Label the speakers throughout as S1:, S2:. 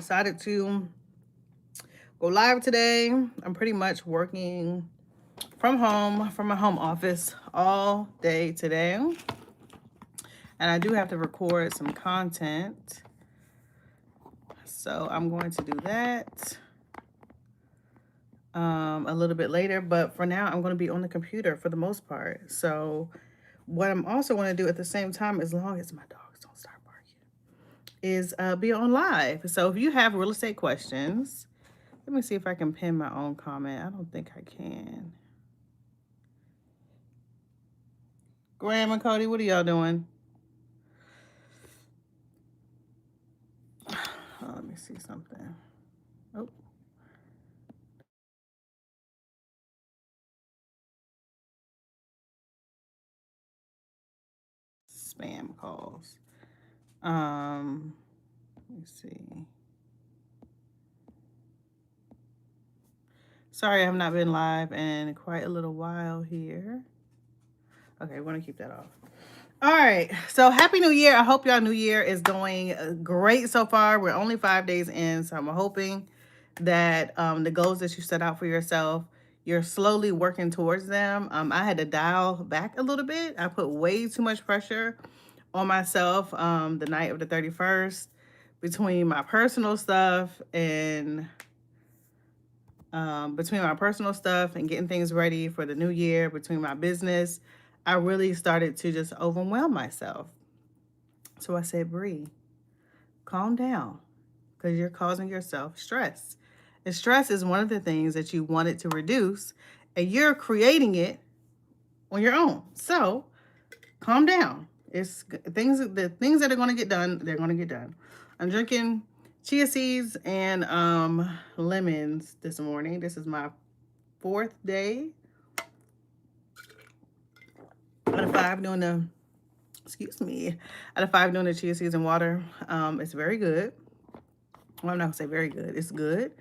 S1: decided to go live today. I'm pretty much working from home, from my home office all day today. And I do have to record some content. So I'm going to do that a little bit later. But for now, I'm going to be on the computer for the most part. So what I'm also going to do at the same time, as long as my dogs don't start barking, is be on live. So if you have real estate questions, let me see if I can pin my own comment. I don't think I can. Graham and Cody, what are y'all doing? Oh, let me see something. Oh. Spam calls. Let me see. Sorry, I have not been live in quite a little while here. Okay, we're gonna keep that off. All right, so happy New Year. I hope y'all New Year is going great so far. We're only 5 days in, so I'm hoping that the goals that you set out for yourself, you're slowly working towards them. I had to dial back a little bit. I put way too much pressure on myself the night of the 31st between my personal stuff and getting things ready for the new year, between my business, I really started to just overwhelm myself. So I said, Bree, calm down, because you're causing yourself stress. And stress is one of the things that you wanted to reduce, and you're creating it on your own. So calm down. The things that are going to get done, they're going to get done. I'm drinking chia seeds and lemons this morning. This is my 4th day out of 5 doing the out of 5 doing the chia seeds and water. It's very good. Well, I'm not gonna say very good. It's good.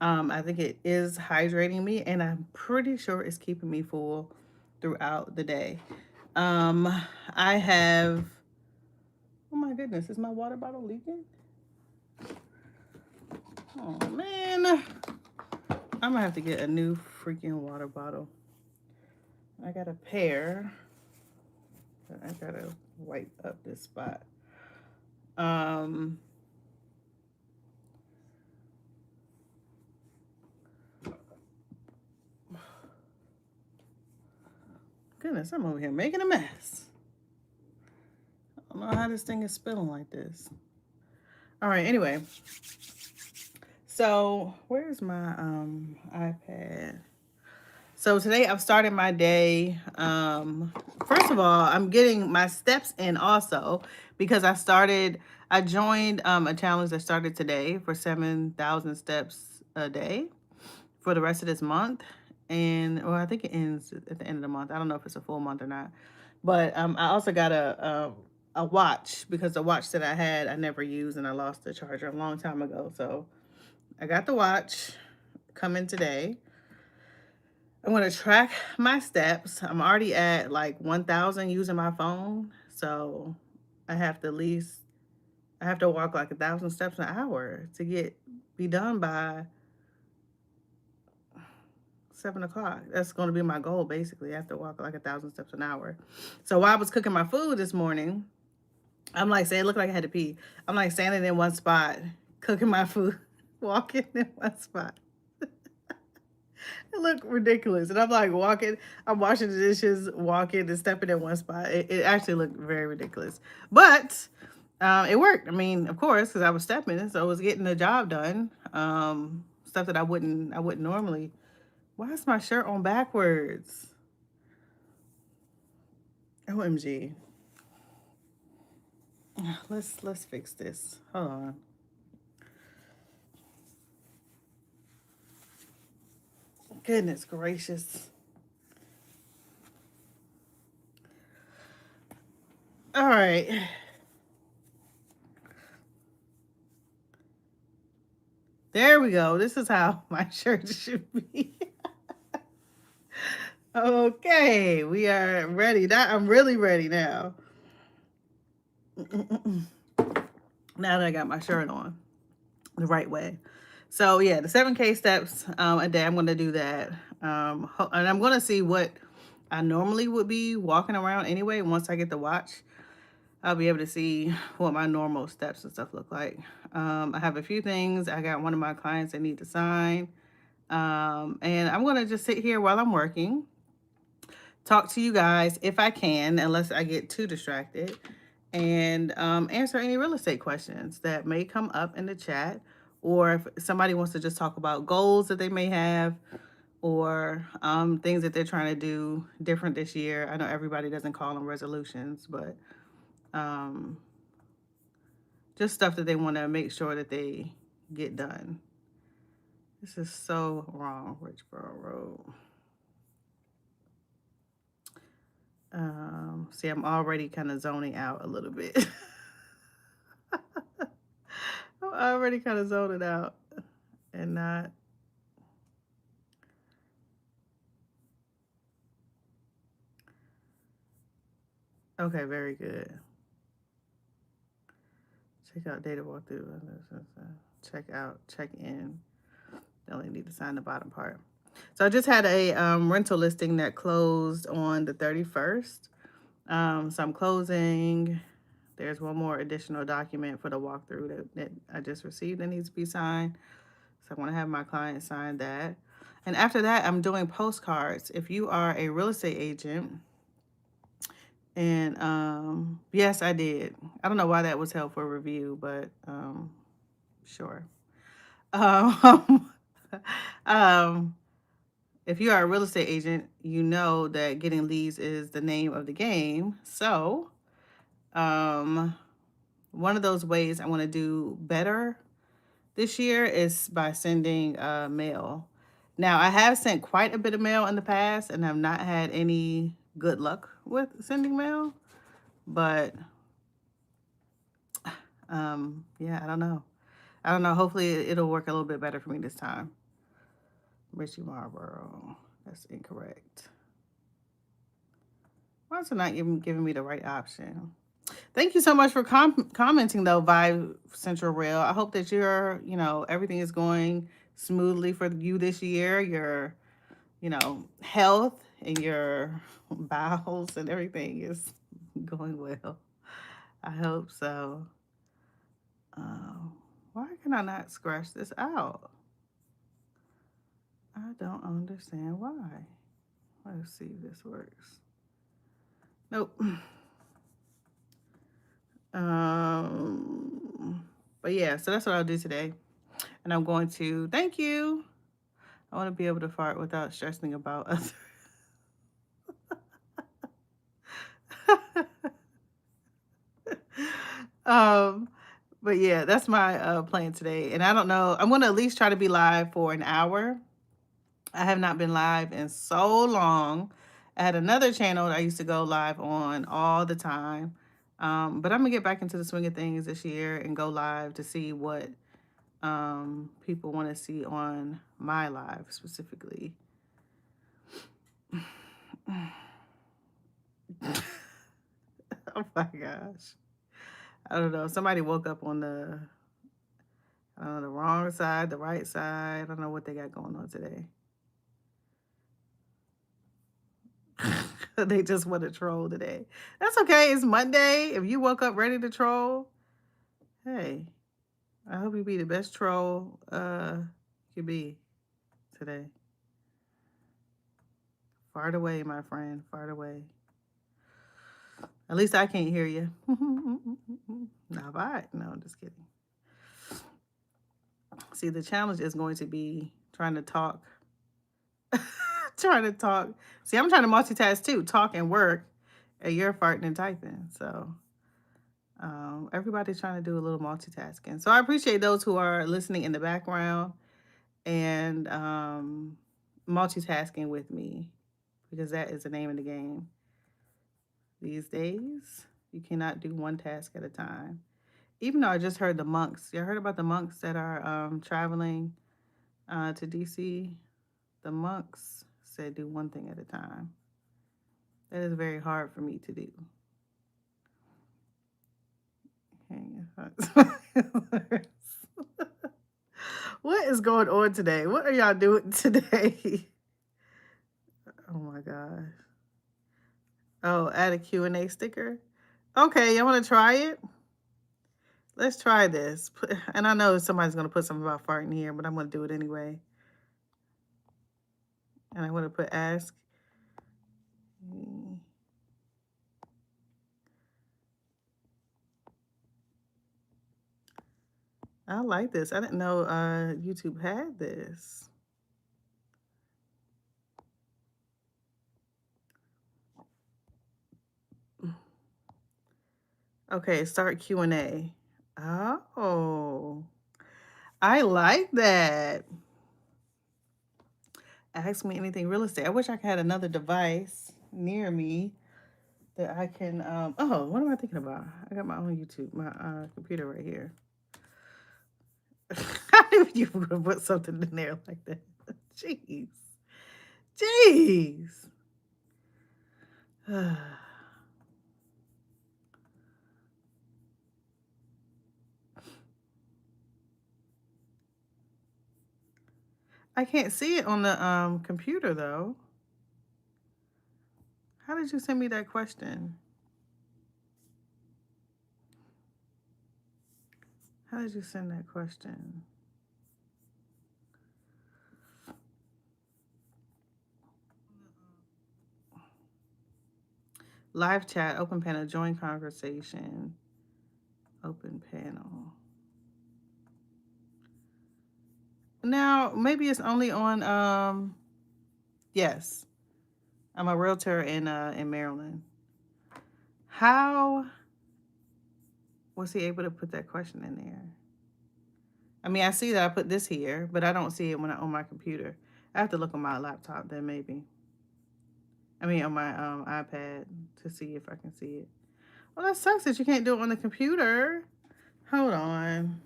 S1: I think it is hydrating me, and I'm pretty sure it's keeping me full throughout the day. I have. Oh my goodness, is my water bottle leaking? Oh man, I'm gonna have to get a new freaking water bottle. I got a pair, but I gotta wipe up this spot. Um, Goodness, I'm over here making a mess. I don't know how this thing is spilling like this. All right, anyway. So where's my iPad? So today I've started my day. First of all, I'm getting my steps in also because I joined a challenge that started today for 7,000 steps a day for the rest of this month. I think it ends at the end of the month. I don't know if it's a full month or not. But I also got a watch, because the watch that I had I never used, and I lost the charger a long time ago. So I got the watch coming today. I'm going to track my steps. I'm already at like 1,000 using my phone. So I have to walk like 1,000 steps an hour to be done by 7 o'clock. That's going to be my goal, basically. I have to walk like 1,000 steps an hour. So while I was cooking my food this morning, I'm like saying, it looked like I had to pee. I'm like standing in one spot, cooking my food, walking in one spot. It looked ridiculous. And I'm like I'm washing the dishes, walking and stepping in one spot. It actually looked very ridiculous. But it worked. I mean, of course, because I was stepping, so I was getting the job done. Stuff that I wouldn't normally. Why is my shirt on backwards? OMG. Let's fix this. Hold on. Goodness gracious. All right. There we go. This is how my shirt should be. Okay, we are ready. I'm really ready now. Now that I got my shirt on. the right way. So yeah, the 7K steps a day. I'm going to do that, and I'm going to see what I normally would be walking around anyway. Once I get the watch, I'll be able to see what my normal steps and stuff look like. I have a few things. I got one of my clients that need to sign, and I'm going to just sit here while I'm working, talk to you guys if I can, unless I get too distracted, and answer any real estate questions that may come up in the chat, or if somebody wants to just talk about goals that they may have, or things that they're trying to do different this year. I know everybody doesn't call them resolutions, but um, just stuff that they want to make sure that they get done. This is so wrong, Richboro Road. See, I'm already kind of zoning out a little bit. I'm already kind of zoning out and not. Okay, very good. Check out data walkthrough. Check out, check in. They only need to sign the bottom part. So I just had a rental listing that closed on the 31st. So I'm closing. There's one more additional document for the walkthrough that I just received that needs to be signed. So I want to have my client sign that. And after that, I'm doing postcards. If you are a real estate agent, and yes, I did. I don't know why that was held for review, but sure. Um, um, if you are a real estate agent, you know that getting leads is the name of the game. So, one of those ways I want to do better this year is by sending mail. Now, I have sent quite a bit of mail in the past and have not had any good luck with sending mail, but yeah, I don't know. I don't know. Hopefully, it'll work a little bit better for me this time. Richie Marlboro. That's incorrect. Why is it not giving me the right option? Thank you so much for commenting, though, Vibe Central Rail. I hope that everything is going smoothly for you this year. Your, health and your bowels and everything is going well. I hope so. Why can I not scratch this out? I don't understand why. Let's see if this works. Nope. But yeah, so that's what I'll do today. And I'm going to thank you. I want to be able to fart without stressing about others. um, but yeah, that's my plan today. And I don't know. I'm gonna at least try to be live for an hour. I have not been live in so long. I had another channel that I used to go live on all the time. But I'm gonna get back into the swing of things this year and go live to see what people want to see on my live specifically. Oh my gosh. I don't know. Somebody woke up on the wrong side, the right side. I don't know what they got going on today. They just want to troll today. That's okay. It's Monday. If you woke up ready to troll, hey, I hope you be the best troll you could be today. Fart away, my friend. Fart away. At least I can't hear you. Not bad. No, I'm just kidding. See, the challenge is going to be trying to talk. Trying to talk. See, I'm trying to multitask too, talk and work, and you're farting and typing. So everybody's trying to do a little multitasking. So I appreciate those who are listening in the background and multitasking with me, because that is the name of the game. These days, you cannot do one task at a time. Even though I just heard the monks. You heard about the monks that are traveling to DC? The monks said do one thing at a time. That is very hard for me to do. What is going on today? What are y'all doing today? Oh my gosh. Oh, add a Q&A sticker. Okay, you want to try it? Let's try this. And I know somebody's going to put something about farting here, but I'm going to do it anyway. And I'm going to put ask. I like this. I didn't know YouTube had this. Okay, start Q&A. Oh, I like that. Ask me anything real estate. I wish I had another device near me that I can, oh, what am I thinking about? I got my own YouTube, my computer right here. I knew you were going to put something in there like that. Jeez. Jeez. I can't see it on the computer though. How did you send me that question? How did you send that question? Live chat, open panel, join conversation, open panel. Now, maybe it's only on, yes, I'm a realtor in Maryland. How was he able to put that question in there? I mean, I see that I put this here, but I don't see it when I on my computer. I have to look on my laptop then maybe. I mean, on my iPad to see if I can see it. Well, that sucks that you can't do it on the computer. Hold on.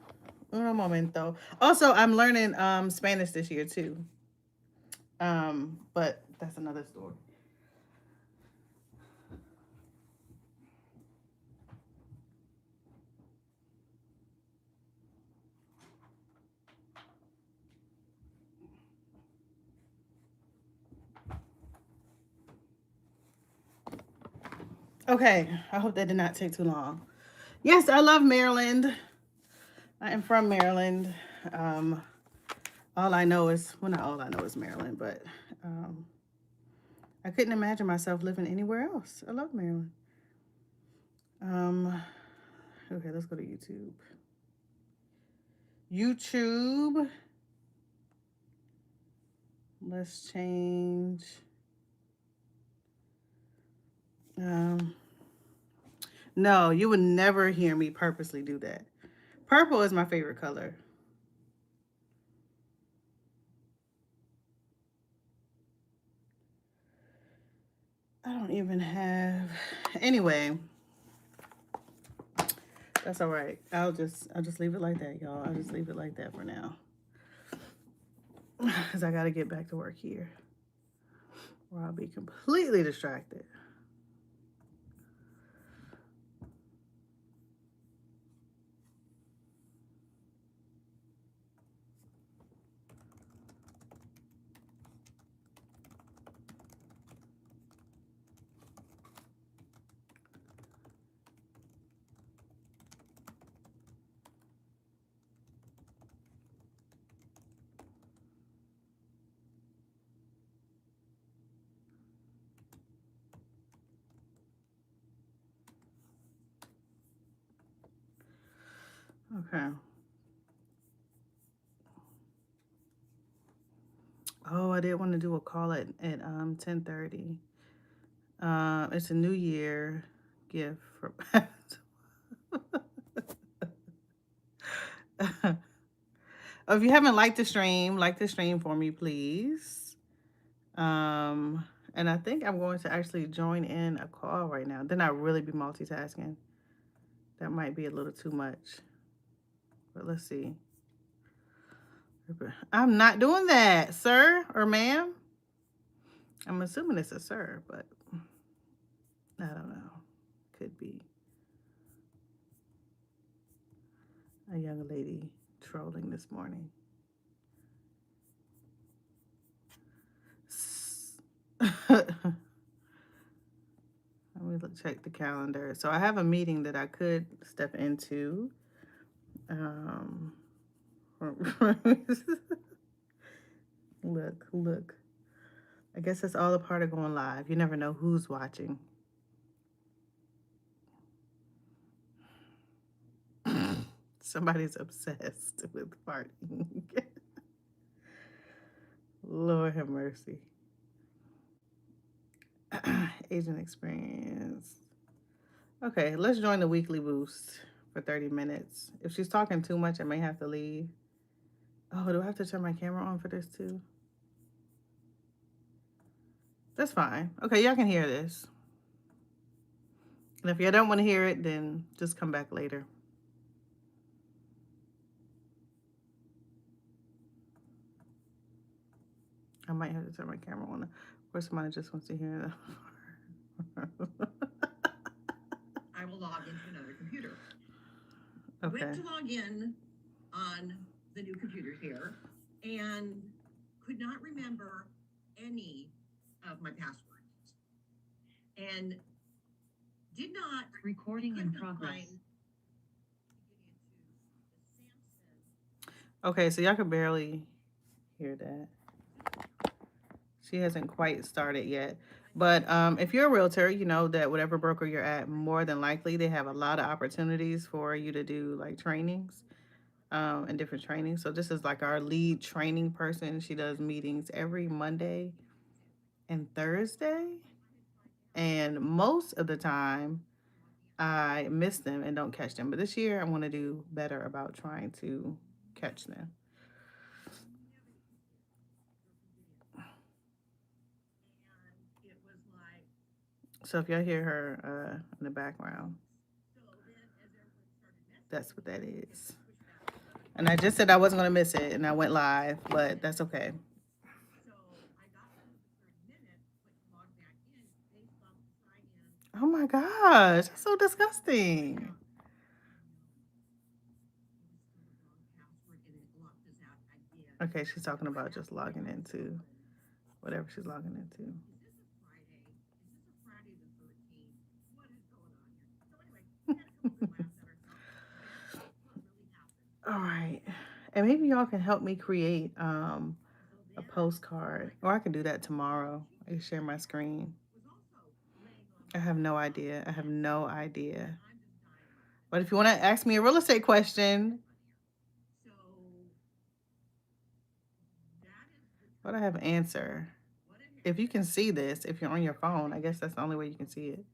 S1: Un momento. Also, I'm learning Spanish this year too. But that's another story. Okay, I hope that did not take too long. Yes, I love Maryland. I am from Maryland. All I know is, well, not all I know is Maryland, but I couldn't imagine myself living anywhere else. I love Maryland. Okay, let's go to YouTube. YouTube. Let's change. No, you would never hear me purposely do that. Purple is my favorite color. I don't even have. Anyway, that's all right. I'll just leave it like that, y'all. I'll just leave it like that for now, because I got to get back to work here, or I'll be completely distracted. Okay. Oh, I did want to do a call at 10:30. It's a New Year gift for. If you haven't liked the stream, like the stream for me, please. And I think I'm going to actually join in a call right now. Then I really be multitasking. That might be a little too much. But let's see. I'm not doing that, sir or ma'am. I'm assuming it's a sir, but I don't know. Could be a young lady trolling this morning. Let me check the calendar. So I have a meeting that I could step into. Um, look. I guess that's all a part of going live. You never know who's watching. Somebody's obsessed with farting. Lord have mercy. Agent experience. Okay, let's join the weekly boost for 30 minutes. If she's talking too much, I may have to leave. Oh, do I have to turn my camera on for this too? That's fine. Okay, y'all can hear this. And if y'all don't want to hear it, then just come back later. I might have to turn my camera on. Or somebody just wants to hear it.
S2: I will log into another computer. Okay. Went to log in on the new computer here and could not remember any of my passwords. And did not recording in progress.
S1: Okay, so y'all can barely hear that. She hasn't quite started yet. But if you're a realtor, you know that whatever broker you're at, more than likely they have a lot of opportunities for you to do like trainings and different trainings. So this is like our lead training person. She does meetings every Monday and Thursday. And most of the time, I miss them and don't catch them. But this year, I'm going to do better about trying to catch them. So if y'all hear her in the background, that's what that is. And I just said I wasn't going to miss it, and I went live, but that's okay. Oh my gosh, that's so disgusting. Okay, she's talking about just logging into whatever she's logging into. All right. And maybe y'all can help me create a postcard. Or I can do that tomorrow. I can share my screen. I have no idea. I have no idea. But if you want to ask me a real estate question, what I have an answer. If you can see this, if you're on your phone, I guess that's the only way you can see it.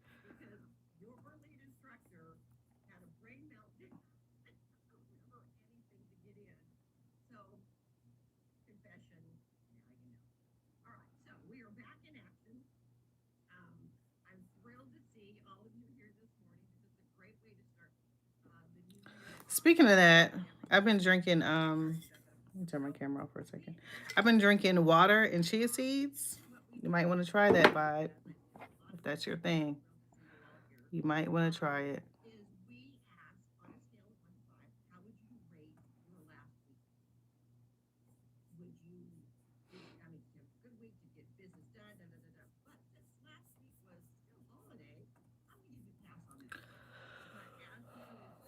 S1: Speaking of that, I've been drinking let me turn my camera off for a second. I've been drinking water and chia seeds. You might want to try that vibe if that's your thing. You might want to try it.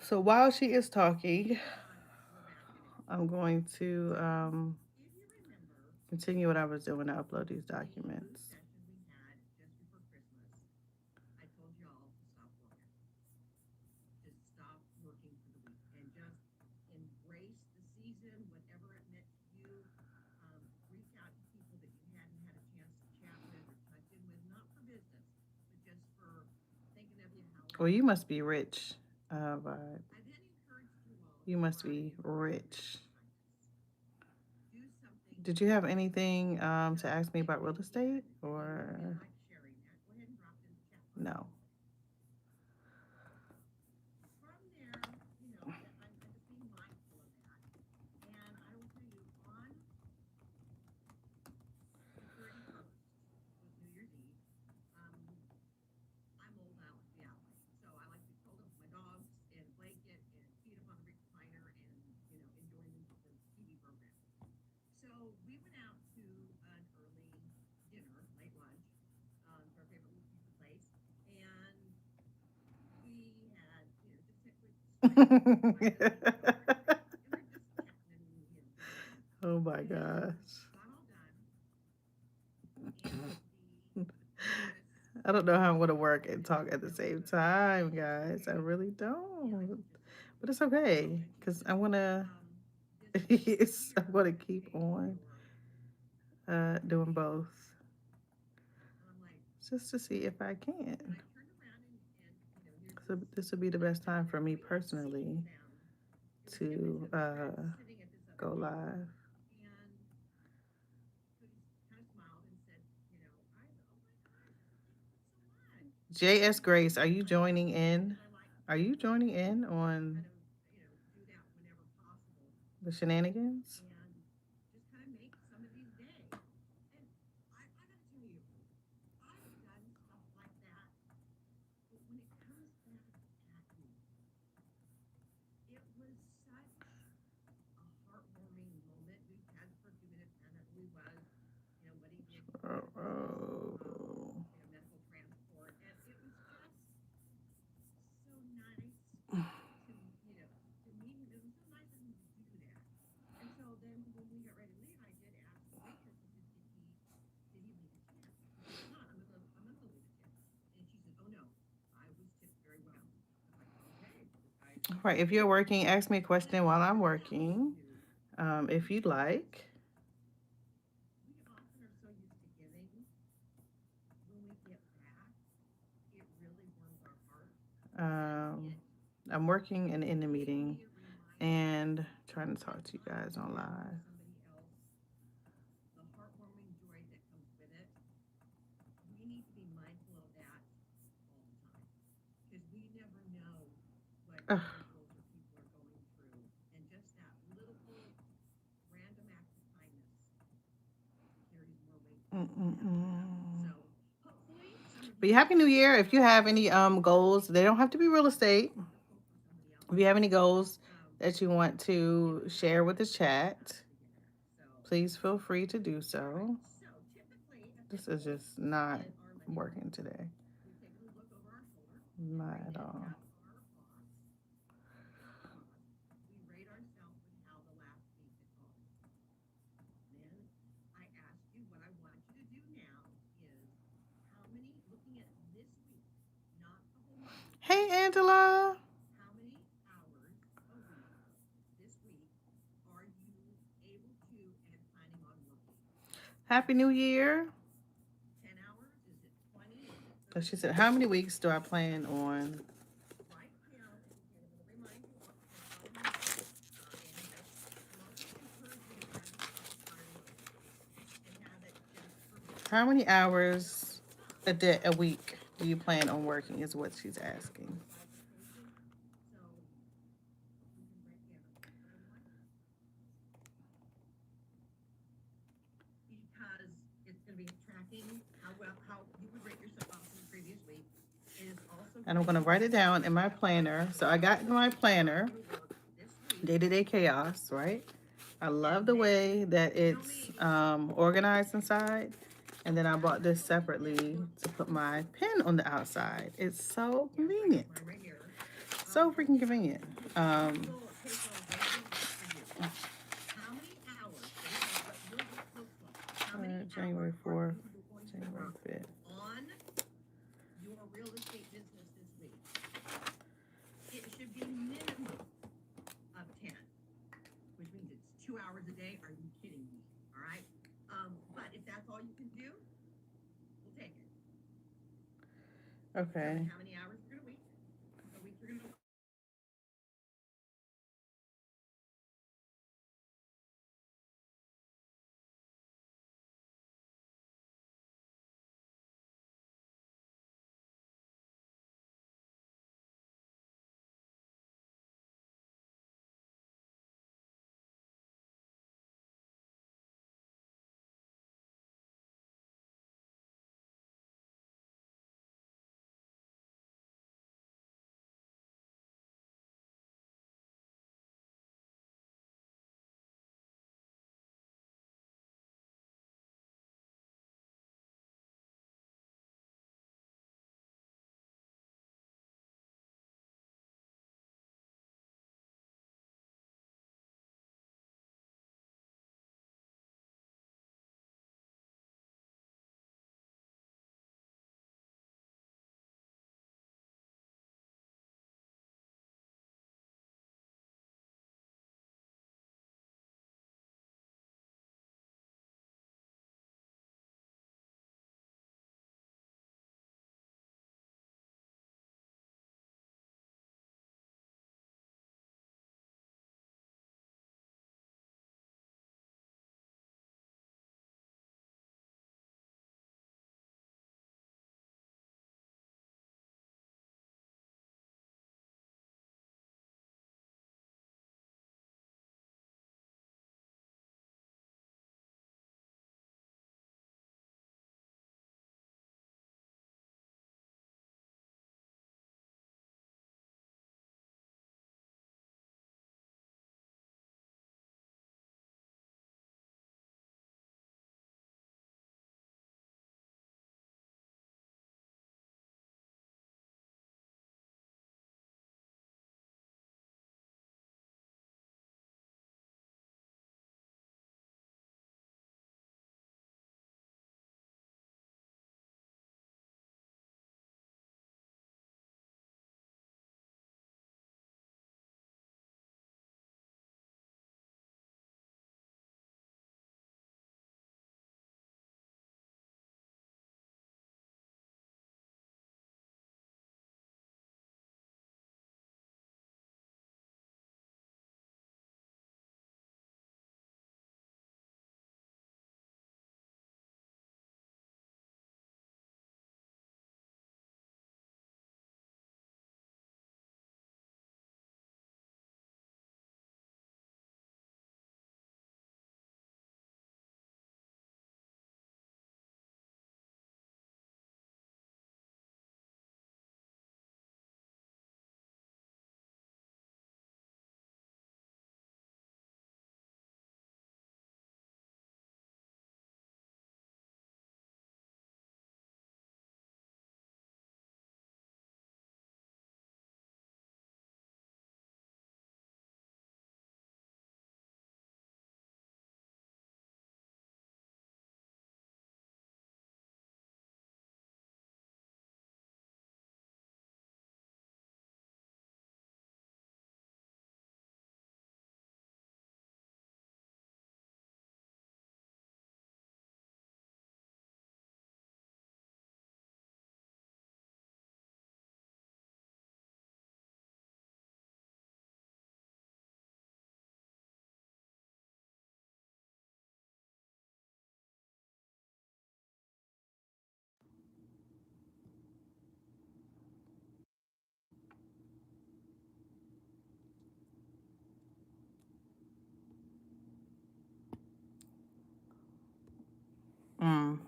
S1: So while she is talking, I'm going to continue what I was doing to upload these documents. Well, you must be rich. Vibe. You must be rich. Did you have anything to ask me about real estate or no? Oh my gosh. I don't know how I'm going to work and talk at the same time, guys. I really don't. But it's okay because I want to. I'm going to keep on doing both just to see if I can. So this would be the best time for me personally to go live. JS Grace, are you joining in? Are you joining in on the shenanigans? Oh. All right, if you're working, ask me a question while I'm working, if you'd like. Um, I'm working and in the meeting and trying to talk to you guys on live. Ugh. Mm-mm-mm. But Happy New Year. If you have any goals, they don't have to be real estate. If you have any goals that you want to share with the chat, please feel free to do so. This is just not working today. Not at all. Hey, Angela. Happy New Year. So she said, how many weeks do I plan on? How many hours a week do you plan on working is what she's asking. And I'm going to write it down in my planner. So I got in my planner, day-to-day chaos, right? I love the way that it's organized inside. And then I bought this separately to put my pen on the outside. It's so convenient. So freaking convenient. January 4th, January 5th. Okay.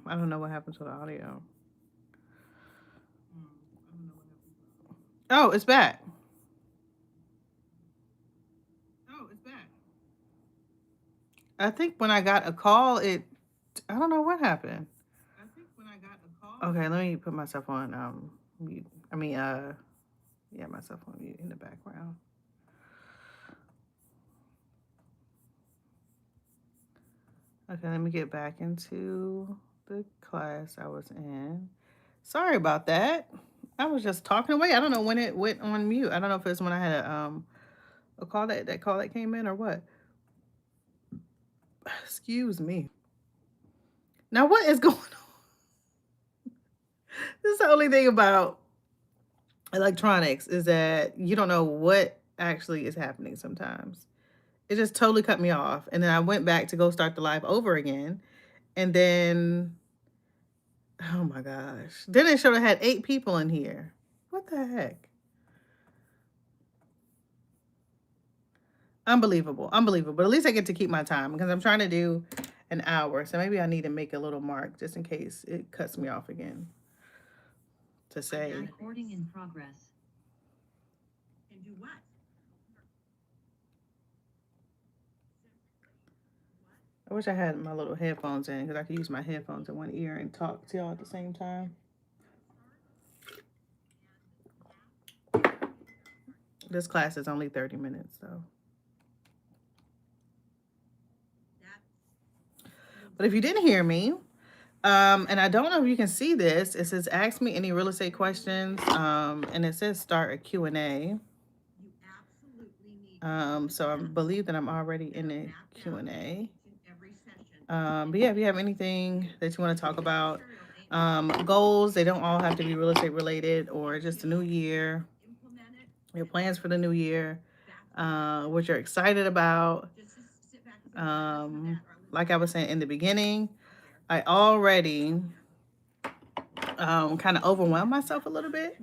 S1: I don't know what happened to the audio. Oh, it's back. I think when I got a call, I don't know what happened. Okay, let me put myself on mute. Yeah, myself on mute in the background. Okay, let me get back into the class I was in. Sorry about that. I was just talking away. I don't know when it went on mute. I don't know if it's when I had a call that call that came in or what. Excuse me. Now what is going on? This is the only thing about electronics is that you don't know what actually is happening sometimes. It just totally cut me off. And then I went back to go start the live over again. And then, oh my gosh. Then it should have had 8 people in here. What the heck? Unbelievable. Unbelievable. But at least I get to keep my time because I'm trying to do an hour. So maybe I need to make a little mark just in case it cuts me off again. To say.
S2: Recording in progress. And do what?
S1: I wish I had my little headphones in because I could use my headphones in one ear and talk to y'all at the same time. This class is only 30 minutes, though. But if you didn't hear me, and I don't know if you can see this, it says ask me any real estate questions, and it says start a Q&A. So I believe that I'm already in the Q&A. But yeah, if you have anything that you want to talk about, goals, they don't all have to be real estate related or just a new year, your plans for the new year, what you're excited about. Like I was saying in the beginning, I already kind of overwhelmed myself a little bit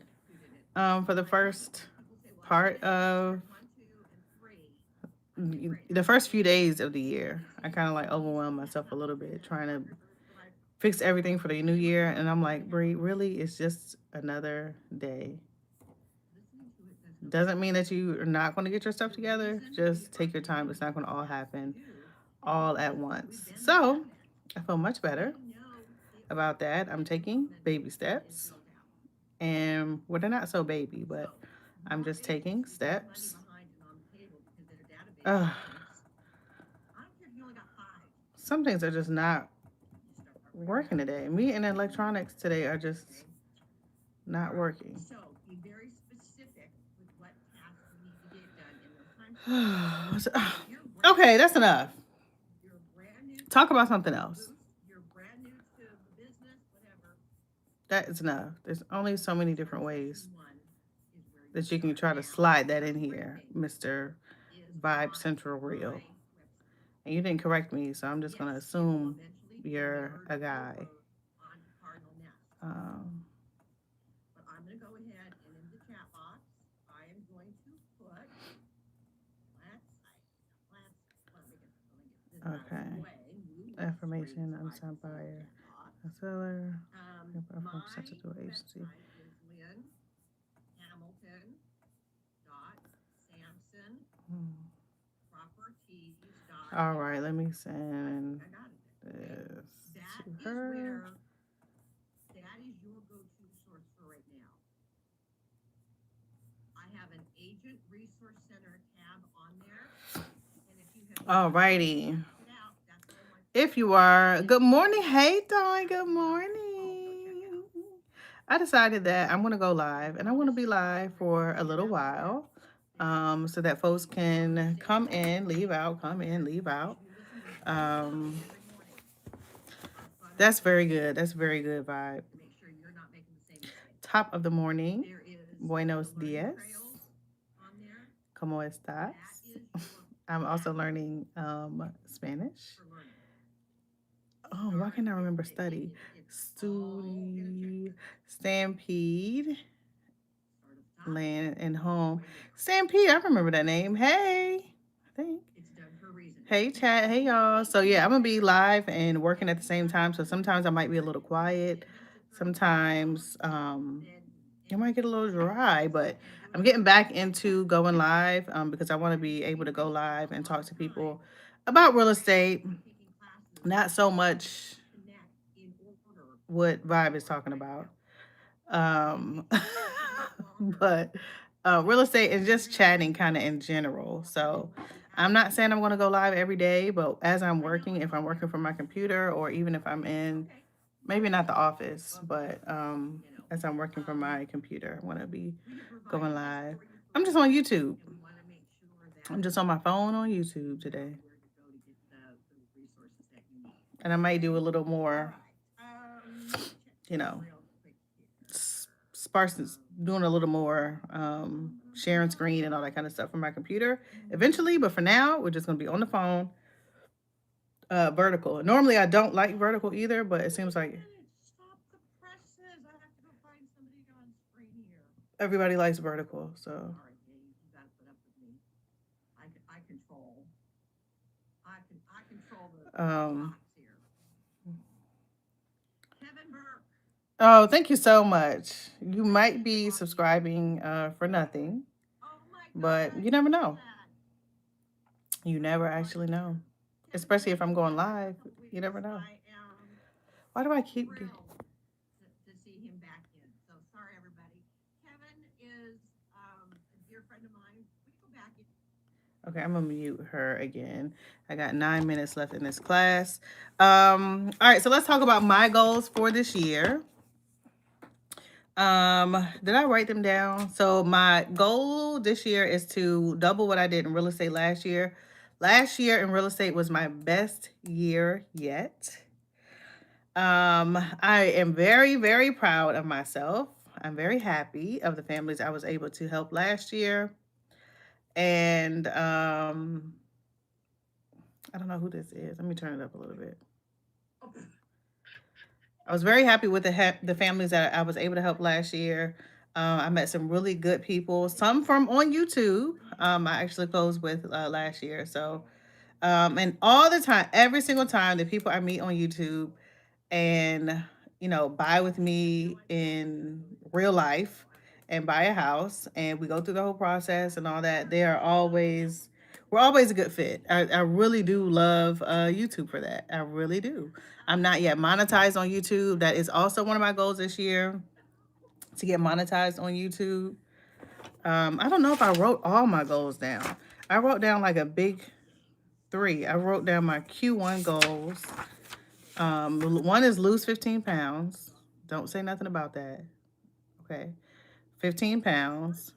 S1: for the first part of the first few days of the year. I kind of like overwhelmed myself a little bit trying to fix everything for the new year. And I'm like, Brie, really, it's just another day. Doesn't mean that you are not going to get your stuff together. Just take your time. It's not going to all happen all at once. So I feel much better about that. I'm taking baby steps. And well, they're not so baby, but I'm just taking steps. Some things are just not working today. Me and electronics today are just not working. So be very specific with what tasks you need to get done in those times. Okay, that's enough. Talk about something else. You're brand new to the business, whatever. That is enough. There's only so many different ways that you can try to slide that in here, Mr. Vibe Central Real. And you didn't correct me, so I'm just going to assume you're a guy. But I'm going to go ahead and in the chat box, I am going to put, okay. Information, unsigned buyer, a seller, sent to agency. All right, let me send this to her. That is your go-to source for right now. I have an agent resource center tab on there. And if you have all righty. If you are, good morning. Hey, Dawn, good morning. I decided that I'm going to go live, and I want to be live for a little while. So that folks can come in, leave out, come in, leave out. That's very good. That's very good vibe. Top of the morning. Buenos dias. ¿Cómo estás? I'm also learning Spanish. Oh, why can't I remember study? Stampede. Land and home. Stampede, I remember that name. Hey, I think. Hey chat, hey y'all. So yeah, I'm gonna be live and working at the same time. So sometimes I might be a little quiet. Sometimes it might get a little dry, but I'm getting back into going live because I want to be able to go live and talk to people about real estate. Not so much what Vibe is talking about. Um but real estate and just chatting kind of in general. So I'm not saying I'm going to go live every day, but as I'm working, if I'm working from my computer or even if I'm in maybe not the office, but as I'm working from my computer, I want to be going live. I'm just on YouTube. I'm just on my phone on YouTube today. And I might do a little more, you know, sparse, doing a little more sharing screen and all that kind of stuff from my computer eventually. But for now, we're just going to be on the phone, vertical. Normally, I don't like vertical either, but it seems like everybody likes vertical. So um, oh, thank you so much. You might be subscribing for nothing, but you never know. You never actually know. Especially if I'm going live. You never know. Why do I keep getting... Okay, I'm gonna mute her again. I got 9 minutes left in this class. All right, so let's talk about my goals for this year. Did I write them down? So my goal this year is to double what I did in real estate last year. Last year in real estate was my best year yet. I am very, very proud of myself. I'm very happy of the families I was able to help last year. And I don't know who this is. Let me turn it up a little bit. I was very happy with the families that I was able to help last year. I met some really good people, some from on YouTube. I actually closed with last year. So, and all the time, every single time, the people I meet on YouTube and buy with me in real life and buy a house and we go through the whole process and all that, we're always a good fit. I really do love YouTube for that. I really do. I'm not yet monetized on YouTube. That is also one of my goals this year, to get monetized on YouTube. I don't know if I wrote all my goals down. I wrote down like a big three. I wrote down my Q1 goals. One is lose 15 pounds. Don't say nothing about that. Okay. 15 pounds.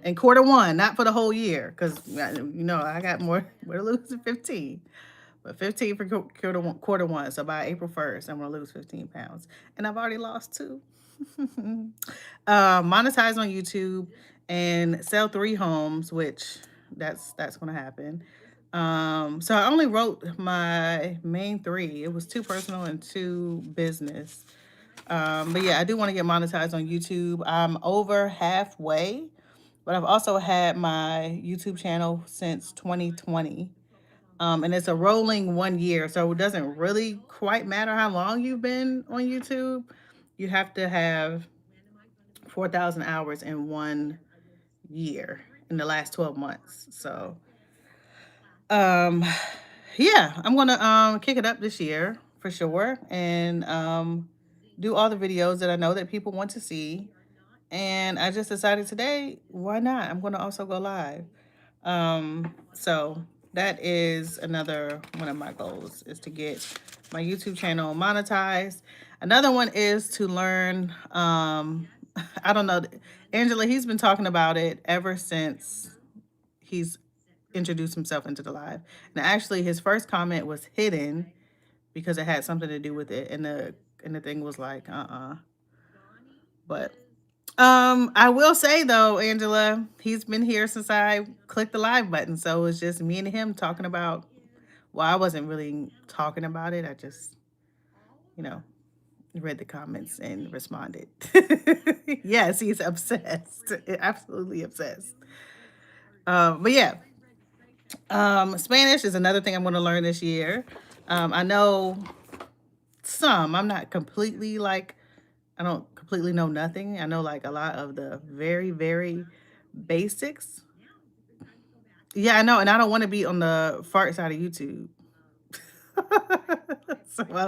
S1: In quarter one, not for the whole year, because I got more to lose than 15. But 15 for quarter one. So by April 1st, I'm gonna lose 15 pounds. And I've already lost two. Monetize on YouTube and sell 3 homes, which that's gonna happen. So I only wrote my main 3. It was 2 personal and 2 business. But yeah, I do want to get monetized on YouTube. I'm over halfway, but I've also had my YouTube channel since 2020. And it's a rolling 1 year, so it doesn't really quite matter how long you've been on YouTube. You have to have 4,000 hours in 1 year in the last 12 months. So, um, yeah, I'm gonna kick it up this year for sure, and do all the videos that I know that people want to see. And I just decided today, why not? I'm gonna also go live. So that is another one of my goals, is to get my YouTube channel monetized. Another one is to learn, I don't know, Angela, he's been talking about it ever since he's introduced himself into the live. And actually his first comment was hidden because it had something to do with it. And the thing was like, But I will say though, Angela, he's been here since I clicked the live button. So it's just me and him talking about, well, I wasn't really talking about it. I just, you know, read the comments and responded. Yes, he's obsessed. Absolutely obsessed. But yeah. Spanish is another thing I'm going to learn this year. I know some. I'm not completely like, I don't completely know nothing. I know like a lot of the very, very basics. Yeah, I know. And I don't want to be on the fart side of YouTube. So I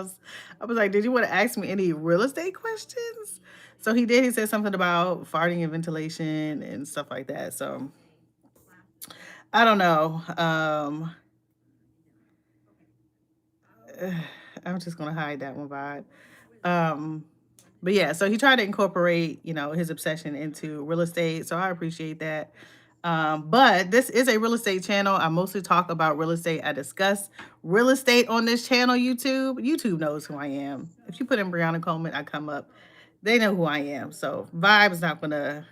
S1: was like, did you want to ask me any real estate questions? So he did. He said something about farting and ventilation and stuff like that. So I don't know. I'm just gonna hide that one vibe. Um, but yeah, so he tried to incorporate, his obsession into real estate. So I appreciate that. But this is a real estate channel. I mostly talk about real estate. I discuss real estate on this channel, YouTube. YouTube knows who I am. If you put in Brianna Coleman, I come up. They know who I am. So vibe is not gonna,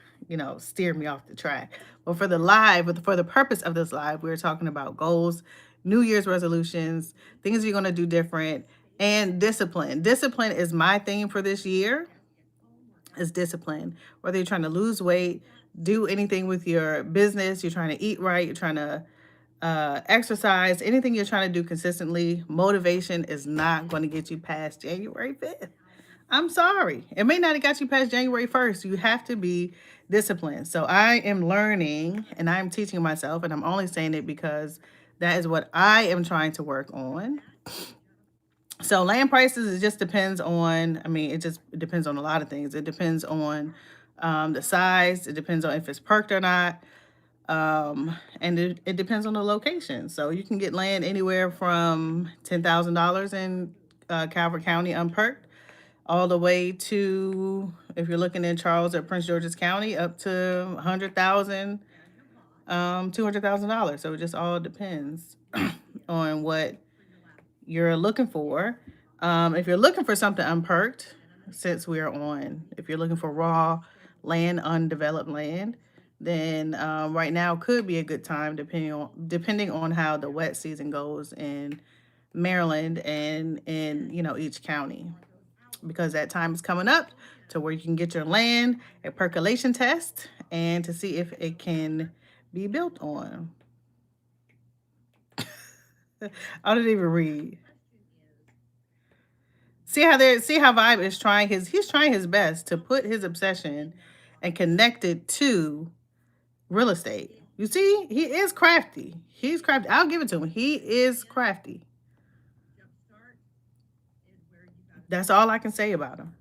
S1: steer me off the track. But for the live, but for the purpose of this live, we're talking about goals, New Year's resolutions, things you're gonna do different, and discipline. Discipline is my theme for this year. Is discipline. Whether you're trying to lose weight, do anything with your business, you're trying to eat right, you're trying to exercise, anything you're trying to do consistently, motivation is not going to get you past January 5th. I'm sorry. It may not have got you past January 1st. You have to be disciplined. So I am learning and I'm teaching myself, and I'm only saying it because that is what I am trying to work on. So land prices, it just depends on, it depends on a lot of things. It depends on the size. It depends on if it's perked or not. And it depends on the location. So you can get land anywhere from $10,000 in Calvert County unperked all the way to, if you're looking in Charles or Prince George's County, up to 100,000, $200,000. So it just all depends on what you're looking for. If you're looking for something unperked, since we're on, if you're looking for raw land, undeveloped land, then right now could be a good time depending on how the wet season goes in Maryland and in each county, because that time is coming up to where you can get your land a percolation test and to see if it can be built on. I didn't even read. See how Vibe is he's trying his best to put his obsession and connect it to real estate. You see, he is crafty. He's crafty. I'll give it to him. He is crafty. That's all I can say about him.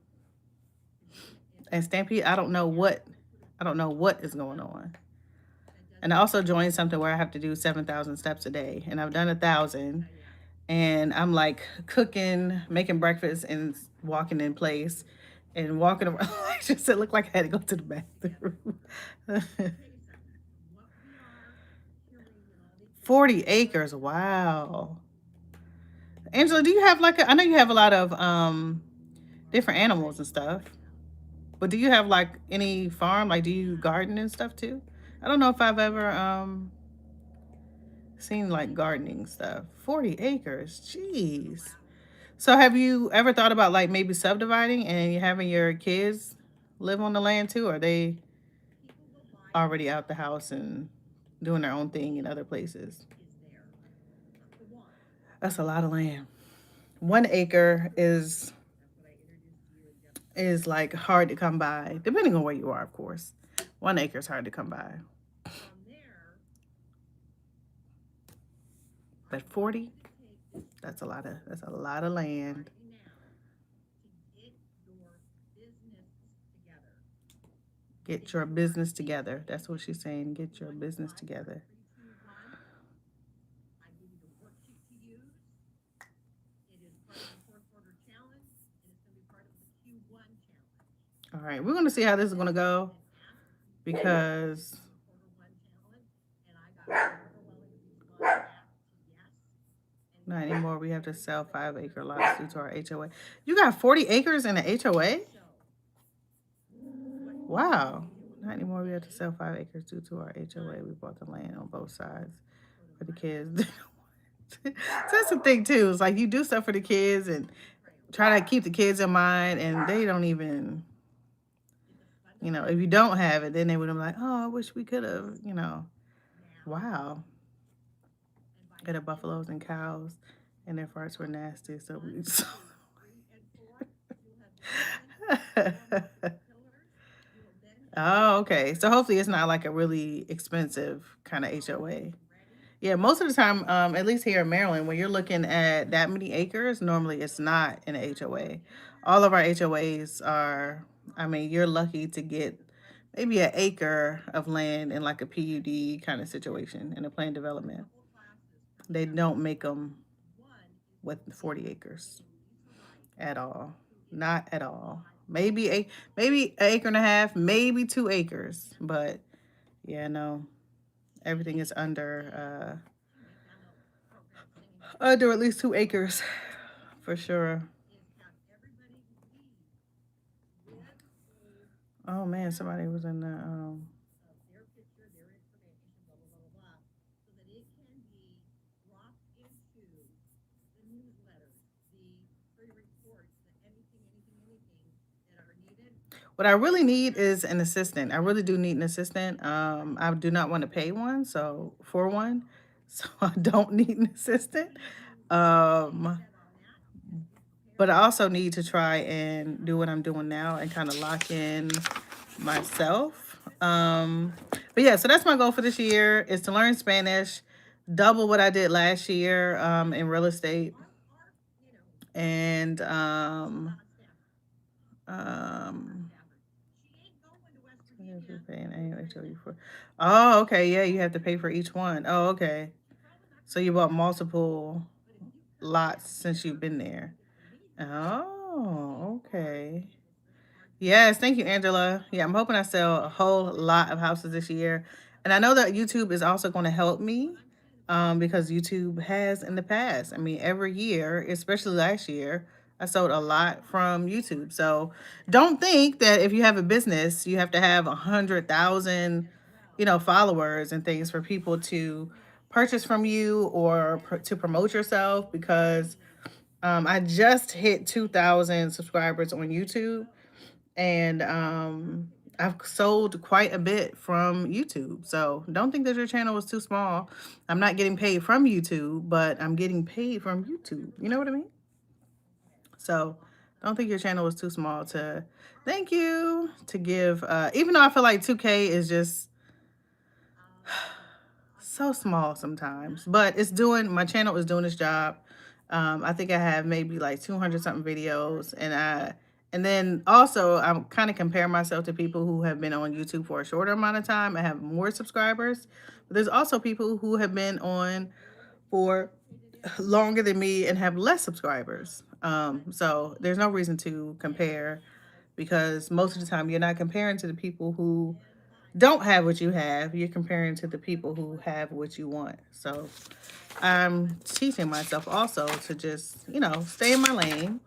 S1: And Stampede, I don't know what is going on. And I also joined something where I have to do 7,000 steps a day, and I've done 1,000. And I'm like cooking, making breakfast, and walking in place, and walking around. It looked like I had to go to the bathroom. 40 acres, wow. Angela, do you have I know you have a lot of different animals and stuff, but do you have like any farm? Like, do you garden and stuff too? I don't know if I've ever seen like gardening stuff. 40 acres, jeez. So have you ever thought about like maybe subdividing and you having your kids live on the land too? Or are they already out the house and doing their own thing in other places? That's a lot of land. 1 acre is like hard to come by, depending on where you are, of course. 1 acre is hard to come by. But 40, that's a lot of land. Get your business together. That's what she's saying. Get your business together. All right, we're gonna see how this is gonna go because not anymore. We have to sell 5 acre lots due to our HOA. You got 40 acres in the HOA? Wow. Not anymore. We have to sell 5 acres due to our HOA. We bought the land on both sides for the kids. So that's the thing too. It's like you do stuff for the kids and try to keep the kids in mind, and they don't even, if you don't have it, then they would have been like, oh, I wish we could have, Wow. Yeah, the buffaloes and cows, and their farts were nasty. So we. Oh, okay. So hopefully it's not like a really expensive kind of HOA. Yeah, most of the time, at least here in Maryland, when you're looking at that many acres, normally it's not in a HOA. All of our HOAs are, I mean, you're lucky to get maybe an acre of land in like a PUD kind of situation in a planned development. They don't make them with 40 acres at all. Not at all. Maybe an acre and a half, maybe 2 acres, but yeah, no, everything is under at least 2 acres for sure. Oh man, somebody was in the What I really need is an assistant. I really do need an assistant. I do not want to pay one, so for one, so I don't need an assistant. Um, but I also need to try and do what I'm doing now and kind of lock in myself. But yeah, so that's my goal for this year is to learn Spanish, double what I did last year in real estate, and um, Yes, you're paying annual HOU for. Oh, okay. Yeah, you have to pay for each one. Oh, okay. So you bought multiple lots since you've been there. Oh, okay. Yes, thank you, Angela. Yeah, I'm hoping I sell a whole lot of houses this year. And I know that YouTube is also going to help me because YouTube has in the past. I mean, every year, especially last year, I sold a lot from YouTube. So don't think that if you have a business, you have to have 100,000, followers and things for people to purchase from you or to promote yourself because I just hit 2,000 subscribers on YouTube and I've sold quite a bit from YouTube. So don't think that your channel was too small. I'm not getting paid from YouTube, but I'm getting paid from YouTube. You know what I mean? So don't think your channel was too small to thank you to give even though I feel like 2K is just so small sometimes, but it's doing my channel is doing its job. I think I have maybe like 200 something videos, and then also I'm kind of comparing myself to people who have been on YouTube for a shorter amount of time. I have more subscribers, but there's also people who have been on for longer than me and have less subscribers. So there's no reason to compare because most of the time you're not comparing to the people who don't have what you have. You're comparing to the people who have what you want. So I'm teaching myself also to just, stay in my lane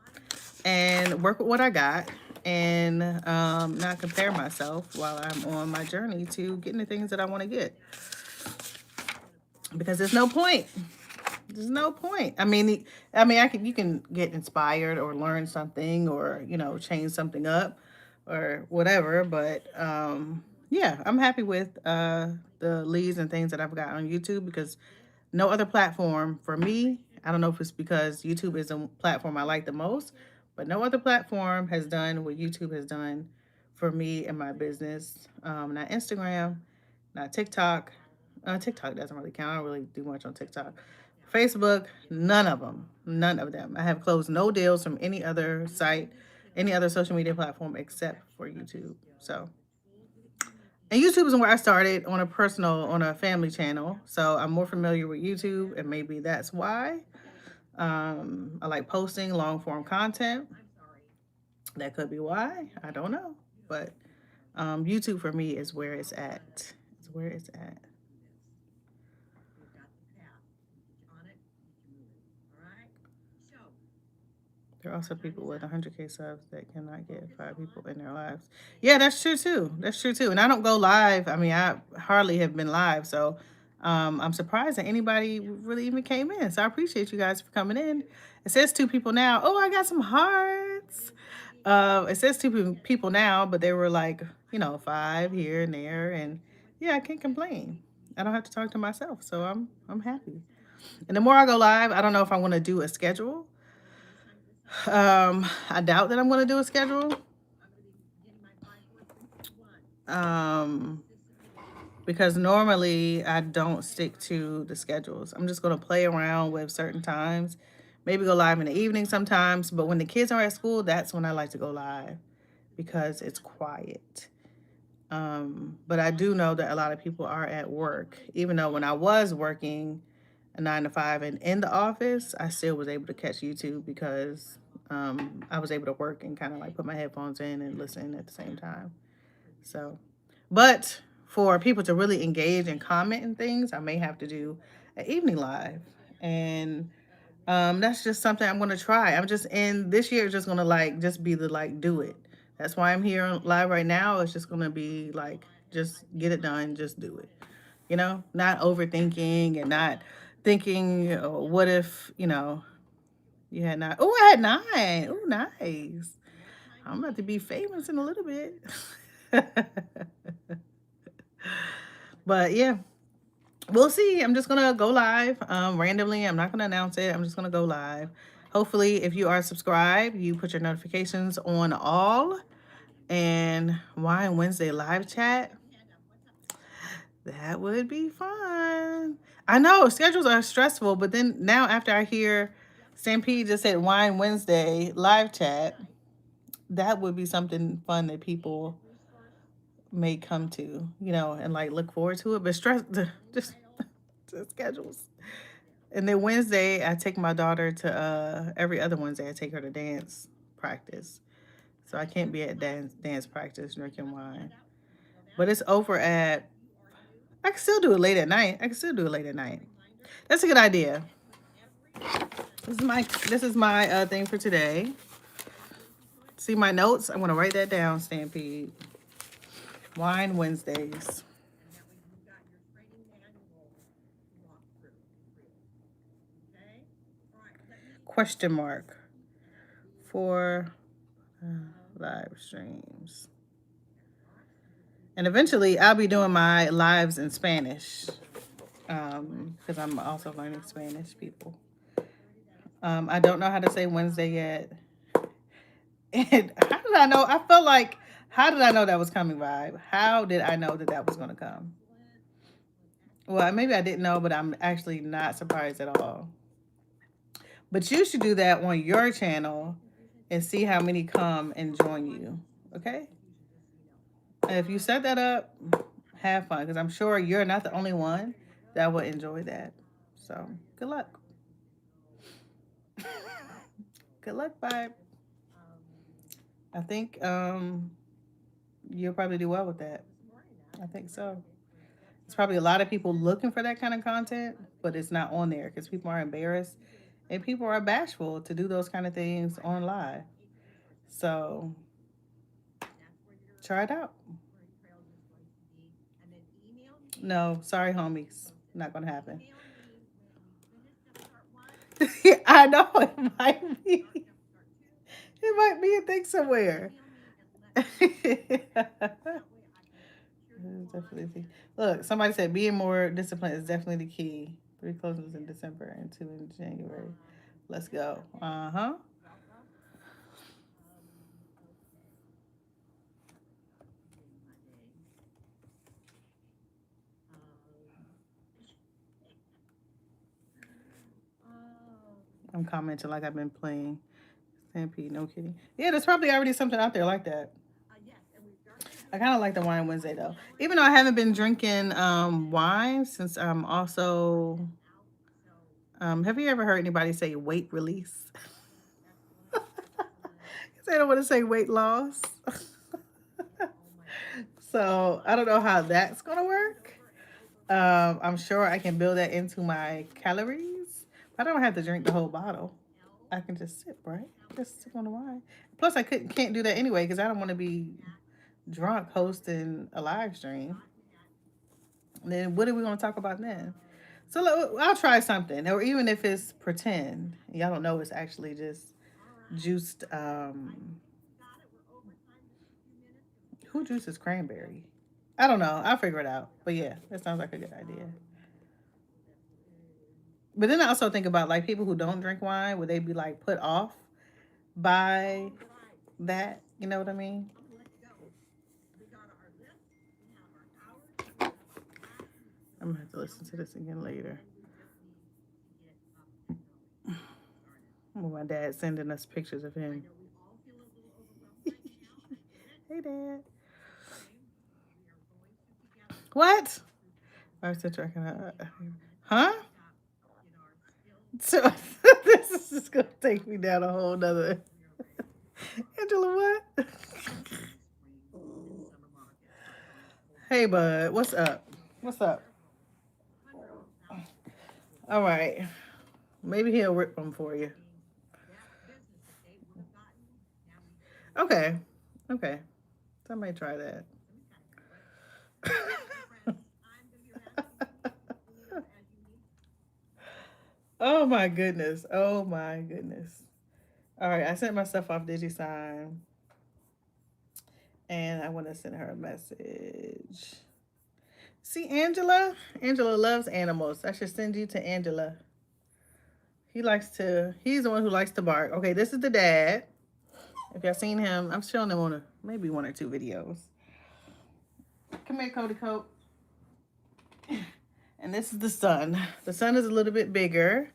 S1: and work with what I got and not compare myself while I'm on my journey to getting the things that I want to get. Because there's no point. There's no point. You can get inspired or learn something or change something up or whatever. But yeah, I'm happy with the leads and things that I've got on YouTube because no other platform for me. I don't know if it's because YouTube is a platform I like the most, but no other platform has done what YouTube has done for me and my business. Not Instagram, not TikTok. TikTok doesn't really count. I don't really do much on TikTok. Facebook, none of them. None of them. I have closed no deals from any other site, any other social media platform except for YouTube. So, and YouTube is where I started on a family channel. So I'm more familiar with YouTube, and maybe that's why. I like posting long form content. That could be why. I don't know. But YouTube for me is where it's at. It's where it's at. There are also people with 100K subs that cannot get 5 people in their lives. Yeah, that's true too. That's true too. And I don't go live. I mean, I hardly have been live. So I'm surprised that anybody really even came in. So I appreciate you guys for coming in. It says 2 people now. Oh, I got some hearts. It says two people now, but there were like, 5 here and there. And yeah, I can't complain. I don't have to talk to myself. So I'm happy. And the more I go live, I don't know if I want to do a schedule. I doubt that I'm going to do a schedule. Um, because normally I don't stick to the schedules. I'm just going to play around with certain times. Maybe go live in the evening sometimes, but when the kids are at school, that's when I like to go live because it's quiet. But I do know that a lot of people are at work. Even though when I was working a 9 to 5 and in the office, I still was able to catch YouTube because I was able to work and kind of like put my headphones in and listen at the same time. So, but for people to really engage and comment and things, I may have to do an evening live. And that's just something I'm gonna try. I'm just in this year just gonna like just be the like do it. That's why I'm here live right now. It's just gonna be like just get it done, just do it. Not overthinking and not thinking what if, you had nine. Oh, I had nine. Oh, nice. I'm about to be famous in a little bit. But yeah, we'll see. I'm just gonna go live randomly. I'm not gonna announce it. I'm just gonna go live. Hopefully, if you are subscribed, you put your notifications on all. And Wine Wednesday live chat. That would be fun. I know schedules are stressful, but then now after I hear Stampede just said Wine Wednesday live chat, that would be something fun that people may come to, and like look forward to it. But stress, just the schedules. And then Wednesday, I take my daughter to every other Wednesday. I take her to dance practice, so I can't be at dance practice drinking wine. But it's over at. I can still do it late at night. I can still do it late at night. That's a good idea. This is my thing for today. See my notes. I'm gonna write that down. Stampede. Wine Wednesdays. Question mark for live streams. And eventually, I'll be doing my lives in Spanish because I'm also learning Spanish, people. I don't know how to say Wednesday yet. And how did I know? I felt like, how did I know that was coming, Vibe? How did I know that that was going to come? Well, maybe I didn't know, but I'm actually not surprised at all. But you should do that on your channel and see how many come and join you. Okay? And if you set that up, have fun because I'm sure you're not the only one that will enjoy that. So, good luck. Good luck, Vibe. I think you'll probably do well with that. I think so. There's probably a lot of people looking for that kind of content, but it's not on there because people are embarrassed and people are bashful to do those kind of things on live. So try it out. No, sorry, homies. Not gonna happen. I know it might be. It might be a thing somewhere. Definitely. Look, somebody said being more disciplined is definitely the key. 3 closings in December and 2 in January. Let's go. Uh huh. I'm commenting like I've been playing Stampede. No kidding. Yeah, there's probably already something out there like that. I kind of like the wine Wednesday though. Even though I haven't been drinking wine since I'm also. Have you ever heard anybody say weight release? They don't want to say weight loss. So I don't know how that's gonna work. I'm sure I can build that into my calories, but I don't have to drink the whole bottle. I can just sip, right? Just sip on the wine. Plus, I can't do that anyway because I don't want to be drunk hosting a live stream. And then what are we going to talk about then? So I'll try something, or even if it's pretend, y'all don't know it's actually just juiced. Who juices cranberry? I don't know. I'll figure it out. But yeah, that sounds like a good idea. But then I also think about like people who don't drink wine, would they be like put off by that? You know what I mean?
S2: Let's go. We got our list. We have our hours. We have our class.
S1: I'm gonna have to listen to this again later.
S2: We just need to get up and going. Started.
S1: Well, my dad sending us pictures of
S2: I
S1: him.
S2: know we all feel a little overwhelmed right now. I get it.
S1: Hey, Dad.
S2: Okay. We are going to together.
S1: What? I said tracking huh? So this is just gonna take me down a whole nother. Angela, what? Hey, bud, what's up? What's up? All right, maybe he'll rip them for you. Okay, okay. Somebody try that. Oh my goodness. Oh my goodness. All right, I sent my stuff off DigiSign. And I want to send her a message. See, Angela? Angela loves animals. I should send you to Angela. He's the one who likes to bark. Okay, this is the dad. If y'all seen him, I'm showing him on maybe one or two videos. Come here, Cody Coat. And this is the son. The son is a little bit bigger.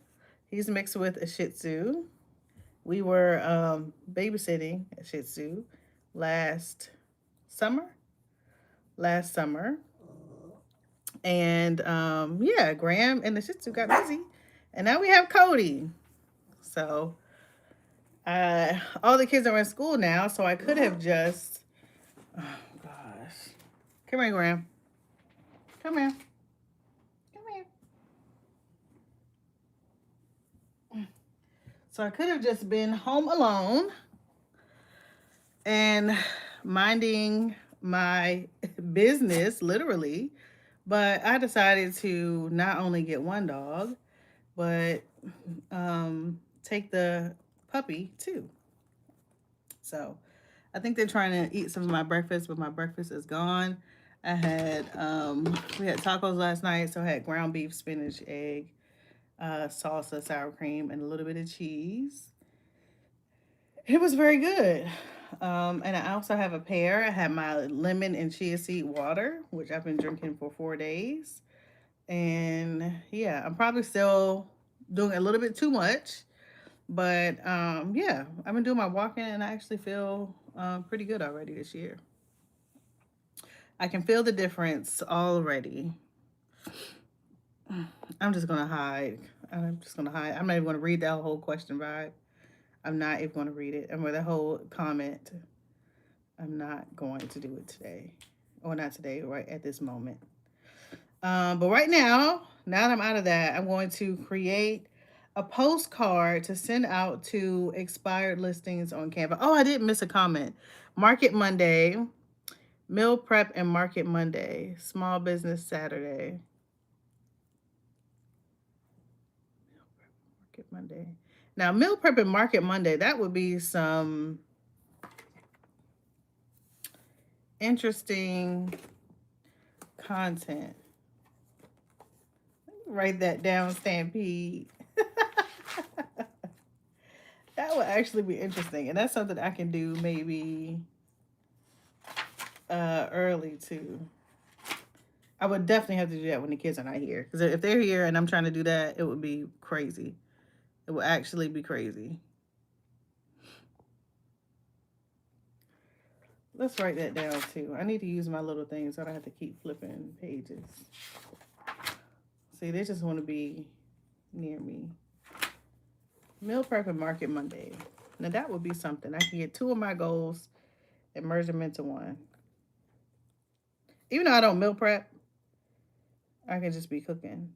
S1: He's mixed with a Shih Tzu. We were babysitting a Shih Tzu last summer. And yeah, Graham and the Shih Tzu got busy. And now we have Cody. So all the kids are in school now, so I could have just, oh gosh. Come here, Graham. Come here. Come here. So I could have just been home alone and minding my business, literally. But I decided to not only get one dog, but take the puppy too. So I think they're trying to eat some of my breakfast, but my breakfast is gone. We had tacos last night, so I had ground beef, spinach, egg, salsa, sour cream, and a little bit of cheese. It was very good. And I also have a pear. I had my lemon and chia seed water, which I've been drinking for 4 days. And yeah, I'm probably still doing a little bit too much. But yeah, I've been doing my walking and I actually feel pretty good already this year. I can feel the difference already. I'm just going to hide. I'm not even going to read that whole question vibe. I'm not even going to read it. And with the whole comment, I'm not going to do it today. Or not today, right at this moment. But right now that I'm out of that, I'm going to create a postcard to send out to expired listings on Canva. Oh, I didn't miss a comment. Market Monday, meal prep and Market Monday, small business Saturday. Market Monday. Now, meal prep and Market Monday, that would be some interesting content. Write that down, Stampede. That would actually be interesting. And that's something I can do maybe early too. I would definitely have to do that when the kids are not here. Because if they're here and I'm trying to do that, it would be crazy. It would actually be crazy. Let's write that down too. I need to use my little things so I don't have to keep flipping pages. See, they just want to be near me. Meal prep and Market Monday. Now that would be something. I can get 2 of my goals and merge them into one. Even though I don't meal prep, I can just be cooking.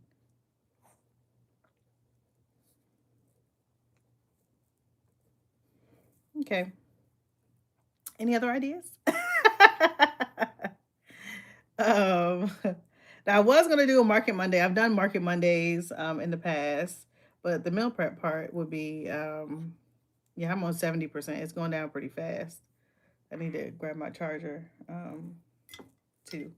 S1: Okay. Any other ideas? Now I was gonna do a Market Monday. I've done Market Mondays in the past, but the meal prep part would be yeah, I'm on 70%. It's going down pretty fast. I need to grab my charger too.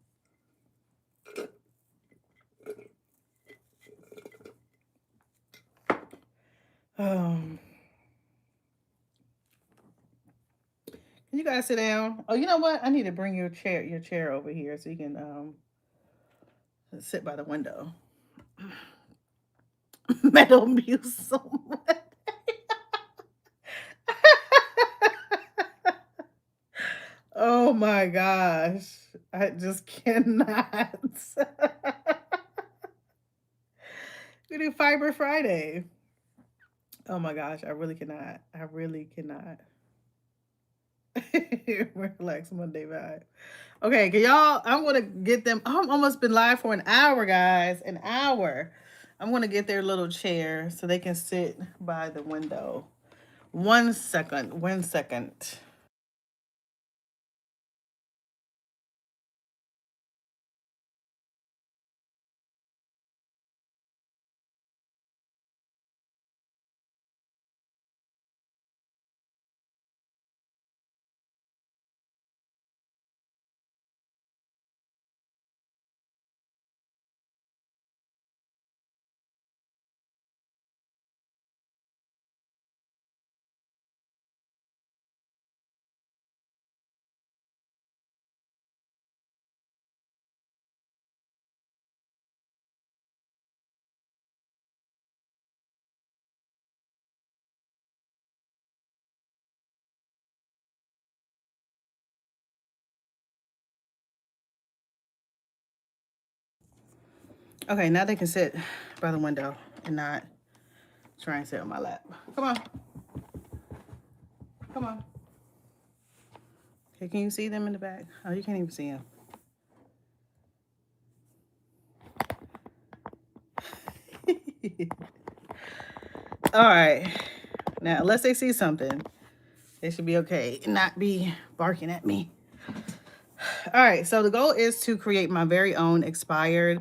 S1: Can you guys sit down? Oh, you know what? I need to bring your chair over here so you can sit by the window. Metal Museum. Oh my gosh. I just cannot. We do Fiber Friday. Oh my gosh, I really cannot. I really cannot. Relax Monday vibe. Okay, can y'all? I'm gonna get them. I'm almost been live for an hour, guys. An hour. I'm gonna get their little chair so they can sit by the window. 1 second. 1 second. Okay, now they can sit by the window and not try and sit on my lap. Come on. Come on. Okay, can you see them in the back? Oh, you can't even see them. All right. Now, unless they see something, they should be okay and not be barking at me. All right. So the goal is to create my very own expired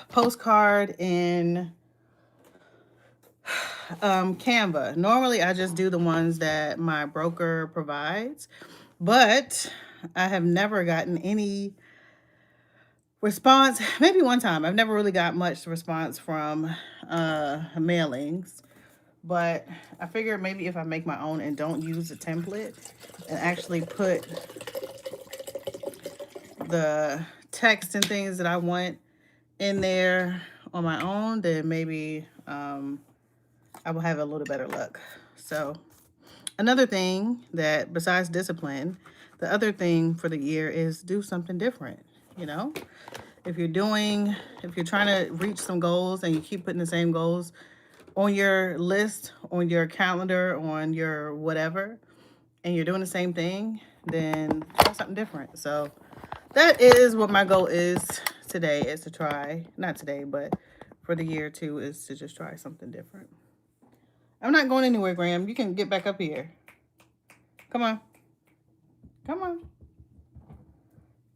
S1: postcard in Canva. Normally, I just do the ones that my broker provides, but I have never gotten any response. Maybe one time. I've never really got much response from mailings, but I figured maybe if I make my own and don't use a template and actually put the text and things that I want in there on my own, then maybe I will have a little better luck. So another thing that besides discipline, the other thing for the year is do something different. You know, if you're trying to reach some goals and you keep putting the same goals on your list, on your calendar, on your whatever, and you're doing the same thing, then try something different. So that is what my goal is today, is to try, not today, but for the year too, is to just try something different. I'm not going anywhere, Graham. You can get back up here. Come on. Come on.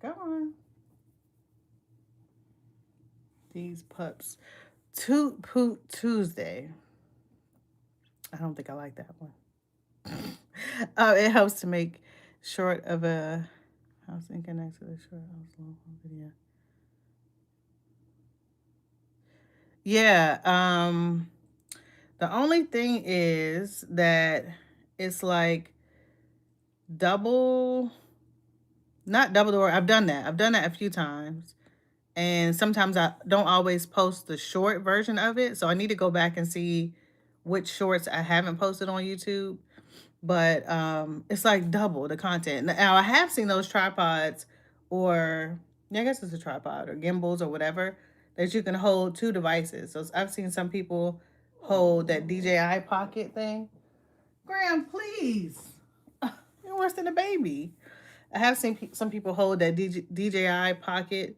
S1: Come on. These pups. Toot Poot Tuesday. I don't think I like that one. It helps to make short of a house and connect to the short house long video. Yeah. The only thing is that it's like double, not double the word. I've done that. I've done that a few times. And sometimes I don't always post the short version of it. So I need to go back and see which shorts I haven't posted on YouTube. But it's like double the content. Now I have seen those tripods, or yeah, I guess it's a tripod or gimbals or whatever, that you can hold two devices. So I've seen some people hold that DJI pocket thing. Graham, please. You're worse than a baby. I have seen some people hold that DJI pocket,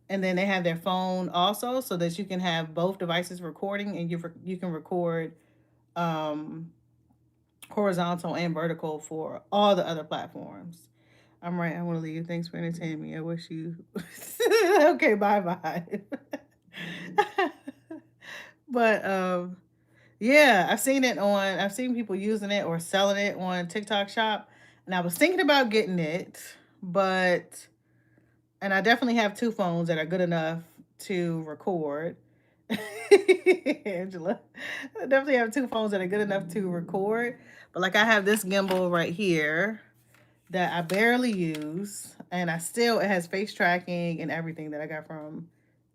S1: and then they have their phone also, so that you can have both devices recording, and you can record um, horizontal and vertical for all the other platforms. I'm right. I want to leave. Thanks for entertaining me. I wish you. Okay, bye bye. But yeah, I've seen people using it or selling it on TikTok Shop, and I was thinking about getting it, but and I definitely have two phones that are good enough to record, Angela. I definitely have two phones that are good enough to record. But like I have this gimbal right here that I barely use, and it has face tracking and everything that I got from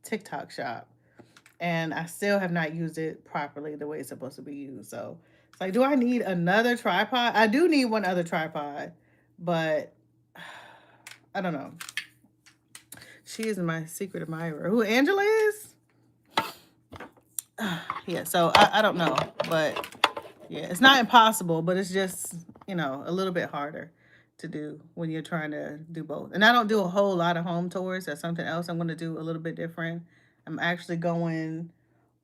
S1: TikTok shop. And I still have not used it properly the way it's supposed to be used. So it's like, do I need another tripod? I do need one other tripod, but I don't know. She is my secret admirer. Who Angela is? Yeah, so I don't know. But yeah, it's not impossible, but it's just, a little bit harder to do when you're trying to do both. And I don't do a whole lot of home tours. That's something else I'm going to do a little bit different. I'm actually going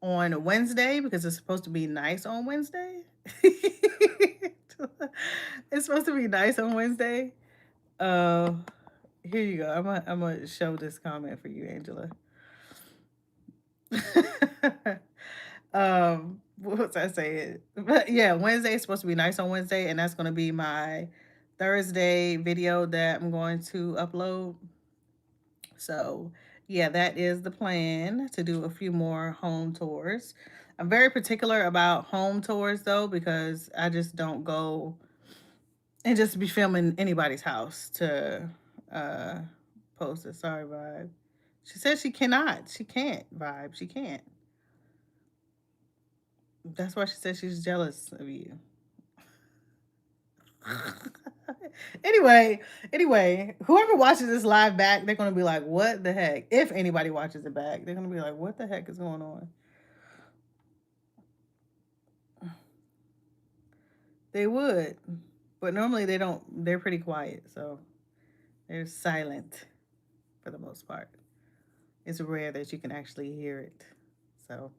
S1: on Wednesday because it's supposed to be nice on Wednesday. It's supposed to be nice on Wednesday. Uh, Here you go. I'm gonna show this comment for you, Angela. What was I saying? But yeah, Wednesday is supposed to be nice on Wednesday, and that's gonna be my Thursday video that I'm going to upload. So yeah, that is the plan, to do a few more home tours. I'm very particular about home tours though, because I just don't go and just be filming anybody's house to uh post it. Sorry, Vibe. She says she cannot. She can't, Vibe. She can't. That's why she says she's jealous of you. anyway, whoever watches this live back, they're gonna be like, "What the heck?" If anybody watches it back, they're gonna be like, "What the heck is going on?" They would, but normally they don't. They're pretty quiet, so they're silent for the most part. It's rare that you can actually hear it. So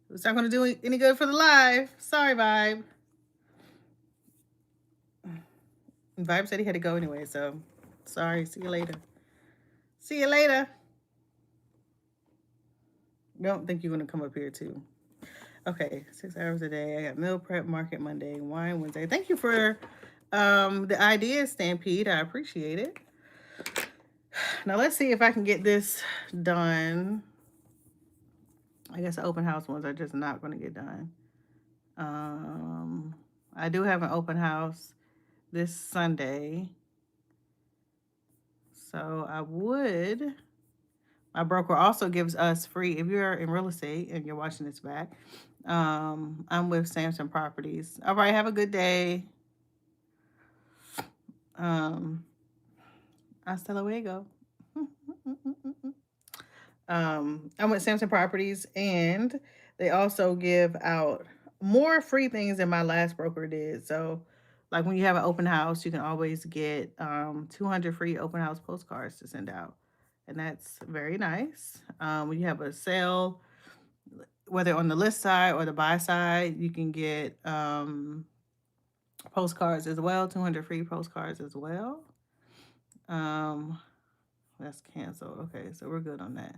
S1: it's not gonna do any good for the live. Sorry, Vibe. Vibe said he had to go anyway, so sorry. See you later. See you later. Don't think you're gonna come up here too. Okay, 6 hours a day. I got meal prep, market Monday, wine Wednesday. Thank you for the idea, Stampede. I appreciate it. Now let's see if I can get this done. I guess the open house ones are just not going to get done. I do have an open house this Sunday, so I would. My broker also gives us free, if you're in real estate and you're watching this back. I'm with Samson Properties. All right, have a good day. Hasta luego. I'm with Samson Properties, and they also give out more free things than my last broker did. So, like when you have an open house, you can always get 200 free open house postcards to send out, and that's very nice. When you have a sale, whether on the list side or the buy side, you can get postcards as well, 200 free postcards as well. That's canceled. Okay, so we're good on that.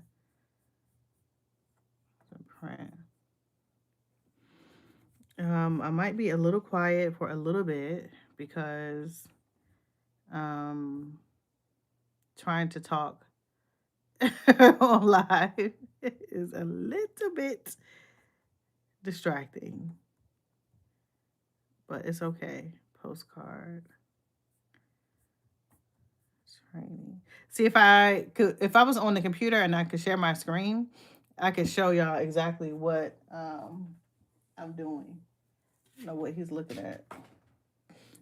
S1: Print. I might be a little quiet for a little bit because trying to talk on live is a little bit distracting, but it's okay. Postcard training. See, if I was on the computer and I could share my screen, I could show y'all exactly what I'm doing. What he's looking at.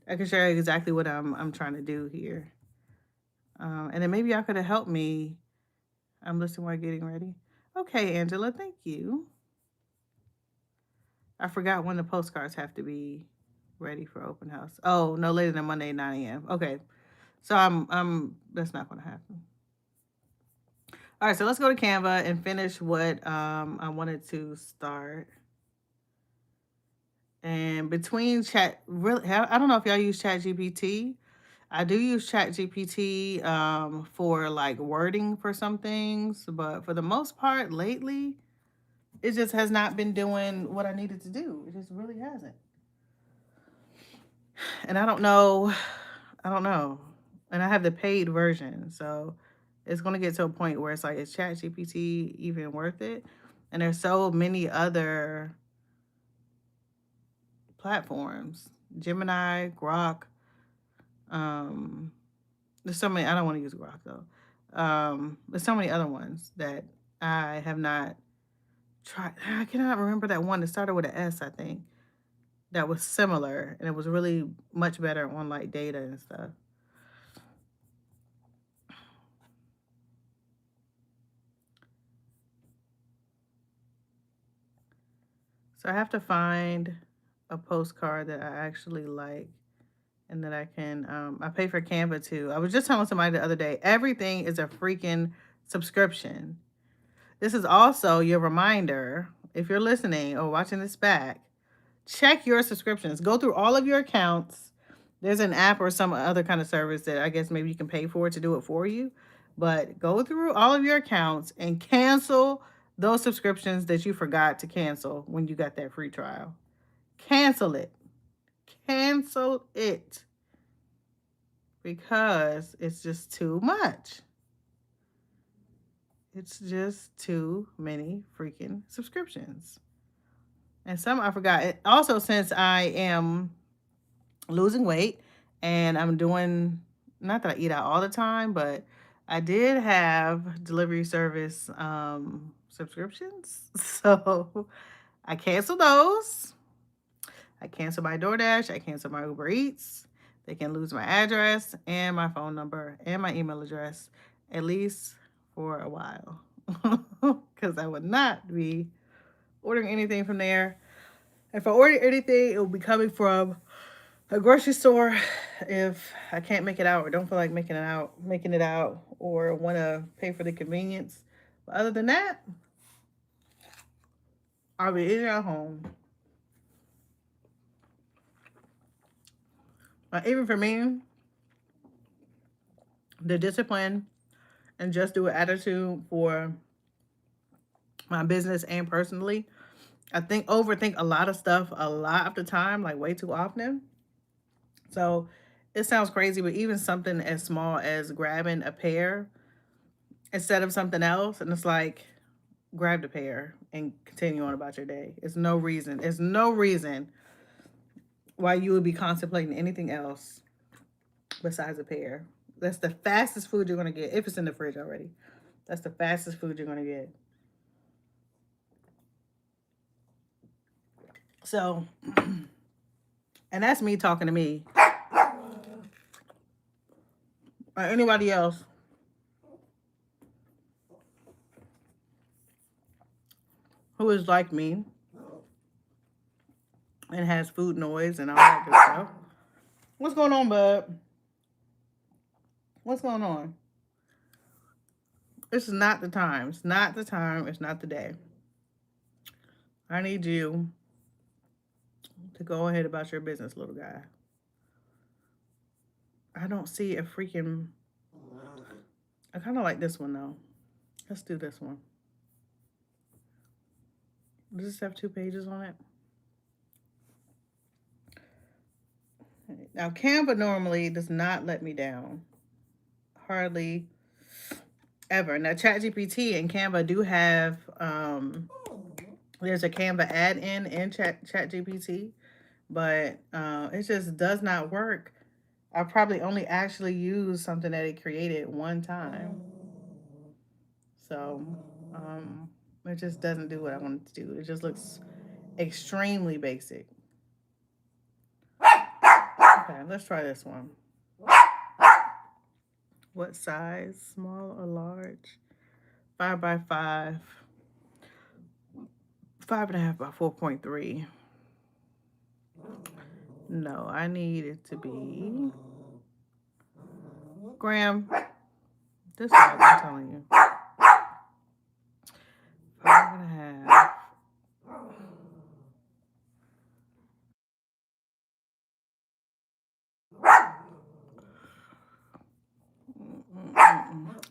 S1: I can share exactly what I'm trying to do here. And then maybe y'all could have helped me. I'm listening while getting ready. Okay, Angela, thank you. I forgot when the postcards have to be ready for open house. Oh, no later than Monday 9 a.m. Okay. So I'm that's not gonna happen. All right, so let's go to Canva and finish what I wanted to start. And between chat, really, I don't know if y'all use Chat GPT. I do use Chat GPT for like wording for some things, but for the most part, lately, it just has not been doing what I needed to do. It just really hasn't. And I don't know. And I have the paid version, so it's gonna get to a point where it's like, is Chat GPT even worth it? And there's so many other platforms. Gemini, Grok. Um, there's so many. I don't want to use Grok though. There's so many other ones that I have not tried. I cannot remember that one that started with an S, I think. That was similar and it was really much better on like data and stuff. So I have to find a postcard that I actually like and that I can I pay for Canva too. I was just telling somebody the other day, everything is a freaking subscription. This is also your reminder, if you're listening or watching this back, check your subscriptions. Go through all of your accounts. There's an app or some other kind of service that I guess maybe you can pay for to do it for you. But go through all of your accounts and cancel those subscriptions that you forgot to cancel when you got that free trial. Cancel it. Cancel it. Because it's just too much. It's just too many freaking subscriptions. And some I forgot. Also, since I am losing weight and I'm doing, not that I eat out all the time, but I did have delivery service subscriptions. So I canceled those. I canceled my DoorDash. I canceled my Uber Eats. They can lose my address and my phone number and my email address, at least for a while. Because I would not be ordering anything from there. If I order anything, it will be coming from a grocery store if I can't make it out or don't feel like making it out or want to pay for the convenience. But other than that, I'll be eating at home. Even for me, the discipline and just do it attitude for my business and personally, I think overthink a lot of stuff a lot of the time, like way too often. So it sounds crazy, but even something as small as grabbing a pear instead of something else, and it's like, grab the pear and continue on about your day. It's no reason. There's no reason why you would be contemplating anything else besides a pear. That's the fastest food you're gonna get if it's in the fridge already. That's the fastest food you're gonna get. So, and that's me talking to me. Or anybody else who is like me and has food noise and all that good stuff. What's going on, bud? What's going on? This is not the time. It's not the time. It's not the day. I need you to go ahead about your business, little guy. I don't see a freaking... I kind of like this one, though. Let's do this one. Does this have 2 pages on it? Now, Canva normally does not let me down. Hardly ever. Now, ChatGPT and Canva do have... there's a Canva add-in in ChatGPT, but it just does not work. I probably only actually used something that it created one time. So it just doesn't do what I want it to do. It just looks extremely basic. Okay, let's try this one. What size? Small or large? 5 by 5. 5.5 by 4.3. No, I need it to be... Graham, this one, I'm telling you. 5.5.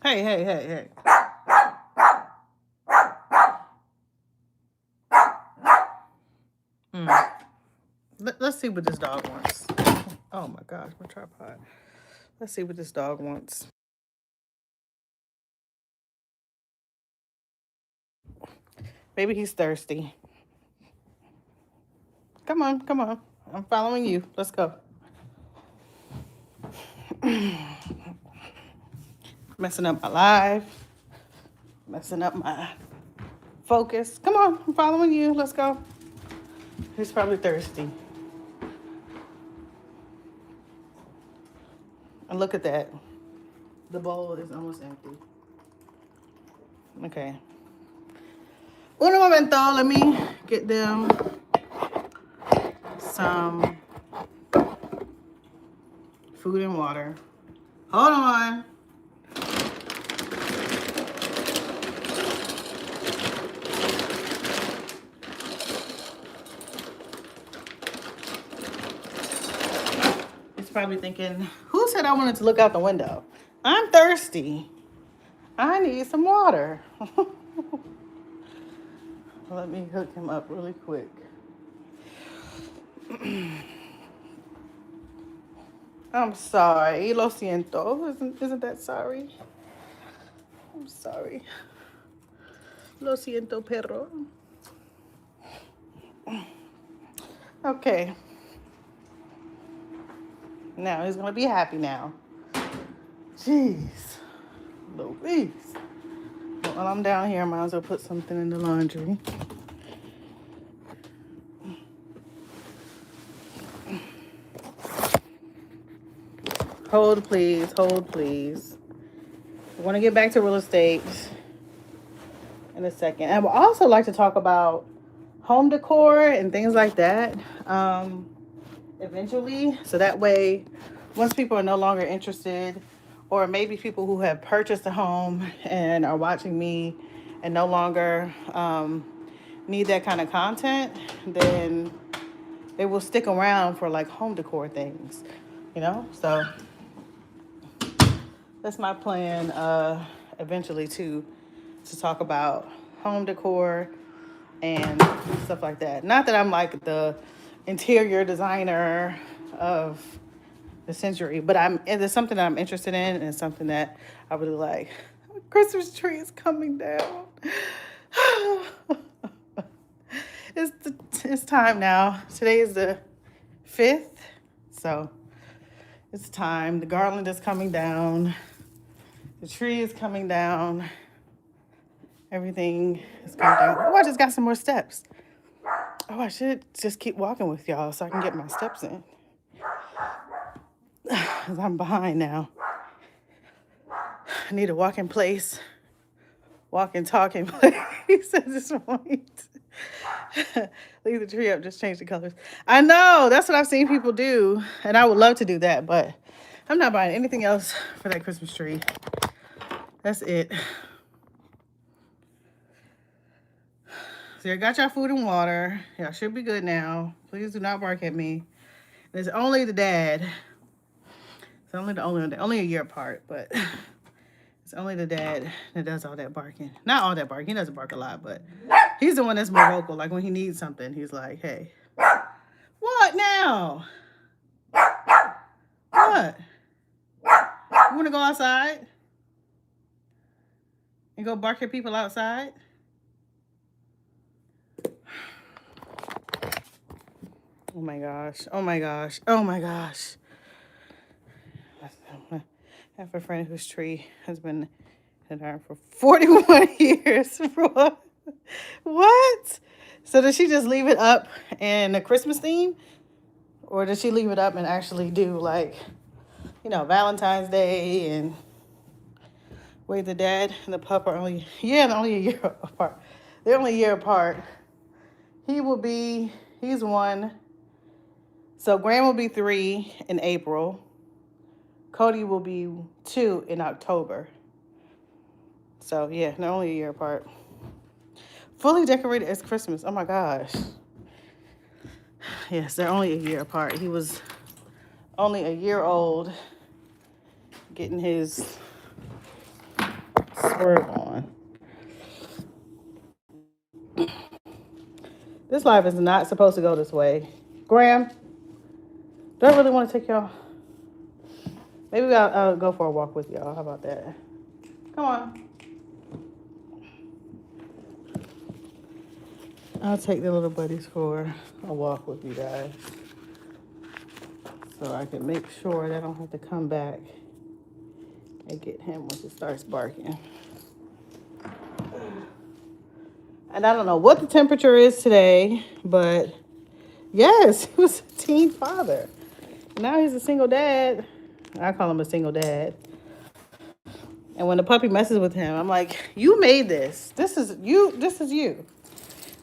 S1: Hey. Let's see what this dog wants. Oh my gosh, my tripod. Let's see what this dog wants. Maybe he's thirsty. Come on, come on. I'm following you. Let's go. Messing up my life. Messing up my focus. Come on, I'm following you. Let's go. He's probably thirsty. And look at that. The bowl is almost empty. Okay. Un momento. Let me get them some food and water. Hold on. He's probably thinking, who said I wanted to look out the window? I'm thirsty. I need some water. Let me hook him up really quick. I'm sorry. Lo siento. Isn't that sorry? I'm sorry. Lo siento, perro. Okay. Now he's gonna be happy now. Jeez. Louise. While I'm down here, I might as well put something in the laundry. Hold, please. Hold, please. I want to get back to real estate in a second. I would also like to talk about home decor and things like that eventually. So that way, once people are no longer interested, or maybe people who have purchased a home and are watching me and no longer need that kind of content, then they will stick around for like home decor things, you know? So that's my plan eventually to talk about home decor and stuff like that. Not that I'm like the interior designer of the century, but it's something that I'm interested in, and it's something that I really like. Christmas tree is coming down. It's time now. Today is the 5th, so it's time. The garland is coming down. The tree is coming down. Everything is coming down. Oh, I just got some more steps. Oh, I should just keep walking with y'all so I can get my steps in. Because I'm behind now. I need a walking place. Walking, talking place at this point. Leave the tree up, just change the colors. I know, that's what I've seen people do. And I would love to do that, but I'm not buying anything else for that Christmas tree. That's it. So you got your food and water. Y'all should be good now. Please do not bark at me. It's only the dad. It's only a year apart, but it's only the dad that does all that barking. Not all that barking. He doesn't bark a lot, but he's the one that's more vocal. Like when he needs something, he's like, hey. What now? What? You want to go outside? And go bark at people outside? Oh my gosh. Oh my gosh. Oh my gosh. I have a friend whose tree has been in her for 41 years. What? So does she just leave it up in a Christmas theme? Or does she leave it up and actually do like, Valentine's Day and wait, the dad and the pup are only a year apart. They're only a year apart. He's 1. So Graham will be 3 in April. Cody will be 2 in October. So yeah, they're only a year apart. Fully decorated as Christmas. Oh my gosh. Yes, they're only a year apart. He was only a year old getting his swerve on. This life is not supposed to go this way. Graham, do I really want to take y'all? Maybe I'll go for a walk with y'all. How about that? Come on. I'll take the little buddies for a walk with you guys so I can make sure that I don't have to come back and get him once he starts barking. And I don't know what the temperature is today, but yes, he was a teen father. Now he's a single dad. I call him a single dad. And when the puppy messes with him, I'm like, you made this. This is you. This is you.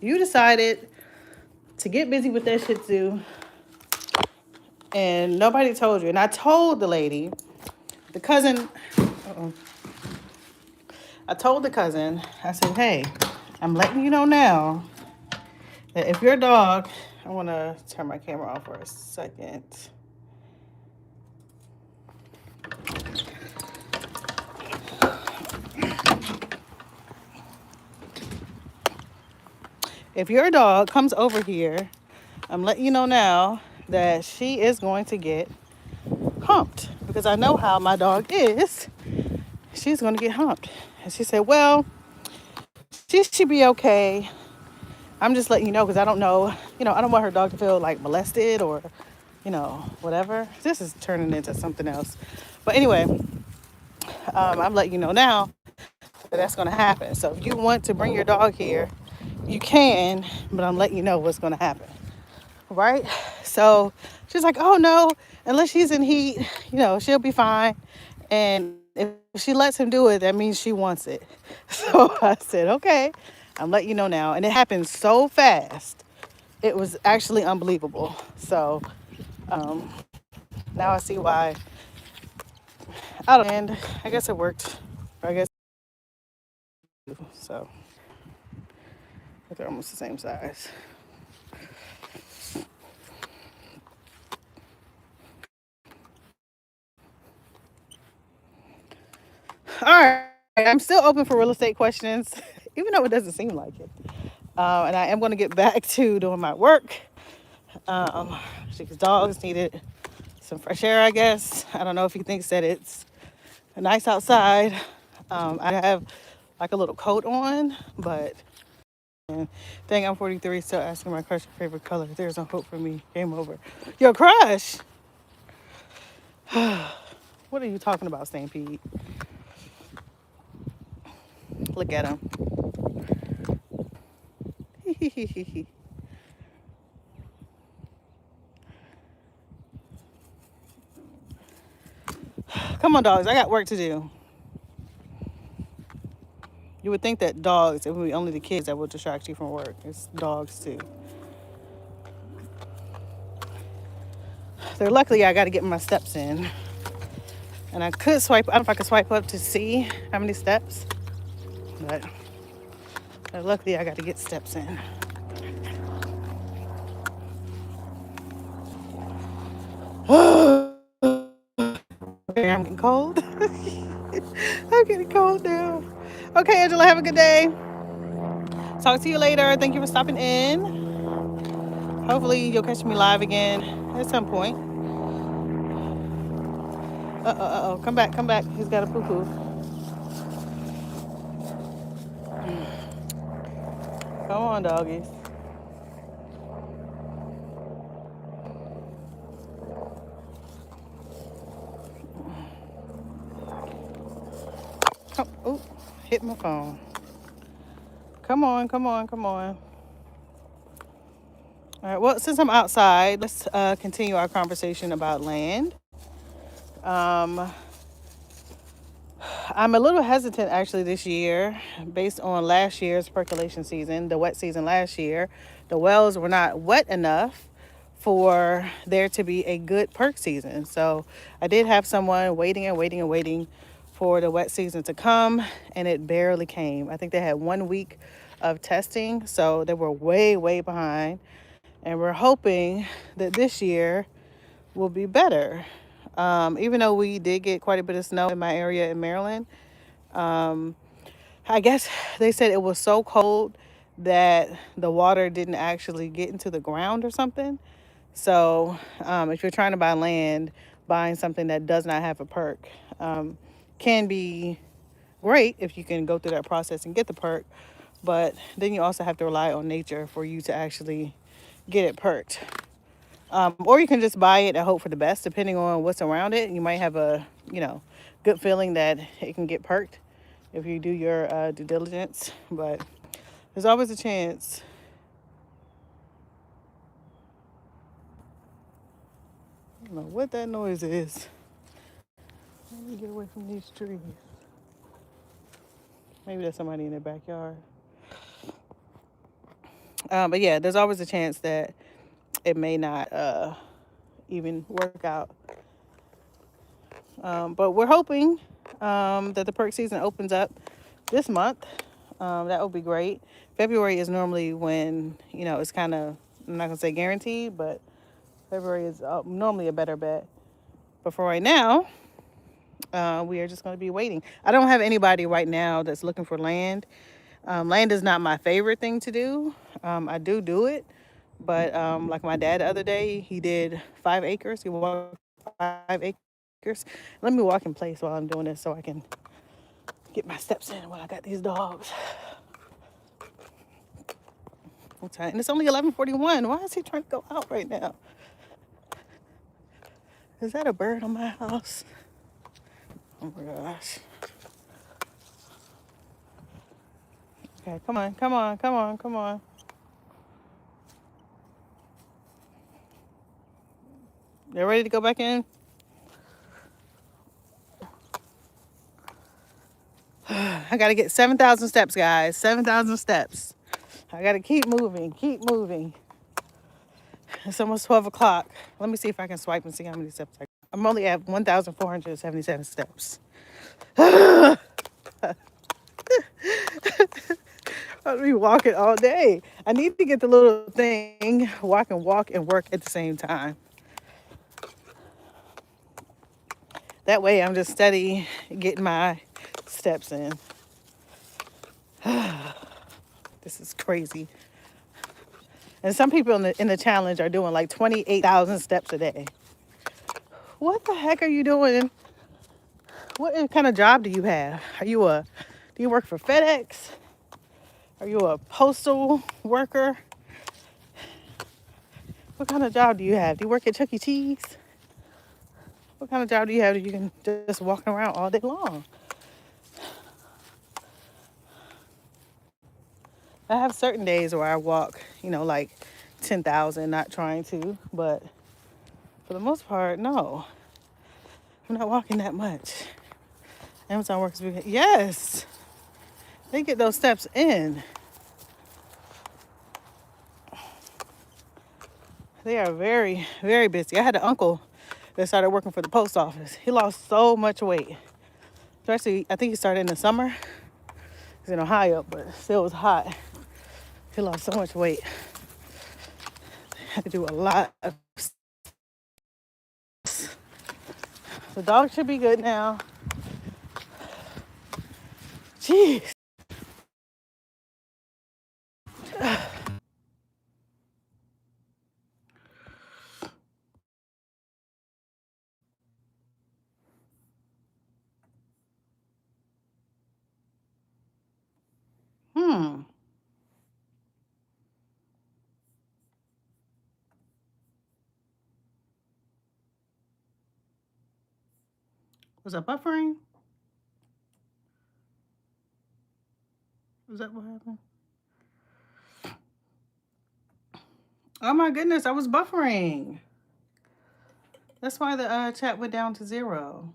S1: You decided to get busy with that Shih Tzu, and nobody told you. And I told the lady, the cousin, I told the cousin, I said, hey, I'm letting you know now that if your dog, I want to turn my camera off for a second. If your dog comes over here, I'm letting you know now that she is going to get humped because I know how my dog is. She's going to get humped. And she said, well, she should be okay. I'm just letting you know because I don't know, I don't want her dog to feel like molested or, whatever. This is turning into something else. But anyway, I'm letting you know now that that's going to happen. So if you want to bring your dog here, you can, but I'm letting you know what's going to happen. Right? So she's like, oh no, unless she's in heat, she'll be fine. And if she lets him do it, that means she wants it. So I said, okay, I'm letting you know now. And it happened so fast. It was actually unbelievable. So now I see why. I don't know. And I guess it worked. I guess so. They're almost the same size. All right. I'm still open for real estate questions, even though it doesn't seem like it. And I am going to get back to doing my work. Because dogs needed some fresh air, I guess. I don't know if he thinks that it's nice outside. I have like a little coat on, but dang, I'm 43, still asking my crush your favorite color. There's no hope for me. Game over. Your crush? What are you talking about, Stampede? Look at him. Come on, dogs. I got work to do. You would think that dogs, it would be only the kids that would distract you from work. It's dogs, too. So luckily, I got to get my steps in. And I could swipe, I don't know if I could swipe up to see how many steps. But luckily, I got to get steps in. Okay, I'm getting cold. I'm getting cold now. Okay, Angela, have a good day. Talk to you later. Thank you for stopping in. Hopefully, you'll catch me live again at some point. Uh-oh. Come back. He's got a poo-poo. Come on, doggies. Oh, hit my phone. Come on. All right, well, since I'm outside, let's continue our conversation about land. I'm a little hesitant actually this year based on last year's percolation season, the wet season last year. The wells were not wet enough for there to be a good perk season. So I did have someone waiting for the wet season to come, and it barely came. I think they had 1 week of testing, so they were way behind. And we're hoping that this year will be better. Even though we did get quite a bit of snow in my area in Maryland, I guess they said it was so cold that the water didn't actually get into the ground or something. So if you're trying to buy land, buying something that does not have a perk can be great if you can go through that process and get the perk. but then you also have to rely on nature for you to actually get it perked. Or you can just buy it and hope for the best, depending on what's around it. You might have a, good feeling that it can get perked if you do your due diligence. But there's always a chance. I don't know what that noise is. Let me get away from these trees. Maybe there's somebody in their backyard. But yeah, there's always a chance that it may not even work out. But we're hoping that the perk season opens up this month. That would be great. February is normally when, it's kind of, I'm not going to say guaranteed, but February is normally a better bet. But for right now, we are just going to be waiting. I don't have anybody right now that's looking for land. Land is not my favorite thing to do. I do it. But like my dad the other day, he did 5 acres. He walked 5 acres. Let me walk in place while I'm doing this so I can get my steps in while I got these dogs. Okay. And it's only 11:41. Why is he trying to go out right now? Is that a bird on my house? Oh my gosh. Okay, come on, come on, come on, come on. They're ready to go back in? I got to get 7,000 steps, guys. 7,000 steps. I got to keep moving, keep moving. It's almost 12 o'clock. Let me see if I can swipe and see how many steps I got. I'm only at 1,477 steps. I'll be walking all day. I need to get the little thing, walk and work at the same time. That way I'm just steady getting my steps in. This is crazy. And some people in the challenge are doing like 28,000 steps a day. What the heck are you doing? What kind of job do you have? Do you work for FedEx? Are you a postal worker? What kind of job do you have? Do you work at Chuck E. Cheese? What kind of job do you have that you can just walk around all day long? I have certain days where I walk, like 10,000, not trying to, but for the most part, no. I'm not walking that much. Amazon workers, yes, they get those steps in. They are very, very busy. I had an uncle that started working for the post office. He lost so much weight. Especially, I think he started in the summer. He's in Ohio, but still was hot. He lost so much weight. Had to do a lot of. The dog should be good now. Jeez. Hmm. Was I buffering? Was that what happened? Oh my goodness, I was buffering. That's why the chat went down to 0.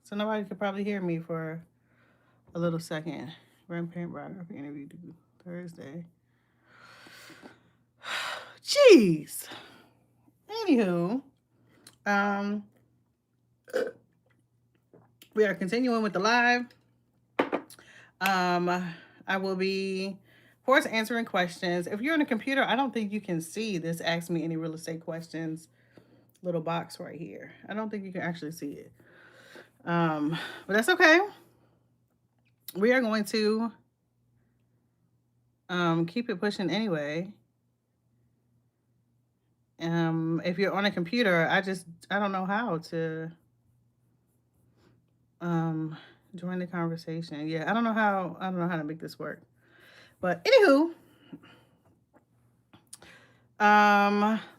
S1: So nobody could probably hear me for a little second. Grandparent biography interview due Thursday. Jeez. Anywho, um, we are continuing with the live. I will be, of course, answering questions. If you're on a computer, I don't think you can see this Ask Me Any Real Estate Questions little box right here. I don't think you can actually see it. But that's okay. We are going to keep it pushing anyway. If you're on a computer, I don't know how to join the conversation. Yeah, I don't know how to make this work. But anywho,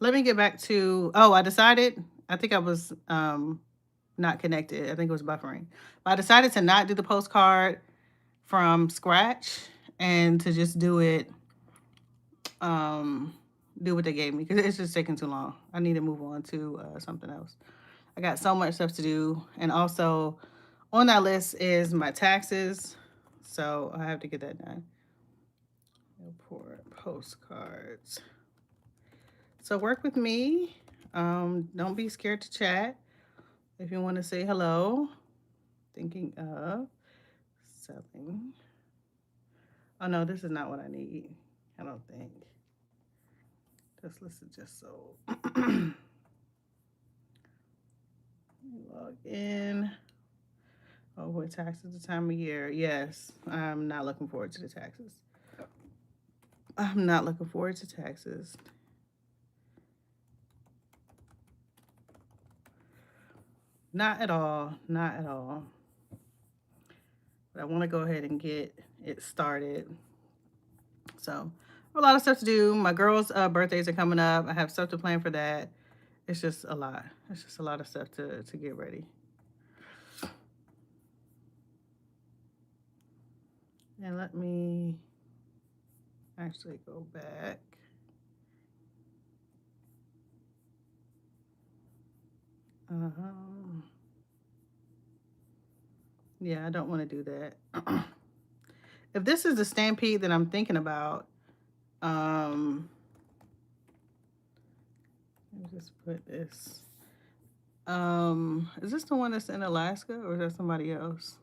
S1: let me get back to, I decided, I think I was not connected. I think it was buffering. But I decided to not do the postcard from scratch and to just um do what they gave me because it's just taking too long. I need to move on to something else. I got so much stuff to do, and also on that list is my taxes, so I have to get that done. Airport postcards. So work with me. Don't be scared to chat if you want to say hello. Thinking of selling. Oh no, this is not what I need. I don't think. This list is just sold. Log in. Oh, what taxes the time of year? Yes, I'm not looking forward to the taxes. I'm not looking forward to taxes. Not at all. Not at all. But I want to go ahead and get it started. So, a lot of stuff to do. My girls' birthdays are coming up. I have stuff to plan for that. It's just a lot. It's just a lot of stuff to get ready. And let me actually go back. Um, yeah, I don't want to do that. If this is the stampede that I'm thinking about, let me just put this. Is this the one that's in Alaska or is that somebody else?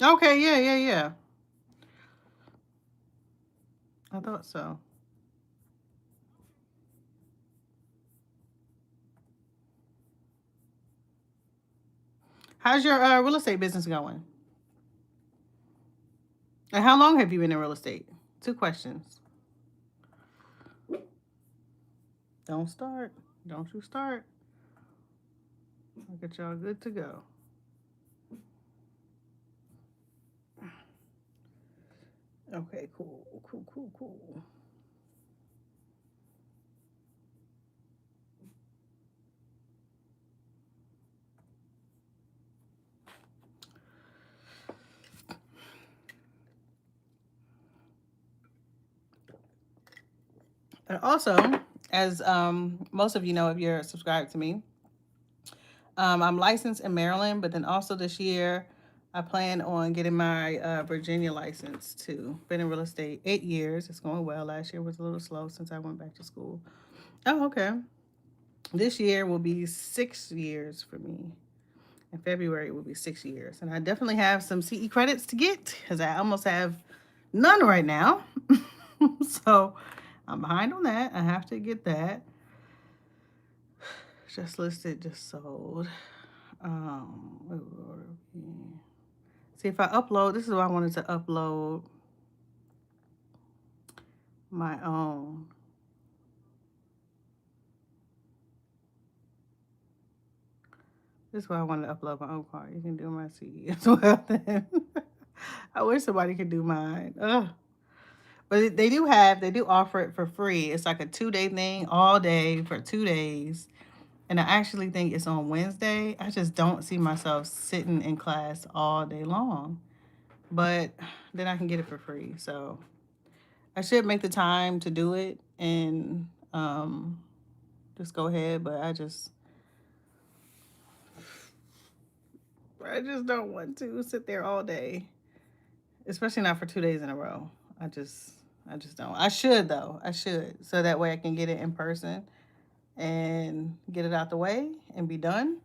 S1: Okay, yeah. I thought so. How's your real estate business going? And how long have you been in real estate? 2 questions. Don't start. Don't you start. I'll get y'all good to go. Okay, cool. And also, as most of you know if you're subscribed to me, I'm licensed in Maryland, but then also this year I plan on getting my Virginia license too. Been in real estate 8 years. It's going well. Last year was a little slow since I went back to school. Oh, okay. This year will be 6 years for me. In February, it will be 6 years. And I definitely have some CE credits to get because I almost have none right now. So I'm behind on that. I have to get that. Just listed, just sold. See if I upload, this is why I wanted to upload my own. This is why I wanted to upload my own part. You can do my CE as well then. I wish somebody could do mine. Ugh. But they do offer it for free. It's like a 2-day thing, all day for 2 days. And I actually think it's on Wednesday. I just don't see myself sitting in class all day long. But then I can get it for free. So I should make the time to do it and just go ahead. But I just don't want to sit there all day, especially not for 2 days in a row. I just don't. I should though. I should, so that way I can get it in person and get it out the way and be done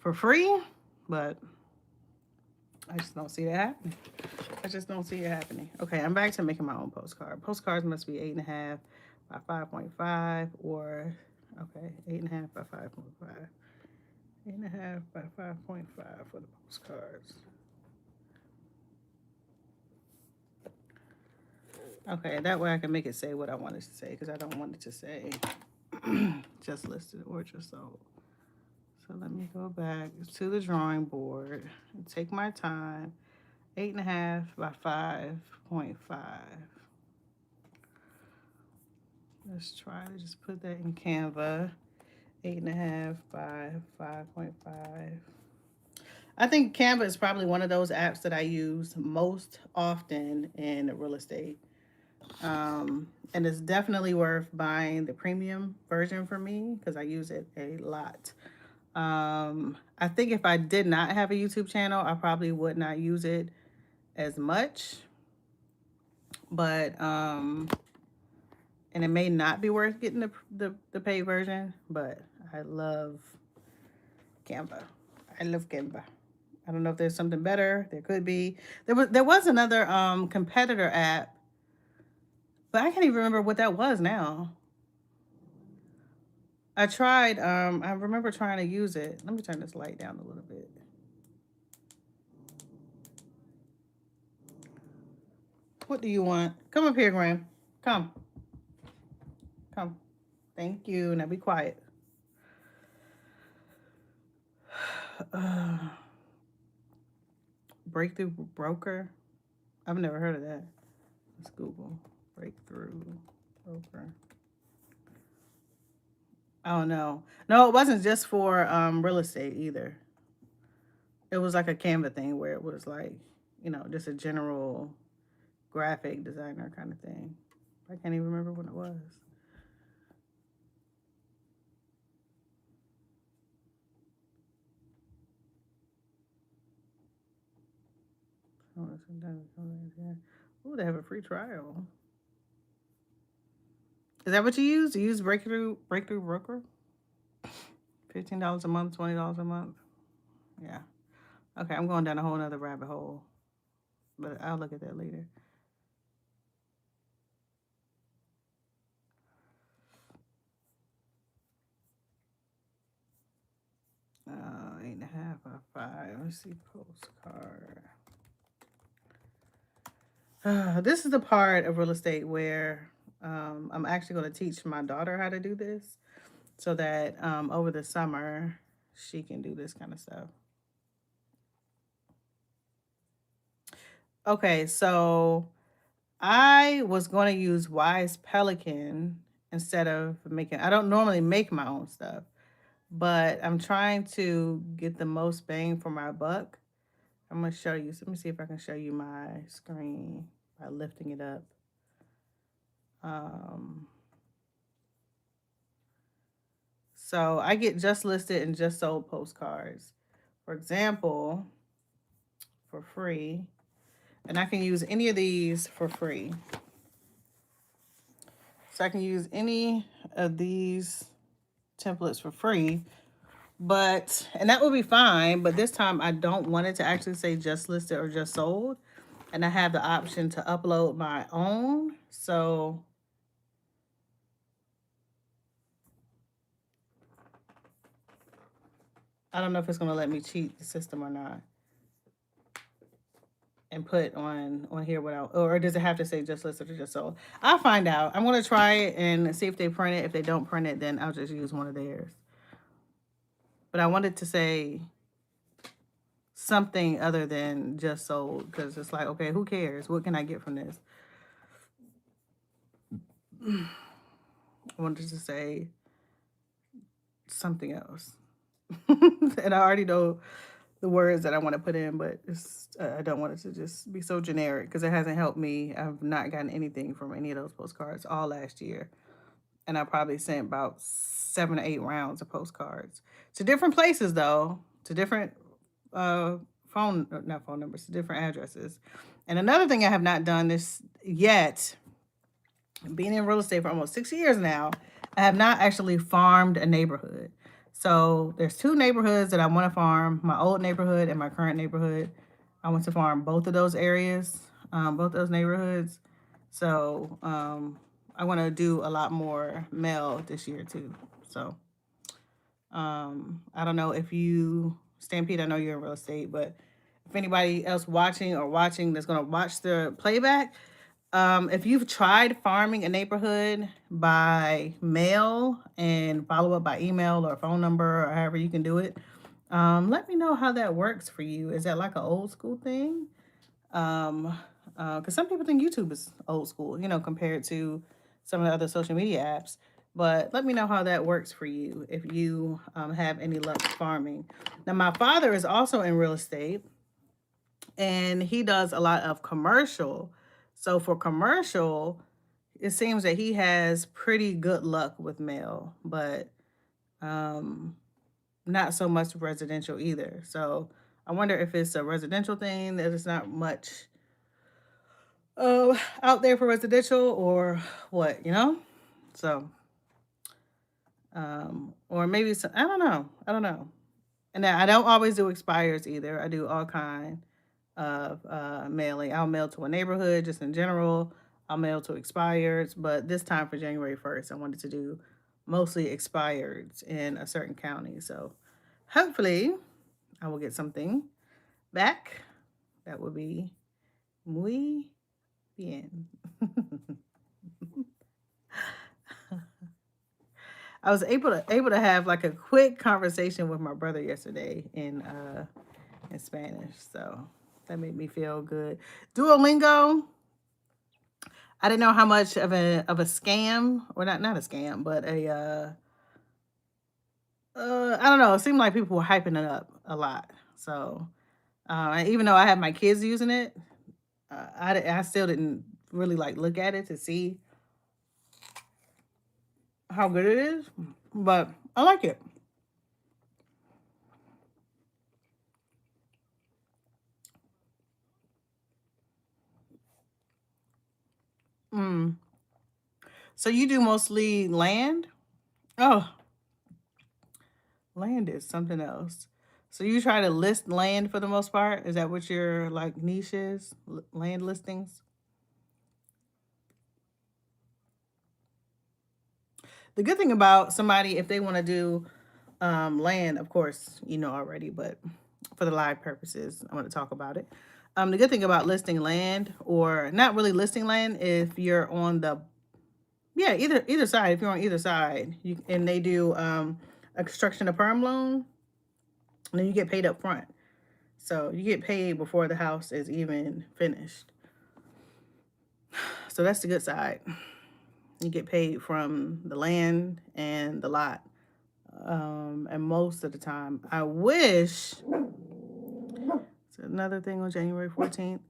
S1: for free. But I just don't see that happening. I just don't see it happening. Okay, I'm back to making my own postcard. Postcards must be 8.5 by 5.5 or okay, 8.5 by 5.5. 8.5 by 5.5 for the postcards. Okay, that way I can make it say what I wanted to say because I don't want it to say just listed or just sold. So let me go back to the drawing board and take my time. 8.5 by 5.5. Let's try to just put that in Canva. 8.5 by 5.5. I think Canva is probably one of those apps that I use most often in real estate. And it's definitely worth buying the premium version for me because I use it a lot. I think if I did not have a YouTube channel, I probably would not use it as much. But and it may not be worth getting the paid version, but I love Canva. I love Canva. I don't know if there's something better. There could be. There was another competitor app, but I can't even remember what that was now. I tried. I remember trying to use it. Let me turn this light down a little bit. What do you want? Come up here, Graham. Come. Come. Thank you. Now be quiet. Uh, Breakthrough broker. I've never heard of that. Let's Google breakthrough broker. Oh no. No, it wasn't just for real estate either. It was like a Canva thing where it was like, just a general graphic designer kind of thing. I can't even remember what it was. Oh, they have a free trial. Is that what you use? You use Breakthrough Broker? $15 a month, $20 a month. Yeah. Okay, I'm going down a whole nother rabbit hole. But I'll look at that later. 8.5 by 5. Let's see, postcard. This is the part of real estate where I'm actually going to teach my daughter how to do this so that over the summer she can do this kind of stuff. Okay, so I was going to use Wise Pelican instead of making, I don't normally make my own stuff, but I'm trying to get the most bang for my buck. I'm going to show you. Let me see if I can show you my screen by lifting it up. So I get just listed and just sold postcards, for example, for free. And I can use any of these for free. So I can use any of these templates for free. And that would be fine. But this time I don't want it to actually say just listed or just sold. And I have the option to upload my own. So I don't know if it's going to let me cheat the system or not. And put on here or does it have to say just listed or just sold? I'll find out. I'm going to try it and see if they print it. If they don't print it, then I'll just use one of theirs. But I wanted to say something other than just sold because it's like, okay, who cares? What can I get from this? I wanted to say something else. And I already know the words that I want to put in, but I don't want it to just be so generic because it hasn't helped me. I've not gotten anything from any of those postcards all last year. And I probably sent about 7 or 8 rounds of postcards to different places, though, to different not phone numbers, to different addresses. And another thing I have not done this yet, being in real estate for almost 6 years now, I have not actually farmed a neighborhood. So there's 2 neighborhoods that I want to farm, my old neighborhood and my current neighborhood. I want to farm both of those areas, both those neighborhoods. So I want to do a lot more mail this year too. So I don't know if you, Stampede, I know you're in real estate, but if anybody else watching that's going to watch the playback, If you've tried farming a neighborhood by mail and follow up by email or phone number or however you can do it, let me know how that works for you. Is that like an old school thing? Um, because some people think YouTube is old school, compared to some of the other social media apps. But let me know how that works for you if you have any luck farming. Now, my father is also in real estate and he does a lot of commercial. So for commercial, it seems that he has pretty good luck with mail, but um, not so much residential either. So I wonder if it's a residential thing that is not much out there for residential or what. So, or maybe some, I don't know. I don't know. And then I don't always do expires either. I do all kind of mailing. I'll mail to a neighborhood just in general. I'll mail to expireds, but this time for January 1st, I wanted to do mostly expireds in a certain county. So hopefully I will get something back. That would be muy bien. I was able to have like a quick conversation with my brother yesterday in Spanish. So that made me feel good. Duolingo, I didn't know how much of a scam, or not a scam, but I don't know. It seemed like people were hyping it up a lot. So and even though I have my kids using it, I still didn't really like look at it to see how good it is. But I like it. Mm. So you do mostly land? Oh, land is something else. So you try to list land for the most part? Is that what your like niche is? Land listings? The good thing about somebody, if they want to do land, of course, you know already, but for the live purposes, I want to talk about it. The good thing about listing land, or not really listing land, if you're on the yeah either side, if you're on either side, and they do a construction to perm loan, and then you get paid up front. So you get paid before the house is even finished. So that's the good side. You get paid from the land and the lot. And most of the time, I wish, it's another thing on January 14th.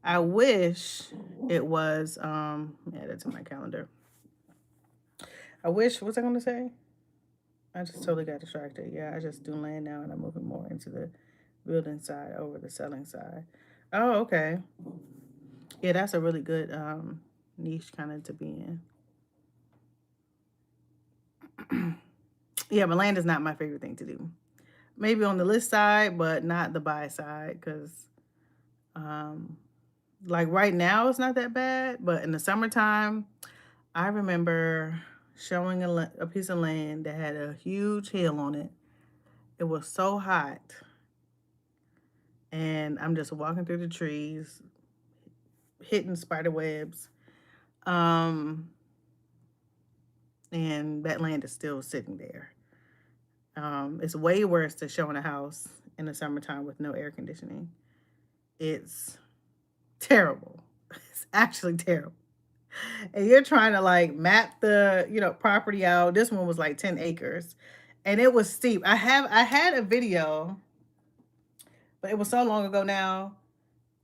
S1: I wish it was, add it to my calendar. I wish, what's I going to say? I just totally got distracted. Yeah, I just do land now and I'm moving more into the building side over the selling side. Oh, okay. Yeah, that's a really good niche kind of to be in. Yeah, but land is not my favorite thing to do. Maybe on the list side, but not the buy side because, um, like right now, it's not that bad. But in the summertime, I remember showing a piece of land that had a huge hill on it. It was so hot, and I'm just walking through the trees, hitting spider webs. Um, and that land is still sitting there. It's way worse to show in a house in the summertime with no air conditioning. It's terrible. It's actually terrible. And you're trying to like map the property out. This one was like 10 acres, and it was steep. I had a video, but it was so long ago now.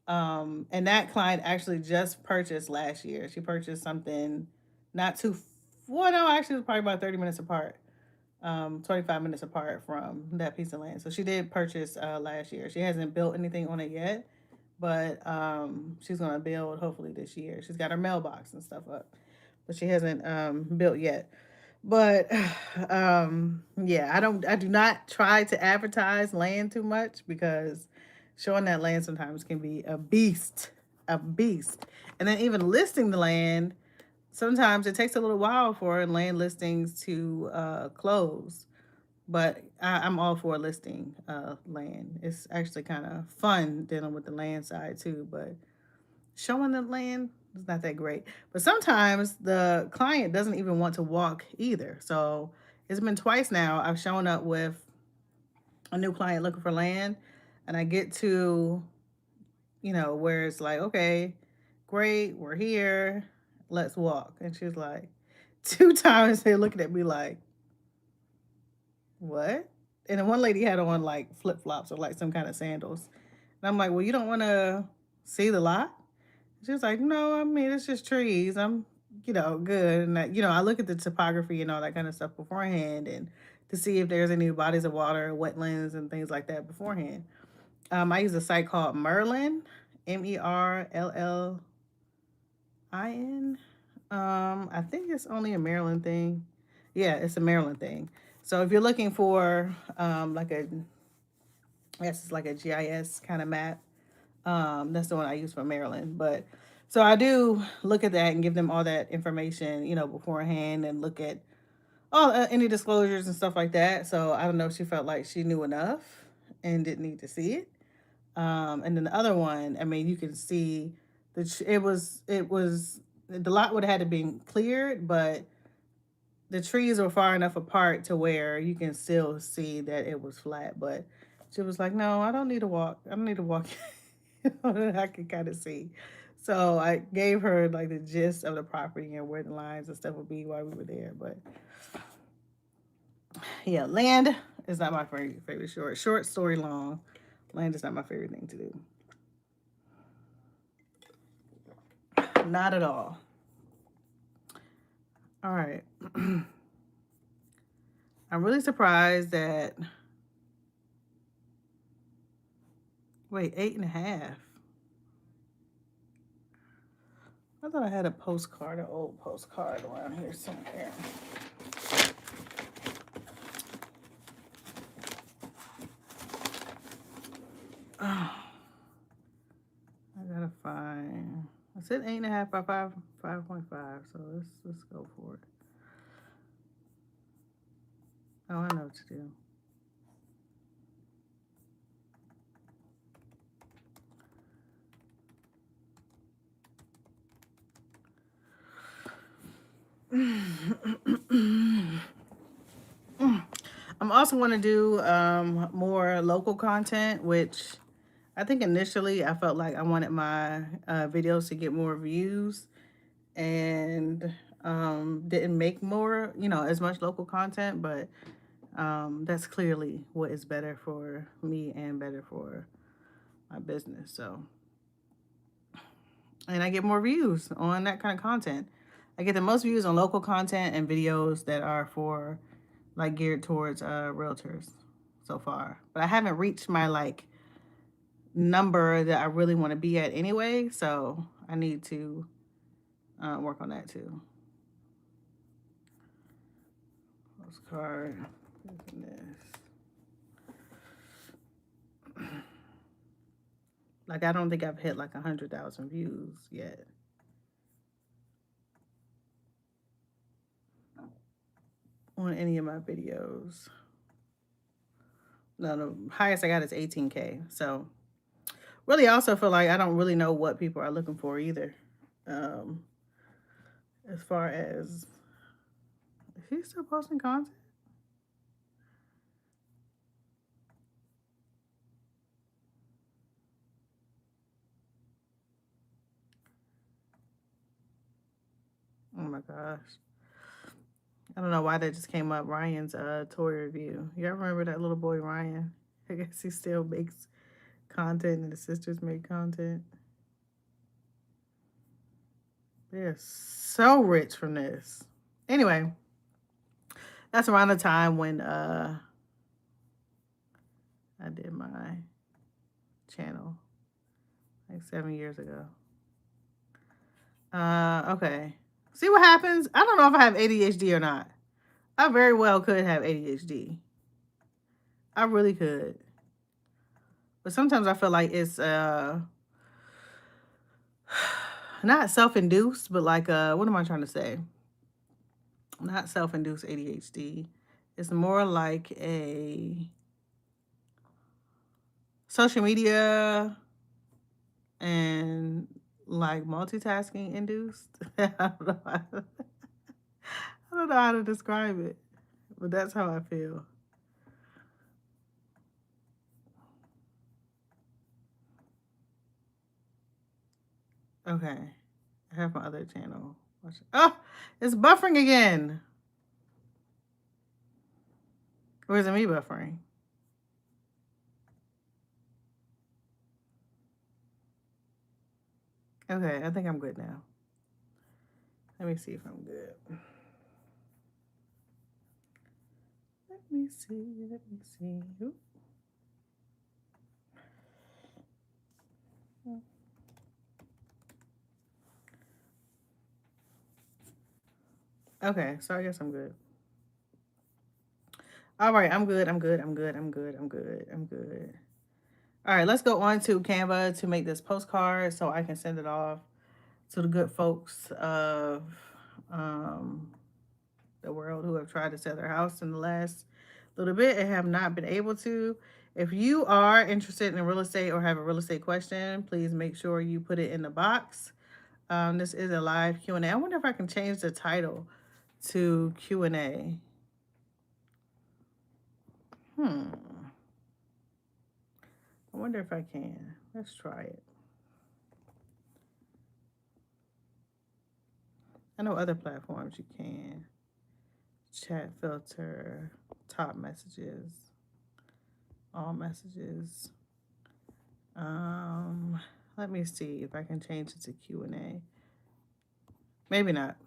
S1: And that client actually just purchased last year. She purchased something not too well, no, actually it was probably about 30 minutes apart. 25 minutes apart from that piece of land. So she did purchase last year. She hasn't built anything on it yet, but she's gonna build hopefully this year. She's got her mailbox and stuff up, but she hasn't built yet. But yeah, I do not try to advertise land too much because showing that land sometimes can be a beast. And then even listing the land, sometimes it takes a little while for land listings to close. But I'm all for listing land. It's actually kind of fun dealing with the land side too. But showing the land, It's not that great. But sometimes the client doesn't even want to walk either. So it's been twice now I've shown up with a new client looking for land, and I get to, where it's like, okay, great, we're here, let's walk. And she's like, two times they're looking at me like, what? And then one lady had on like flip flops or like some kind of sandals. And I'm like, well, you don't want to see the lot? She was like, no, I mean, it's just trees. I'm, good. And, I look at the topography and all that kind of stuff beforehand and to see if there's any bodies of water, wetlands, and things like that beforehand. I use a site called Merlin, Merlin. I think it's only a Maryland thing. Yeah, it's a Maryland thing. So if you're looking for like I guess it's like a GIS kind of map, that's the one I use for Maryland. But so I do look at that and give them all that information, beforehand, and look at all any disclosures and stuff like that. So I don't know if she felt like she knew enough and didn't need to see it. And then the other one, I mean, you can see it was the lot would have had to be cleared, but the trees were far enough apart to where you can still see that it was flat. But she was like, "No, I don't need to walk. I don't need to walk." I could kind of see. So I gave her like the gist of the property and where the lines and stuff would be while we were there. But yeah, land is not my favorite short. Short story long. Land is not my favorite thing to do. Not at all. All right. I'm really surprised that. Wait, 8.5. I thought I had a postcard, an old postcard around here somewhere. Oh, I gotta find. I said 8.5 by 5.5. So let's go for it. Oh, I know what to do. I'm also going to do more local content, which I think initially I felt like I wanted my videos to get more views and didn't make more, as much local content, but that's clearly what is better for me and better for my business. So, and I get more views on that kind of content. I get the most views on local content and videos that are for like geared towards realtors so far. But I haven't reached my like number that I really want to be at anyway. So I need to work on that too. Postcard. Like I don't think I've hit like 100,000 views yet on any of my videos. No, the highest I got is 18K. So really, I also feel like I don't really know what people are looking for either. Um, as far as is he still posting content? Oh my gosh. I don't know why that just came up. Ryan's toy review. Y'all remember that little boy Ryan? I guess he still makes content and his sisters make content. They're so rich from this. Anyway, that's around the time when I did my channel like 7 years ago. Okay. See what happens? I don't know if I have ADHD or not. I very well could have ADHD. I really could. But sometimes I feel like it's not self-induced, but like what am I trying to say? Not self-induced ADHD. It's more like a social media and like multitasking induced. I don't know how to describe it, but that's how I feel. Okay, I have my other channel. Oh, it's buffering again. Or is it me buffering? Okay, I think I'm good now. Let me see if I'm good. Let me see. Let me see. Oop. Okay, so I guess I'm good. All right, I'm good. I'm good. I'm good. I'm good. I'm good. I'm good. All right, let's go on to Canva to make this postcard so I can send it off to the good folks of um, the world who have tried to sell their house in the last little bit and have not been able to. If you are interested in real estate or have a real estate question, please make sure you put it in the box. This is a live Q&A. I wonder if I can change the title to Q&A. I wonder if I can. Let's try it. I know other platforms you can. Chat filter, top messages, all messages. Um, Let me see if I can change it to Q&A. Maybe not.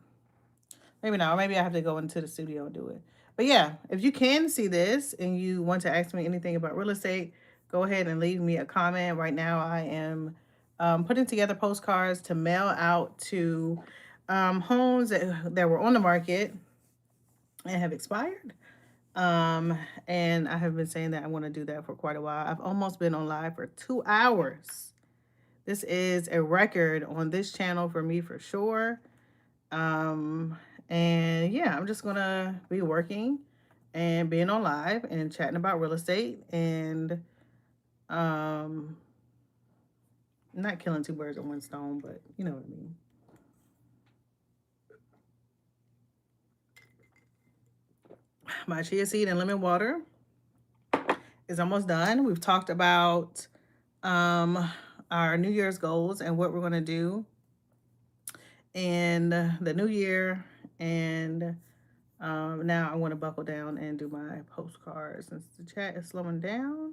S1: Maybe not. Or maybe I have to go into the studio and do it. But yeah, if you can see this and you want to ask me anything about real estate, go ahead and leave me a comment. Right now, I am putting together postcards to mail out to homes that were on the market and have expired. And I have been saying that I want to do that for quite a while. I've almost been on live for 2 hours. This is a record on this channel for me for sure. Um, and yeah, I'm just gonna be working and being on live and chatting about real estate and um not killing two birds with one stone, but you know what I mean. My chia seed and lemon water is almost done. We've talked about um our New Year's goals and what we're gonna do in the new year. And now I want to buckle down and do my postcards since the chat is slowing down.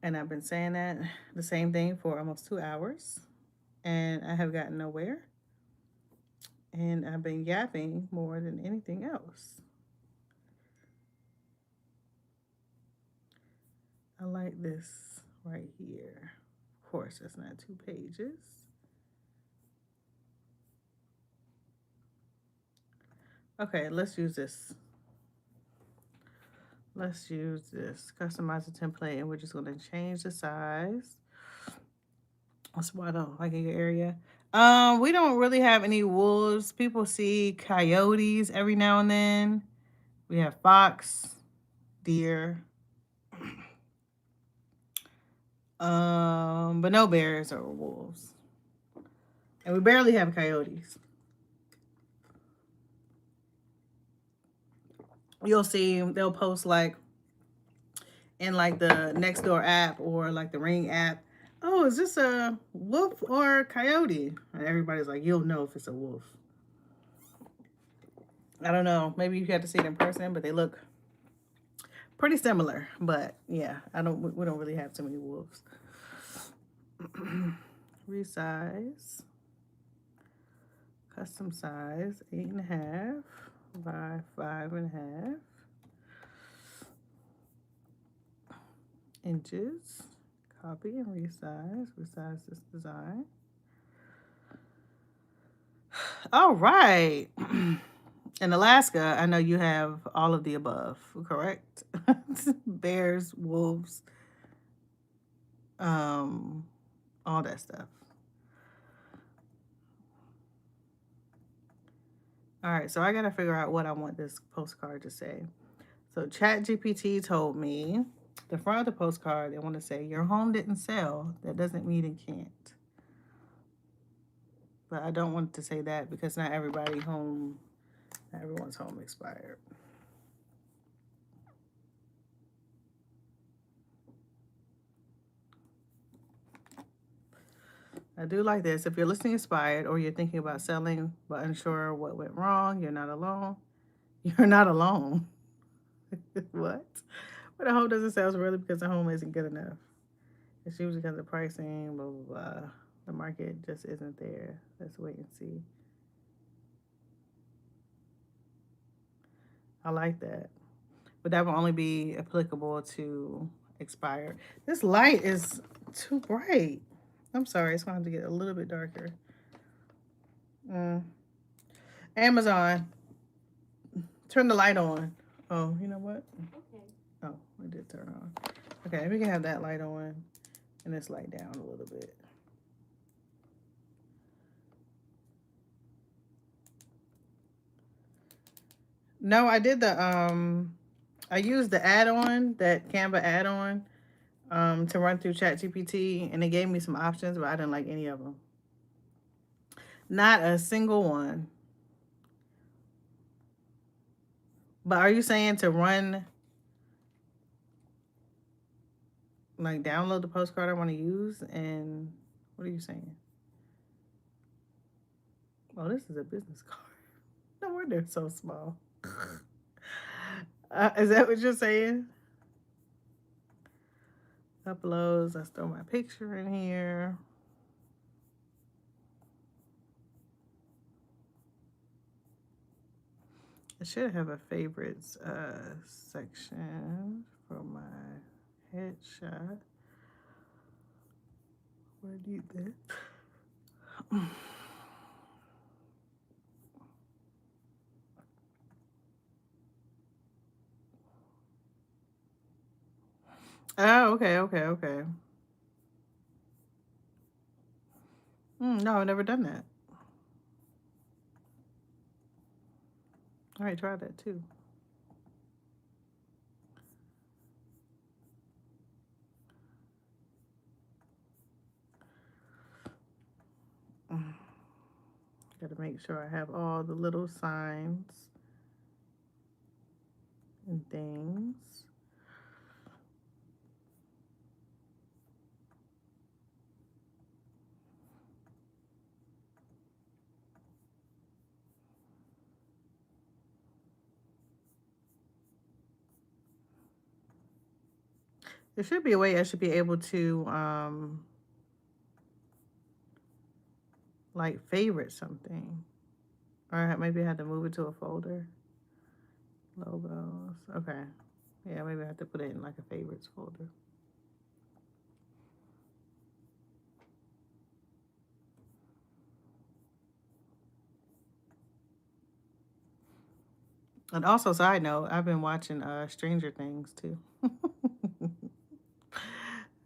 S1: And I've been saying that the same thing for almost 2 hours. And I have gotten nowhere. And I've been yapping more than anything else. I like this right here. Of course, that's not 2 pages. Okay, let's use this. Let's use this. Customize the template, and we're just going to change the size. That's why I don't like your area. We don't really have any wolves. People see coyotes every now and then. We have fox, deer, but no bears or wolves. And we barely have coyotes. You'll see they'll post like in like the Nextdoor app or like the Ring app. Oh, is this a wolf or a coyote? And everybody's like, you'll know if it's a wolf. I don't know. Maybe you have to see it in person, but they look pretty similar. But yeah, we don't really have too many wolves. Resize. Custom size 8.5 by 5.5 inches. Copy and resize. Resize this design. All right. In Alaska, I know you have all of the above, correct? Bears, wolves, all that stuff. All right, so I got to figure out what I want this postcard to say. So ChatGPT told me the front of the postcard, they want to say, your home didn't sell. That doesn't mean it can't. But I don't want to say that because not everyone's home expired. I do like this. If you're listening inspired or you're thinking about selling but unsure what went wrong, you're not alone. You're not alone. What? But the home doesn't sell really because the home isn't good enough. It's usually because of pricing, blah, blah, blah. The market just isn't there. Let's wait and see. I like that. But that will only be applicable to expired. This light is too bright. I'm sorry. It's going to have to get a little bit darker. Mm. Amazon, turn the light on. Oh, you know what? Okay. Oh, it did turn on. Okay, we can have that light on and this light down a little bit. No, I did I used the add-on, that Canva add-on, to run through ChatGPT, and it gave me some options, but I didn't like any of them. Not a single one. But are you saying to run, like, download the postcard I want to use? And what are you saying? Oh, this is a business card. No wonder it's so small. Is that what you're saying? Uploads. Let's throw my picture in here. I should have a favorites section for my headshot. Where do you think? Oh, okay. No, I've never done that. All right, try that too. Got to make sure I have all the little signs and things. There should be a way I should be able to like favorite something. Or maybe I had to move it to a folder. Logos. Okay. Yeah, maybe I have to put it in like a favorites folder. And also, side note, I've been watching Stranger Things too.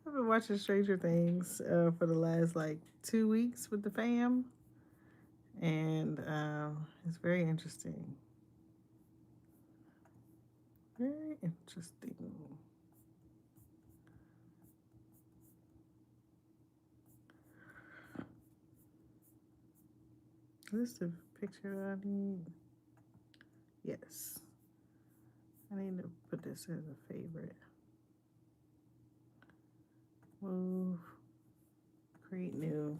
S1: I've been watching Stranger Things for the last like 2 weeks with the fam, and it's very interesting. Very interesting. Is this the picture I need? Yes. I need to put this as a favorite. Move. Create new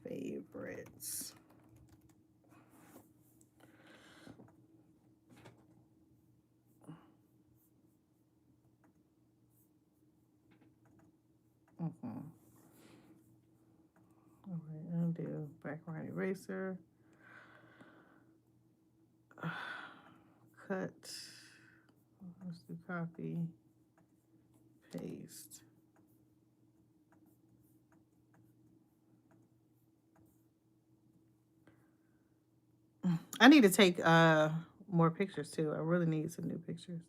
S1: favorites. All right, undo background eraser. Cut. Let's do copy, paste. I need to take more pictures too. I really need some new pictures.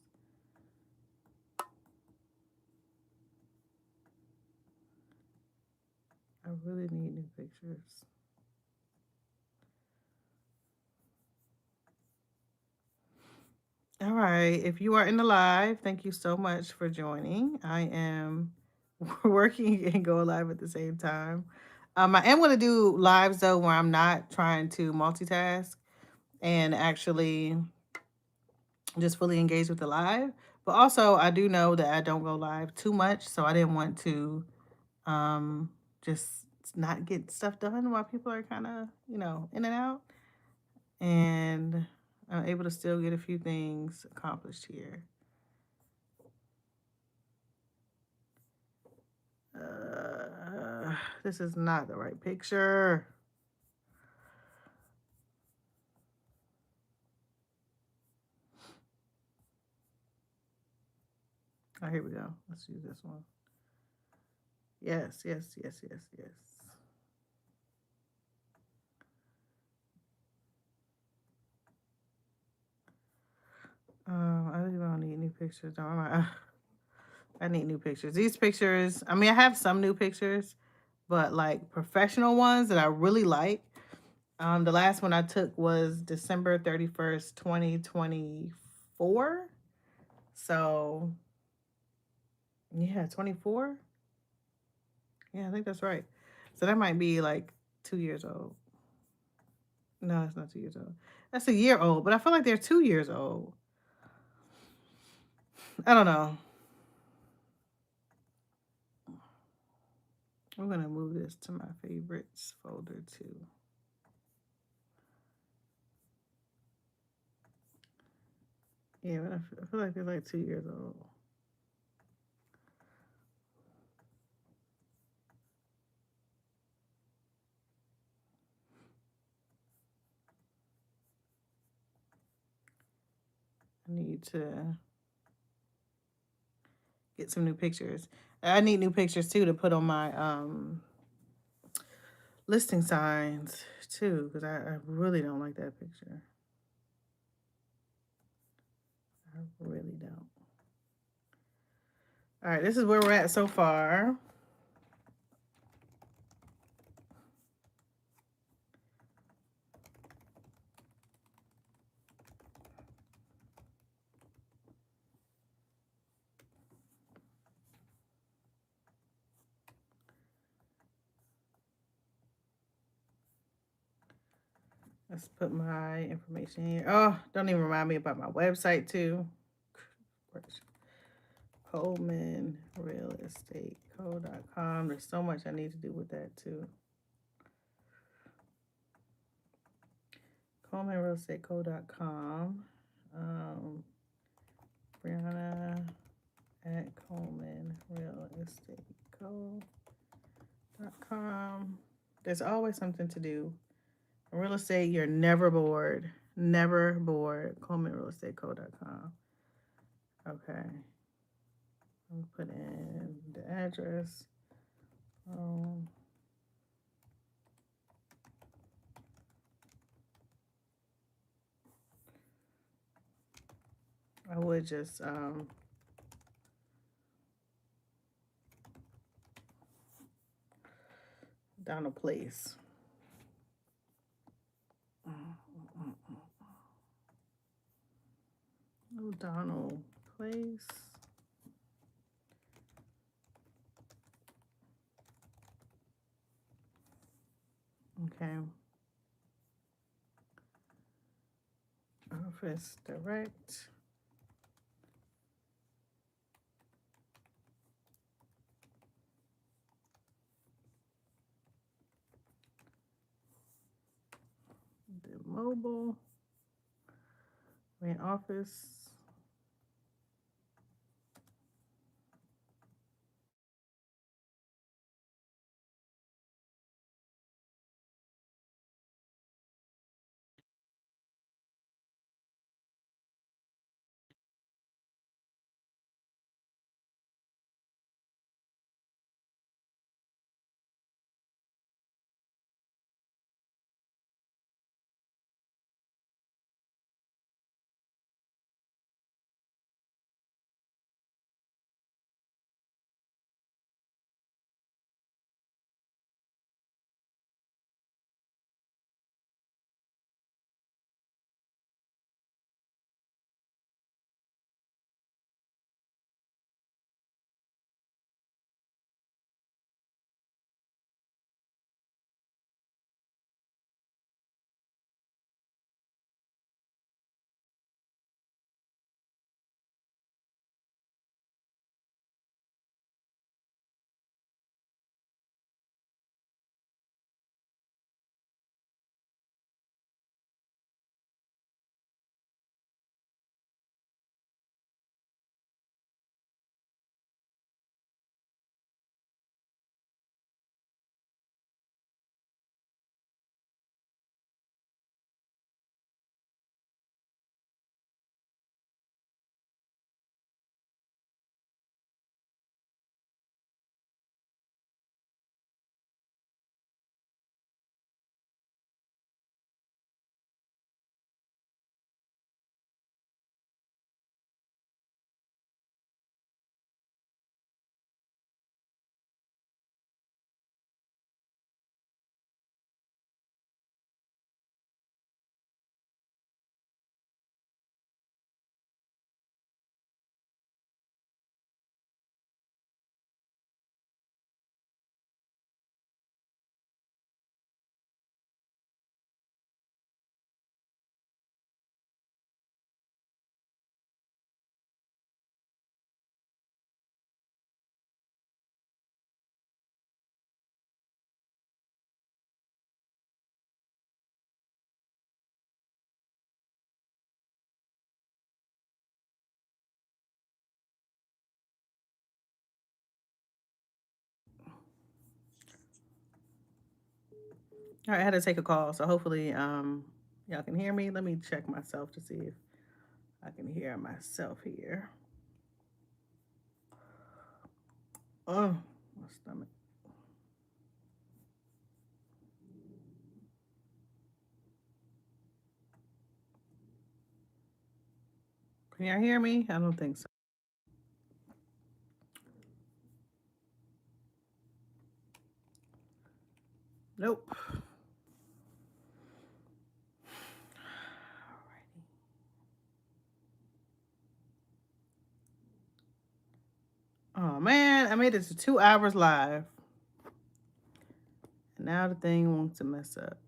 S1: I really need new pictures. All right. If you are in the live, thank you so much for joining. I am working and going live at the same time. I am going to do lives though where I'm not trying to multitask and actually just fully engage with the live. But also, I do know that I don't go live too much, so I didn't want to um, just not get stuff done while people are kind of, in and out. And I'm able to still get a few things accomplished here. This is not the right picture. Oh, here we go. Let's use this one. Yes, yes, yes, yes, yes. I don't need new pictures. I need new pictures. These pictures, I mean, I have some new pictures, but like professional ones that I really like. The last one I took was December 31st, 2024. So, yeah, 24. Yeah, I think that's right. So that might be like 2 years old. No, it's not 2 years old. That's a year old, but I feel like they're 2 years old. I don't know. I'm going to move this to my favorites folder too. Yeah, but I feel like they're like 2 years old. I need to get some new pictures. I need new pictures too to put on my listing signs too, because I really don't like that picture. I really don't. All right, this is where we're at so far. Let's put my information here. Oh, don't even remind me about my website too. ColemanRealEstateCo.com. There's so much I need to do with that too. ColemanRealEstateCo.com. Brianna at ColemanRealEstateCo.com. There's always something to do. In real estate, you're never bored. Never bored. ColemanRealEstateCo.com. Okay. I'll put in the address. I would just down a place. O'Donnell Place. Okay. Office direct. The mobile. Main office. All right, I had to take a call, so hopefully y'all can hear me. Let me check myself to see if I can hear myself here. Oh, my stomach. Can y'all hear me? I don't think so. Nope. Oh man, I made it to 2 hours live. And now the thing wants to mess up.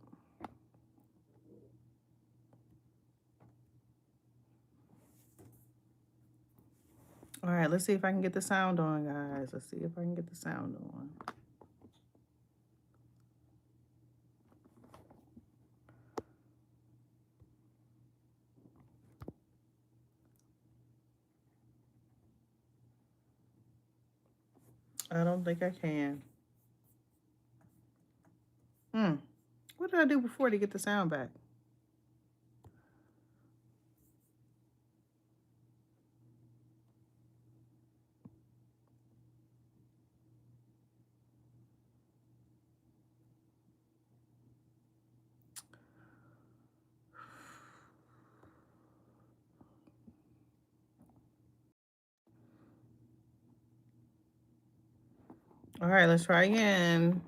S1: All right, let's see if I can get the sound on, guys. Let's see if I can get the sound on. I don't think I can. What did I do before to get the sound back? All right, let's try again.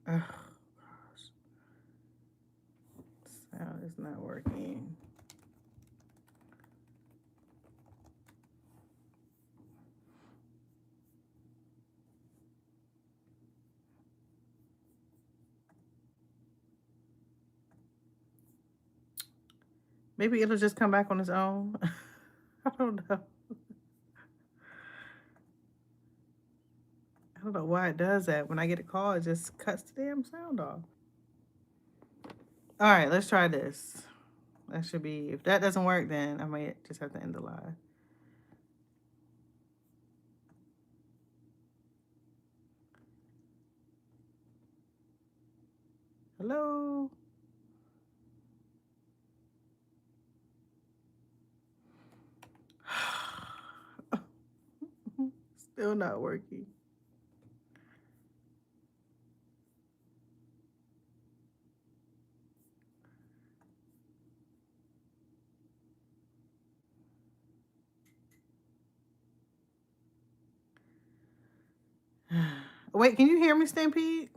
S1: Oh, gosh. Sound is not working. Maybe it'll just come back on its own. I don't know. I don't know why it does that. When I get a call, it just cuts the damn sound off. All right, let's try this. That should be, if that doesn't work, then I might just have to end the live. Hello? Still not working. Wait, can you hear me, Stampede?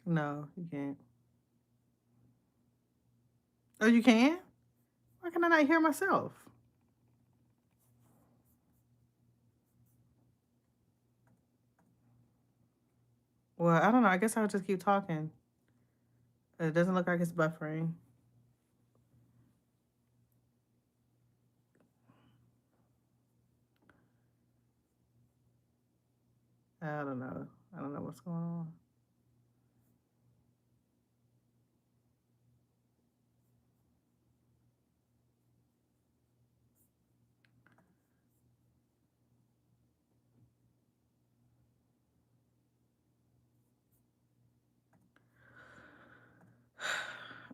S1: No, you can't. Oh, you can? Why can I not hear myself? Well, I don't know. I guess I'll just keep talking. It doesn't look like it's buffering. I don't know. I don't know what's going on.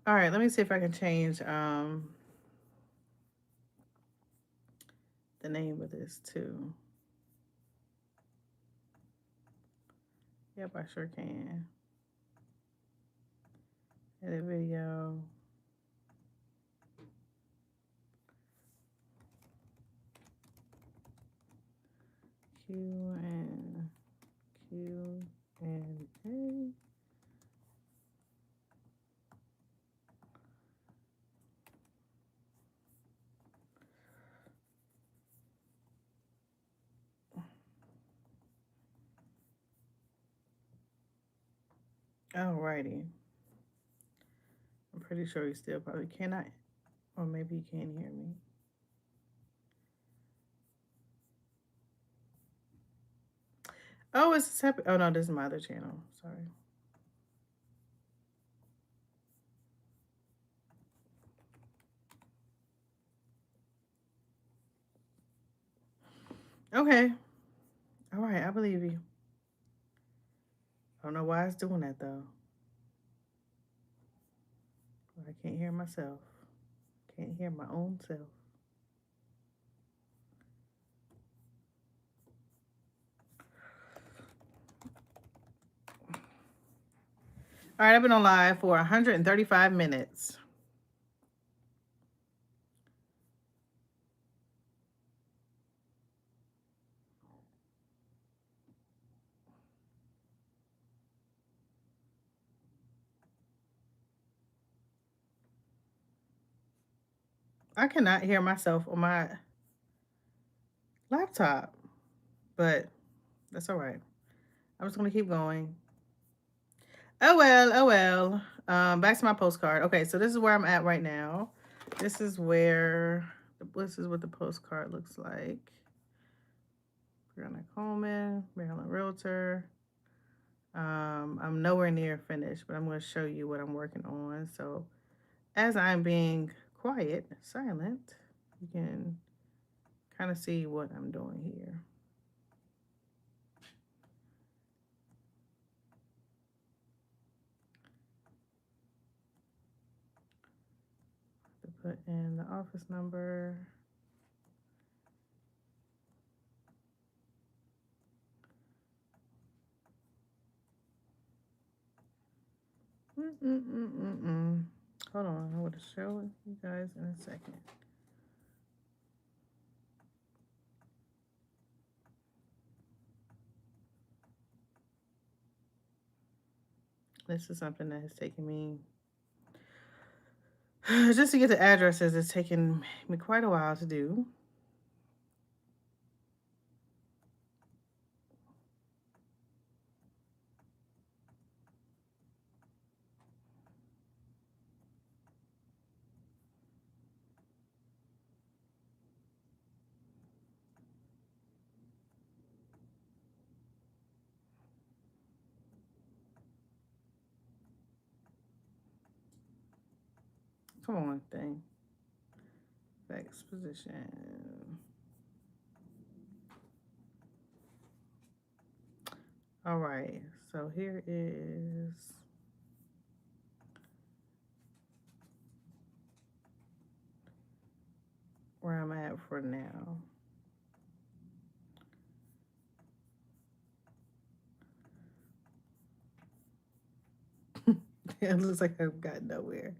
S1: All right, let me see if I can change the name of this too. Yep, I sure can. Edit video. Q and Q and A. Alrighty. I'm pretty sure you still probably cannot, or maybe you can't hear me. Oh, it's separate. Oh no, this is my other channel. Sorry. Okay. All right, I believe you. I don't know why it's doing that though. I can't hear myself. Can't hear my own self. All right, I've been on live for 135 minutes. I cannot hear myself on my laptop, but that's all right. I'm just going to keep going. Oh well, oh well. Back to my postcard. Okay, so this is where I'm at right now. This is what the postcard looks like. Brianna Coleman, Maryland Realtor. I'm nowhere near finished, but I'm going to show you what I'm working on. So as I'm being quiet, silent, you can kind of see what I'm doing here. To put in the office number. Hold on, I want to show you guys in a second. This is something that has taken me just to get the addresses. It's taken me quite a while to do. Come on, thing. Fax position. All right, so here is where I'm at for now. It looks like I've got nowhere.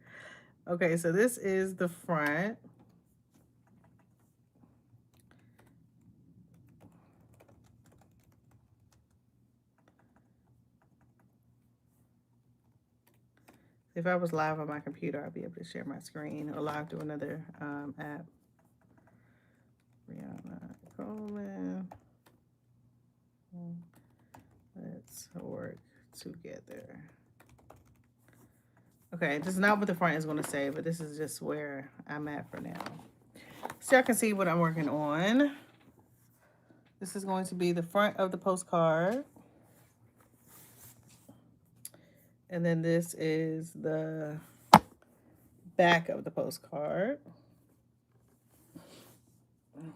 S1: Okay, so this is the front. If I was live on my computer, I'd be able to share my screen or live to another app. Brianna Coleman. Let's work together. Okay, this is not what the front is going to say, but this is just where I'm at for now. So y'all can see what I'm working on. This is going to be the front of the postcard. And then this is the back of the postcard.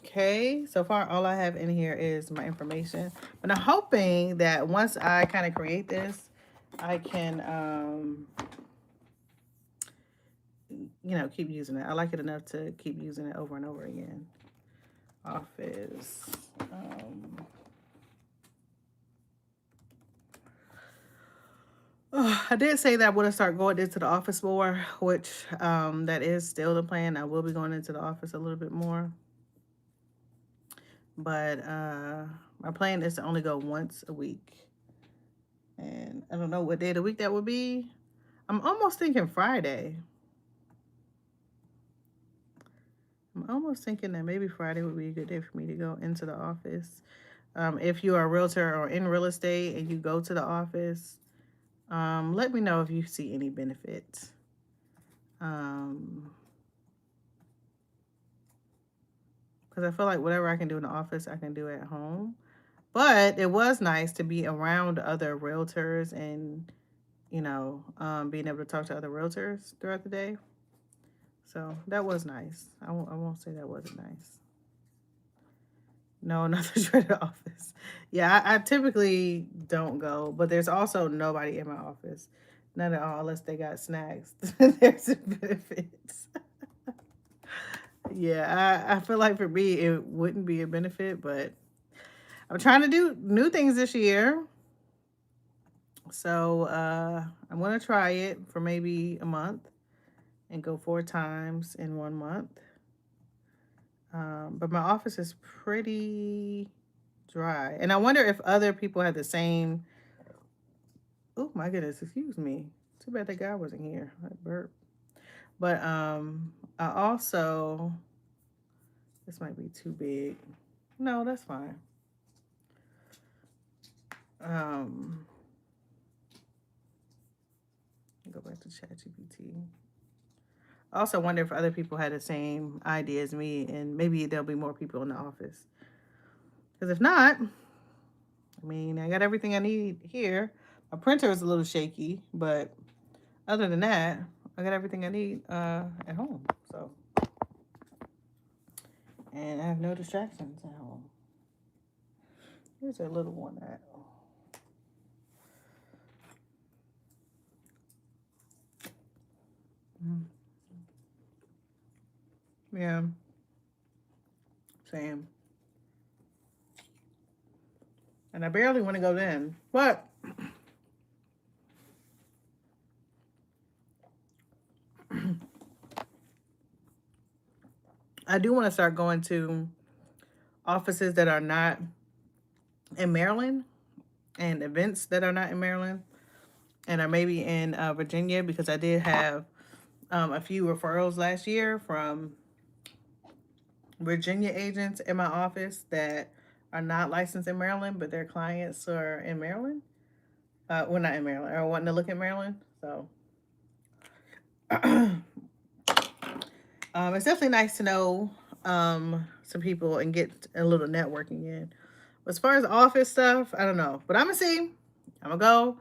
S1: Okay, so far all I have in here is my information. But I'm hoping that once I kind of create this, I can keep using it. I like it enough to keep using it over and over again. Office. I did say that I want to start going into the office more, which that is still the plan. I will be going into the office a little bit more. But my plan is to only go once a week. And I don't know what day of the week that would be. I'm almost thinking Friday. I'm almost thinking that maybe Friday would be a good day for me to go into the office. If you are a realtor or in real estate and you go to the office, let me know if you see any benefits. Because I feel like whatever I can do in the office, I can do at home. But it was nice to be around other realtors and, being able to talk to other realtors throughout the day. So that was nice. I won't say that wasn't nice. No, not the dreaded office. Yeah, I typically don't go, but there's also nobody in my office. None at all, unless they got snacks. There's benefits. Yeah, I feel like for me, it wouldn't be a benefit, but I'm trying to do new things this year. So I'm going to try it for maybe a month and go 4 times in 1 month. But my office is pretty dry. And I wonder if other people have the same. Oh my goodness, excuse me. Too bad that guy wasn't here. That burp. But I also, this might be too big. No, that's fine. Um go back to ChatGPT. I also wonder if other people had the same idea as me, and maybe there'll be more people in the office. Because if not, I mean, I got everything I need here. My printer is a little shaky, but other than that, I got everything I need at home. So, and I have no distractions at home. Here's a little one at. Yeah, same. And I barely want to go then, but I do want to start going to offices that are not in Maryland and events that are not in Maryland and are maybe in Virginia, because I did have a few referrals last year from Virginia agents in my office that are not licensed in Maryland, but their clients are in Maryland. Well, not in Maryland, or wanting to look at Maryland. So it's definitely nice to know some people and get a little networking in. As far as office stuff, I don't know, but I'm gonna see. I'm gonna go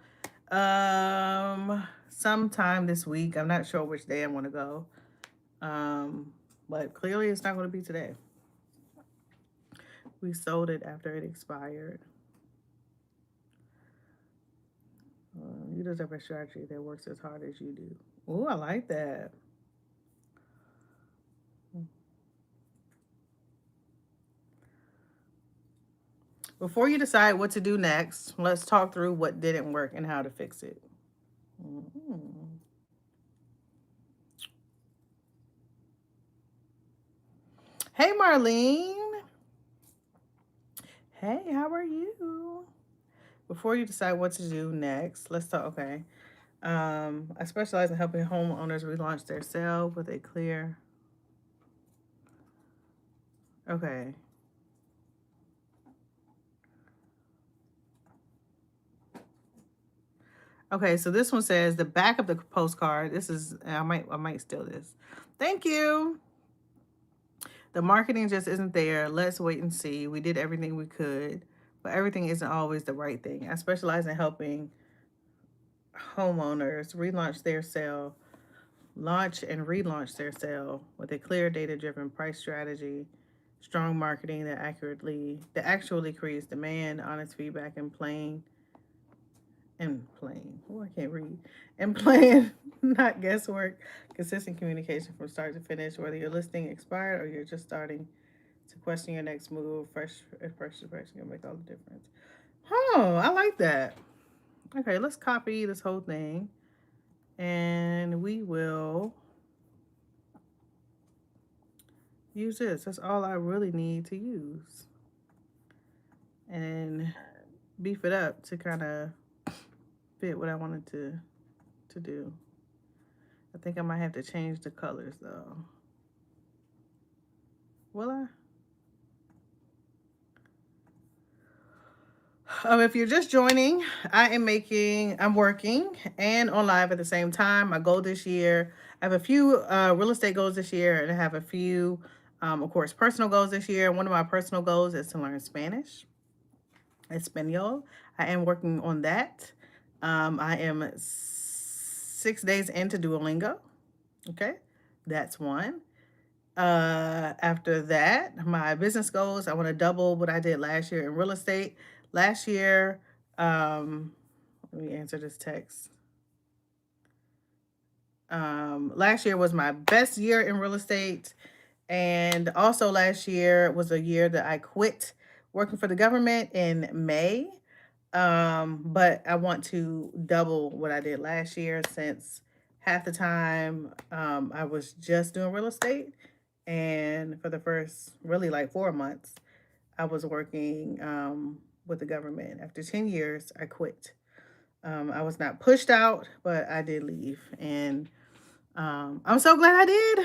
S1: sometime this week. I'm not sure which day I want to go, but clearly it's not going to be today. We sold it after it expired. You deserve a strategy that works as hard as you do. Oh, I like that. Before you decide what to do next, let's talk through what didn't work and how to fix it. Mm-hmm. Hey, Marlene. Hey, how are you? Before you decide what to do next, let's talk. Okay. I specialize in helping homeowners relaunch their sale with a clear. Okay. Okay, so this one says the back of the postcard. This is I might steal this. Thank you. The marketing just isn't there. Let's wait and see. We did everything we could, but everything isn't always the right thing. I specialize in helping homeowners launch and relaunch their sale with a clear data-driven price strategy, strong marketing that actually creates demand, honest feedback, oh, I can't read. And plan, not guesswork. Consistent communication from start to finish, whether your listing expired or you're just starting to question your next move. Fresh impression can make all the difference. Oh, I like that. Okay, let's copy this whole thing. And we will use this. That's all I really need to use. And beef it up to kind of fit what I wanted to do. I think I might have to change the colors though. Will I? If you're just joining, I'm working and on live at the same time. My goal this year, I have a few real estate goals this year, and I have a few, of course, personal goals this year. One of my personal goals is to learn Spanish, Espanol. I am working on that. I am 6 days into Duolingo. Okay, that's one. After that, my business goals, I want to double what I did last year in real estate. Last year, let me answer this text. Last year was my best year in real estate. And also last year was a year that I quit working for the government in May. But I want to double what I did last year since half the time I was just doing real estate. And for the first really like 4 months, I was working with the government. After 10 years, I quit. I was not pushed out, but I did leave. And I'm so glad I did.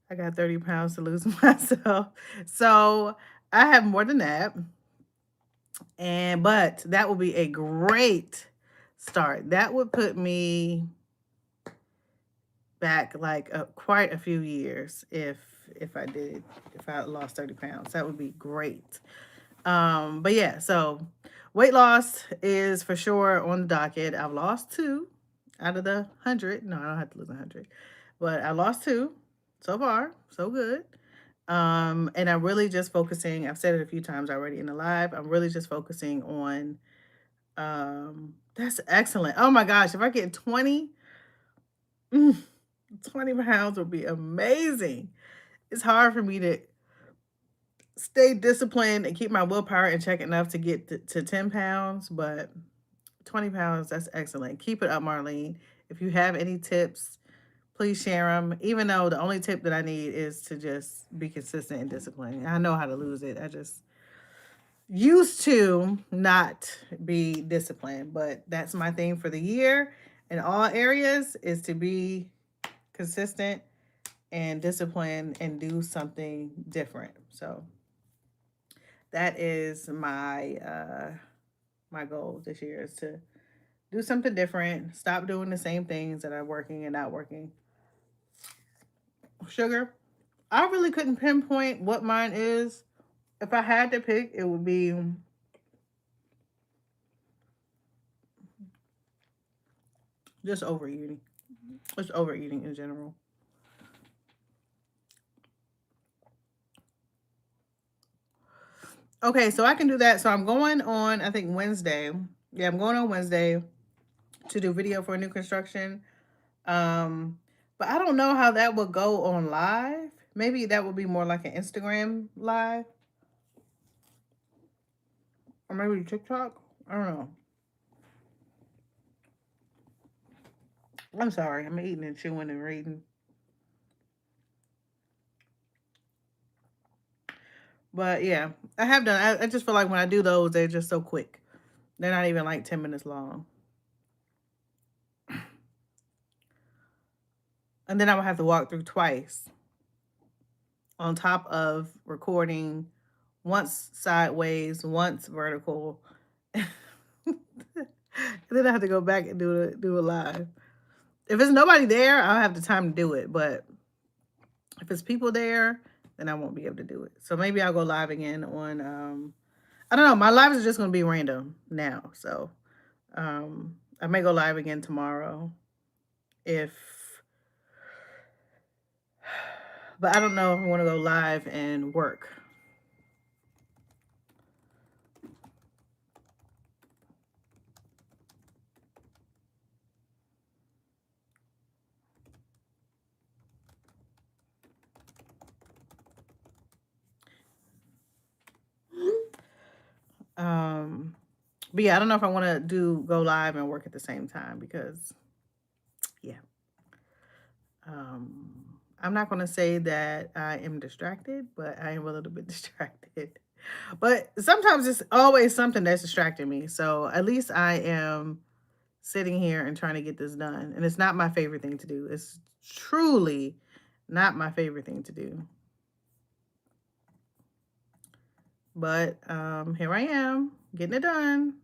S1: I got 30 pounds to lose myself. So I have more than that. But that would be a great start. That would put me back like quite a few years if I lost 30 pounds. That would be great. But yeah, so weight loss is for sure on the docket. I've lost 2 out of the 100. No, I don't have to lose 100, but I lost 2 so far. So good. And I'm really just focusing. I've said it a few times already in the live. I'm really just focusing on. That's excellent. Oh my gosh, if I get 20, mm, 20 pounds would be amazing. It's hard for me to stay disciplined and keep my willpower in check enough to get to 10 pounds, but 20 pounds, that's excellent. Keep it up, Marlene. If you have any tips, please share them. Even though the only tip that I need is to just be consistent and disciplined. I know how to lose it. I just used to not be disciplined, but that's my thing for the year in all areas is to be consistent and disciplined and do something different. So that is my goal this year is to do something different, stop doing the same things that are working and not working. Sugar, I really couldn't pinpoint what mine is. If I had to pick, it would be just overeating. Just overeating in general. Okay, so I can do that. So I'm going on, I think Wednesday. Yeah, I'm going on Wednesday to do video for a new construction. Um, but I don't know how that would go on live. Maybe that would be more like an Instagram live or maybe TikTok. I don't know. I'm sorry. I'm eating and chewing and reading. But yeah, I have done. I just feel like when I do those, they're just so quick. They're not even like 10 minutes long. And then I would have to walk through twice on top of recording once sideways, once vertical. And then I have to go back and do a live. If there's nobody there, I'll have the time to do it. But if it's people there, then I won't be able to do it. So maybe I'll go live again on I don't know. My lives are just gonna be random now. So I may go live again tomorrow if but I don't know if I want to go live and work. Um but yeah, I don't know if I want to do go live and work at the same time because yeah. Um I'm not going to say that I am distracted, but I am a little bit distracted. But sometimes it's always something that's distracting me. So at least I am sitting here and trying to get this done. And it's not my favorite thing to do. It's truly not my favorite thing to do. But here I am getting it done.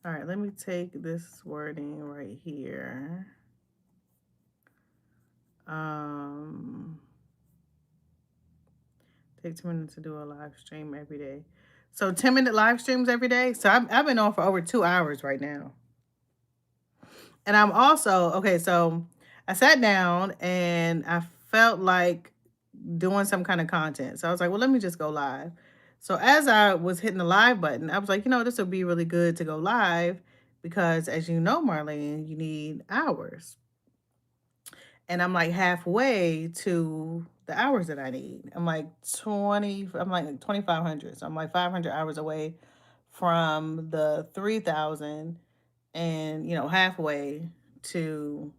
S1: All right, let me take this wording right here. Take 2 minutes to do a live stream every day. So 10-minute live streams every day. So I've been on for over 2 hours right now. And I'm also, okay, so I sat down and I felt like doing some kind of content. So I was like, well, let me just go live. So as I was hitting the live button, I was like, this would be really good to go live because, as you know, Marlene, you need hours. And I'm like halfway to the hours that I need. I'm like 2,500. So I'm like 500 hours away from the 3,000 and, halfway to,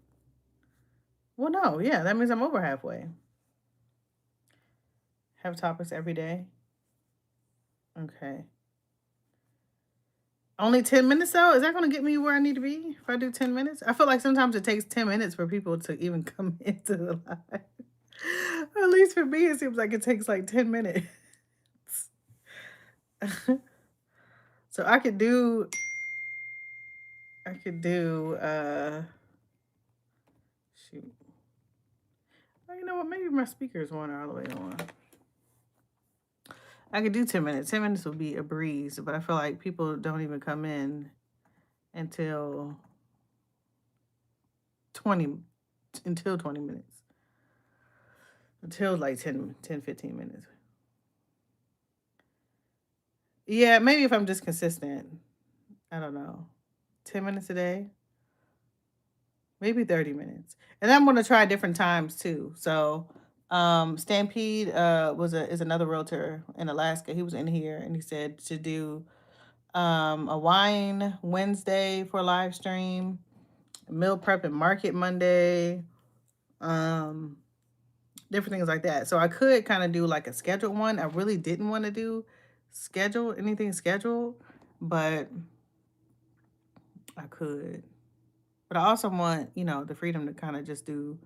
S1: well, no, yeah, that means I'm over halfway. Have topics every day. Okay. Only 10 minutes though? Is that going to get me where I need to be if I do 10 minutes? I feel like sometimes it takes 10 minutes for people to even come into the live. At least for me, it seems like it takes like 10 minutes. So I could do shoot. Oh, you know what? Maybe my speakers weren't all the way on. I could do 10 minutes. 10 minutes would be a breeze, but I feel like people don't even come in until 20 20 minutes. Until like 15 minutes. Yeah, maybe if I'm just consistent. I don't know. 10 minutes a day, maybe 30 minutes. And I'm going to try different times too. So, Stampede is another realtor in Alaska. He was in here and he said to do a wine Wednesday for a live stream, meal prep and market Monday, um, different things like that. So I could kind of do like a scheduled one. I really didn't want to do anything scheduled, but I could. But I also want, the freedom to kind of just do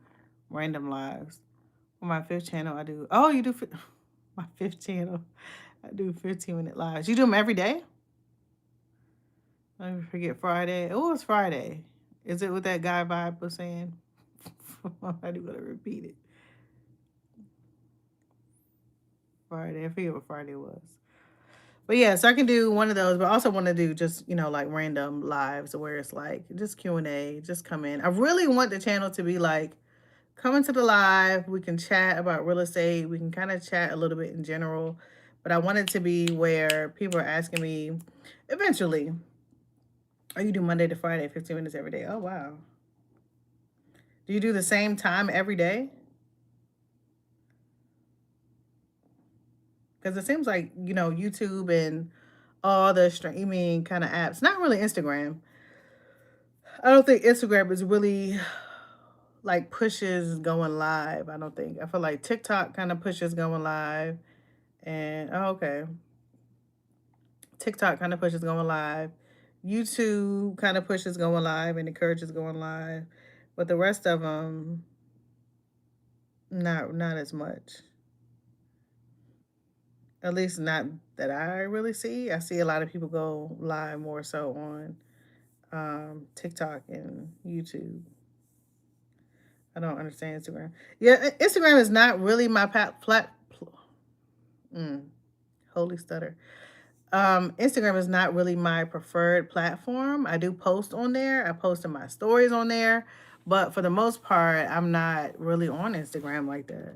S1: random lives. On my fifth channel, I do. Oh, you do my fifth channel. I do 15-minute lives. You do them every day? Let me forget Friday. Oh, it's Friday. Is it what that guy vibe was saying? I'm not even gonna repeat it. Friday. I forget what Friday was. But yeah, so I can do one of those, but I also want to do just, like random lives where it's like just Q&A, just come in. I really want the channel to be like, come into the live, we can chat about real estate, we can kind of chat a little bit in general, but I want it to be where people are asking me eventually, oh, you do Monday to Friday, 15 minutes every day. Oh, wow. Do you do the same time every day? Because it seems like, YouTube and all the streaming kind of apps, not really Instagram. I don't think Instagram is really like pushes going live. I don't think. I feel like TikTok kind of pushes going live. And, oh, okay. TikTok kind of pushes going live. YouTube kind of pushes going live and encourages going live. But the rest of them, not as much. At least not that I really see. I see a lot of people go live more so on TikTok and YouTube. I don't understand Instagram. Yeah, Instagram is not really my holy stutter. Instagram is not really my preferred platform. I do post on there. I post my stories on there, but for the most part, I'm not really on Instagram like that.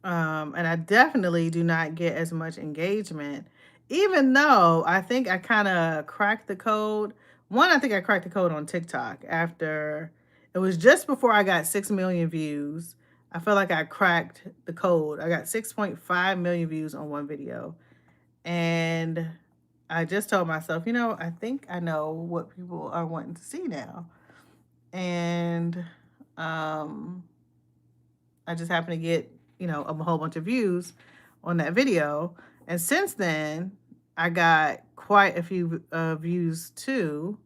S1: And I definitely do not get as much engagement, even though I think I kind of cracked the code. One, I think I cracked the code on TikTok after it was just before I got 6 million views. I feel like I cracked the code. I got 6.5 million views on one video. And I just told myself, I think I know what people are wanting to see now. And I just happened to get, a whole bunch of views on that video. And since then, I got quite a few views too.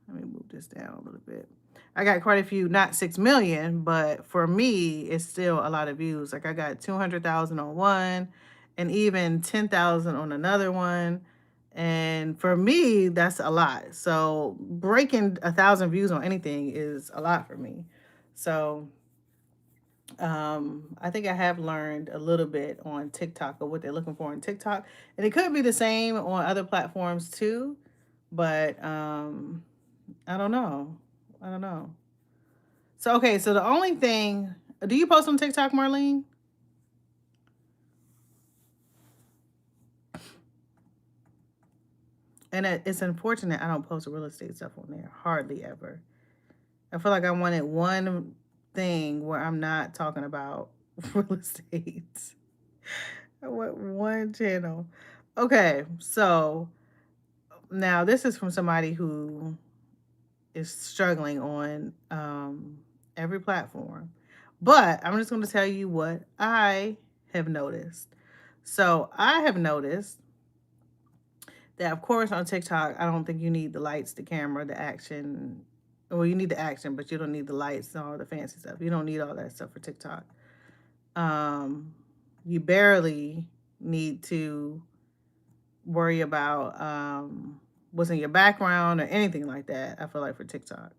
S1: Let me move this down a little bit. I got quite a few, not 6 million, but for me, it's still a lot of views. Like I got 200,000 on one and even 10,000 on another one. And for me, that's a lot. So breaking 1,000 views on anything is a lot for me. So I think I have learned a little bit on TikTok of what they're looking for on TikTok. And it could be the same on other platforms too. But I don't know. I don't know. So okay, so the only thing, do you post on TikTok, Marlene? And it's unfortunate I don't post real estate stuff on there. Hardly ever. I feel like I wanted one thing where I'm not talking about real estate. I want one channel. Okay, so now this is from somebody who is struggling on every platform. But I'm just going to tell you what I have noticed. So I have noticed that, of course, on TikTok, I don't think you need the lights, the camera, the action. Well, you need the action, but you don't need the lights and all the fancy stuff. You don't need all that stuff for TikTok. Um, you barely need to worry about what's in your background or anything like that, I feel like, for TikTok.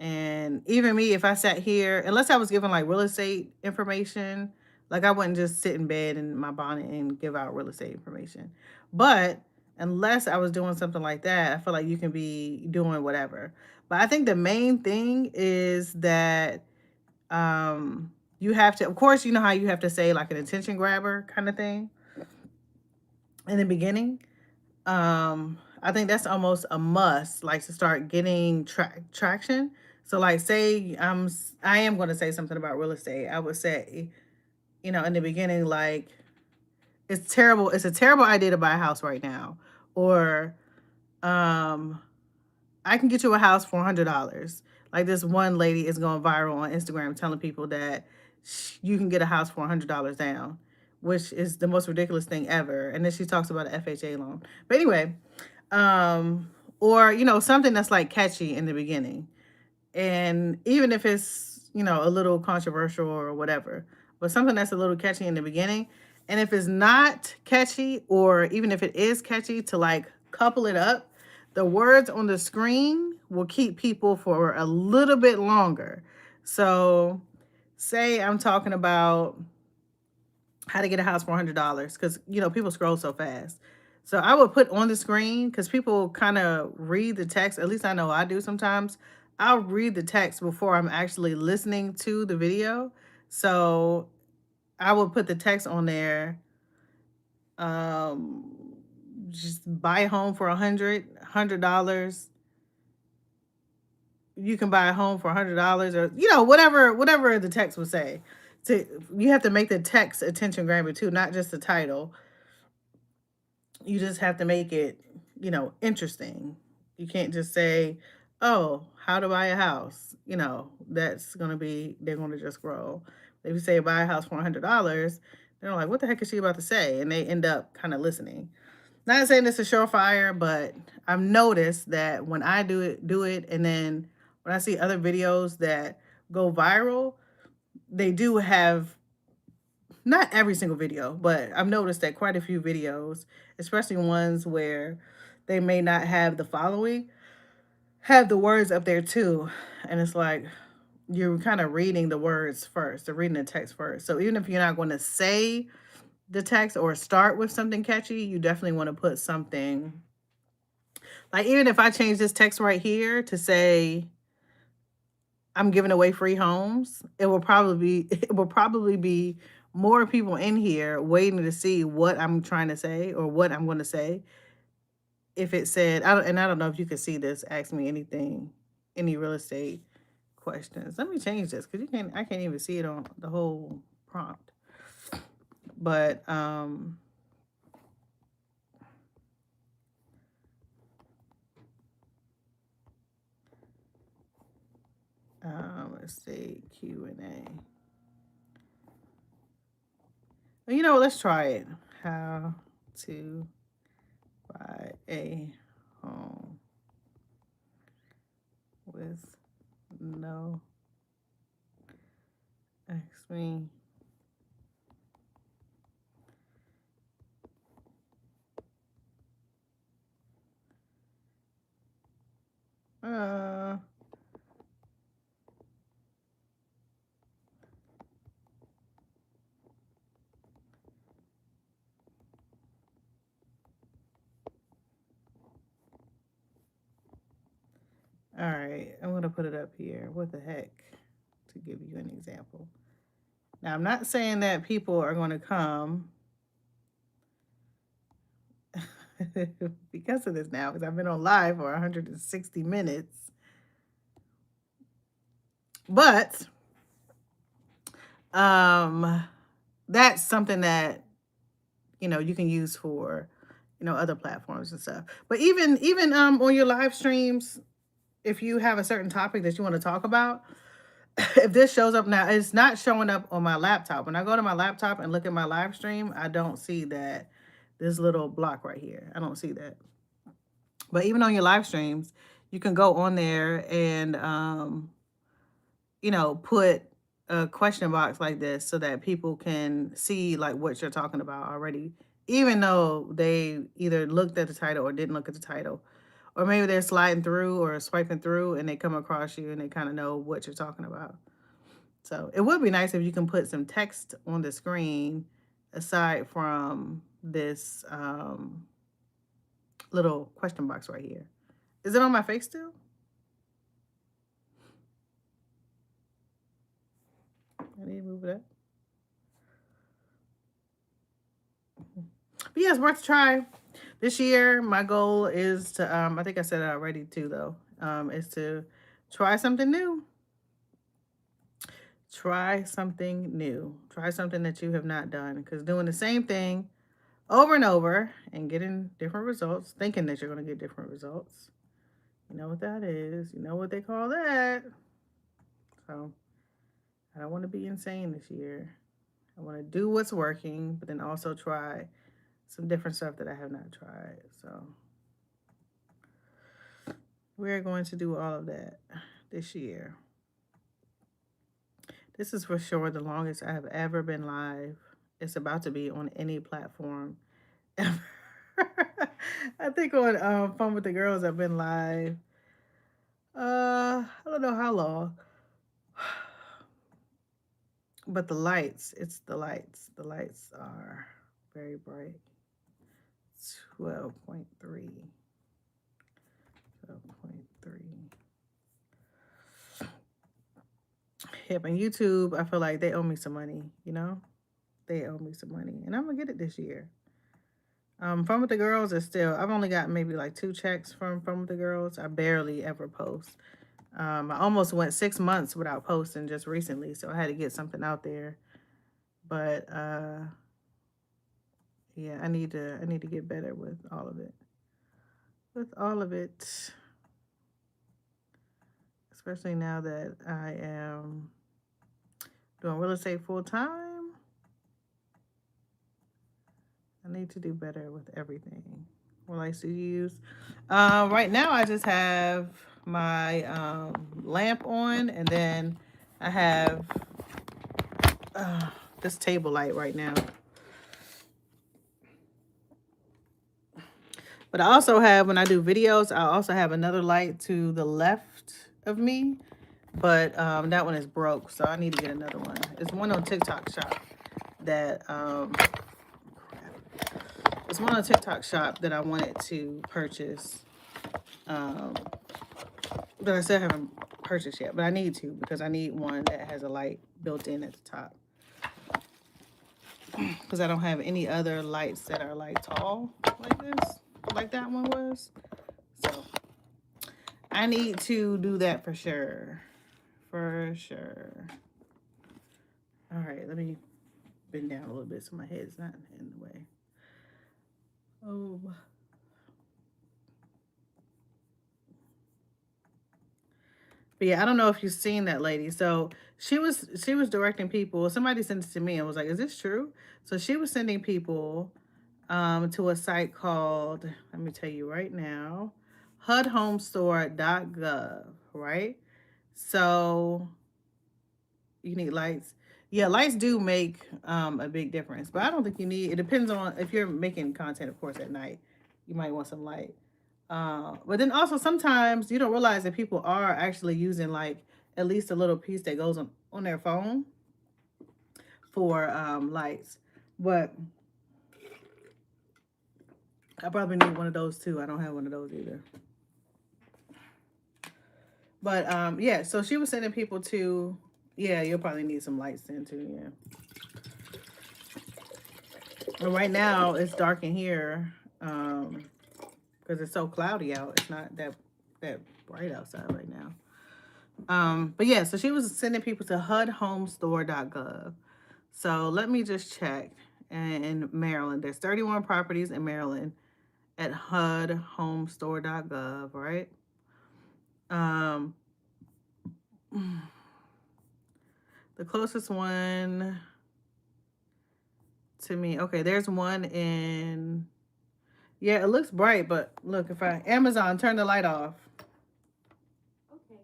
S1: And even me, if I sat here, unless I was giving like real estate information, like I wouldn't just sit in bed in my bonnet and give out real estate information. But unless I was doing something like that, I feel like you can be doing whatever. But I think the main thing is that you have to, of course, you know how you have to say like an attention grabber kind of thing in the beginning. I think that's almost a must, like to start getting traction. So like say I am going to say something about real estate. I would say, in the beginning, like it's a terrible idea to buy a house right now. Or um I can get you a house for $100. Like this one lady is going viral on Instagram telling people that you can get a house for $100 down, which is the most ridiculous thing ever. And then she talks about an FHA loan. But anyway, or something that's like catchy in the beginning, and even if it's a little controversial or whatever, but something that's a little catchy in the beginning. And if it's not catchy, or even if it is catchy, to like couple it up, the words on the screen will keep people for a little bit longer. So say I'm talking about how to get a house for $100, because people scroll so fast. So I would put on the screen, because people kind of read the text. At least I know I do sometimes. I'll read the text before I'm actually listening to the video. So I would put the text on there. Um, just buy a home for $100. You can buy a home for $100, or whatever the text would say. So you have to make the text attention grabbing too, not just the title. You just have to make it, interesting. You can't just say, "Oh, how to buy a house." They're gonna just scroll. If you say buy a house for $100, they're like, "What the heck is she about to say?" And they end up kind of listening. Not saying it's a surefire, but I've noticed that when I do it, and then when I see other videos that go viral, they do have, not every single video, but I've noticed that quite a few videos, especially ones where they may not have the following, have the words up there too. And it's like you're kind of reading the words first, or reading the text first. So even if you're not going to say the text or start with something catchy, you definitely want to put something, like, even if I change this text right here to say I'm giving away free homes, it will probably be more people in here waiting to see what I'm trying to say or what I'm going to say. If it said, I don't know if you can see this, ask me anything, any real estate questions. Let me change this, because I can't even see it on the whole prompt. But let's see, Q&A. Well, let's try it. How to buy a home with no, ask me. Uh, All right, I'm gonna put it up here. What the heck? To give you an example. Now, I'm not saying that people are going to come because of this now, because I've been on live for 160 minutes. But that's something that you can use for other platforms and stuff. But even on your live streams, if you have a certain topic that you want to talk about, if this shows up now, it's not showing up on my laptop. When I go to my laptop and look at my live stream, I don't see that this little block right here. I don't see that. But even on your live streams, you can go on there and put a question box like this so that people can see like what you're talking about already, even though they either looked at the title or didn't look at the title. Or maybe they're sliding through or swiping through and they come across you and they kind of know what you're talking about. So it would be nice if you can put some text on the screen aside from this little question box right here. Is it on my face still? I need to move it up. But yeah, it's worth a try. This year, my goal is to, I think I said it already too, though, is to try something new. Try something new. Try something that you have not done. Because doing the same thing over and over and getting different results, thinking that you're going to get different results, you know what that is. You know what they call that. So I don't want to be insane this year. I want to do what's working, but then also try some different stuff that I have not tried. So we're going to do all of that this year. This is for sure the longest I have ever been live. It's about to be on any platform ever. I think on Fun with the Girls I've been live. I don't know how long. But the lights, it's the lights. The lights are very bright. 12.3. 12.3. Yep, and YouTube, I feel like they owe me some money, They owe me some money. And I'm going to get it this year. Fun with the Girls is still, I've only got maybe like 2 checks from Fun with the Girls. I barely ever post. I almost went 6 months without posting just recently, so I had to get something out there. But yeah, I need to get better with all of it. With all of it. Especially now that I am doing real estate full time. I need to do better with everything. What I used to use. Right now, I just have my lamp on, and then I have this table light right now. But I also have, when I do videos, I also have another light to the left of me. But that one is broke, so I need to get another one. It's one on TikTok Shop that it's one on TikTok Shop that I wanted to purchase. But I still haven't purchased yet. But I need to, because I need one that has a light built in at the top. Because I don't have any other lights that are like tall like this, like that one was. So I need to do that for sure. For sure. All right, let me bend down a little bit so my head's not in the way. Oh. But yeah, I don't know if you've seen that lady. So she was directing people. Somebody sent it to me and was like, "Is this true?" So she was sending people to a site called, let me tell you right now, hudhomestore.gov, right? So you need lights. Yeah, lights do make a big difference, but I don't think you need, it depends on if you're making content, of course, at night, you might want some light. But then also sometimes you don't realize that people are actually using like at least a little piece that goes on their phone for lights. But I probably need one of those too. I don't have one of those either. But yeah, so she was sending people to, yeah, you'll probably need some lights then too, yeah. And right now it's dark in here, because it's so cloudy out. It's not that bright outside right now. But yeah, so she was sending people to hudhomestore.gov. So let me just check. In Maryland, there's 31 properties in Maryland at hudhomestore.gov, right? Um, the closest one to me, okay, there's one in, yeah, it looks bright, but look, if I, Amazon, turn the light off. Okay.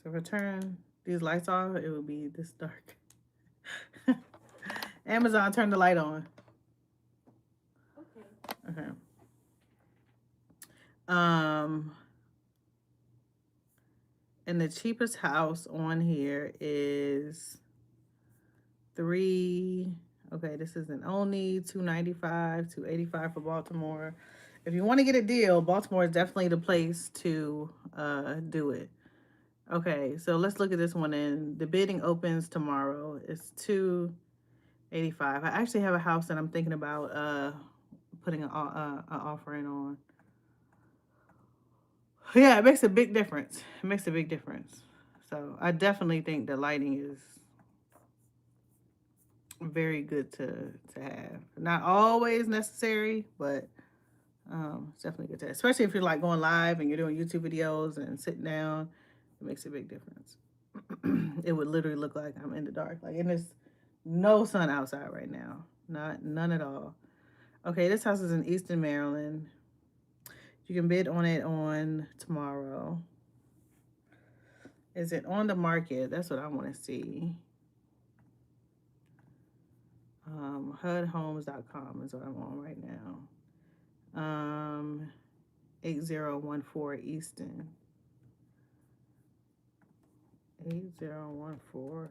S1: So if I turn these lights off, it will be this dark. Amazon, turn the light on. Okay. Okay. And the cheapest house on here is okay, this is an only 295, 285 for Baltimore. If you want to get a deal, Baltimore is definitely the place to do it. Okay, so let's look at this one. And the bidding opens tomorrow. It's 285. I actually have a house that I'm thinking about putting an offer in on. Yeah, it makes a big difference. It makes a big difference. So I definitely think the lighting is very good to have. Not always necessary, but it's definitely good to have. Especially if you're like going live and you're doing YouTube videos and sitting down, it makes a big difference. It would literally look like I'm in the dark. Like, and there's no sun outside right now. None at all. Okay, this house is in Eastern Maryland. You can bid on it on tomorrow. Is it on the market? That's what I want to see. HUDhomes.com is what I'm on right now. 8014 Easton. 8014.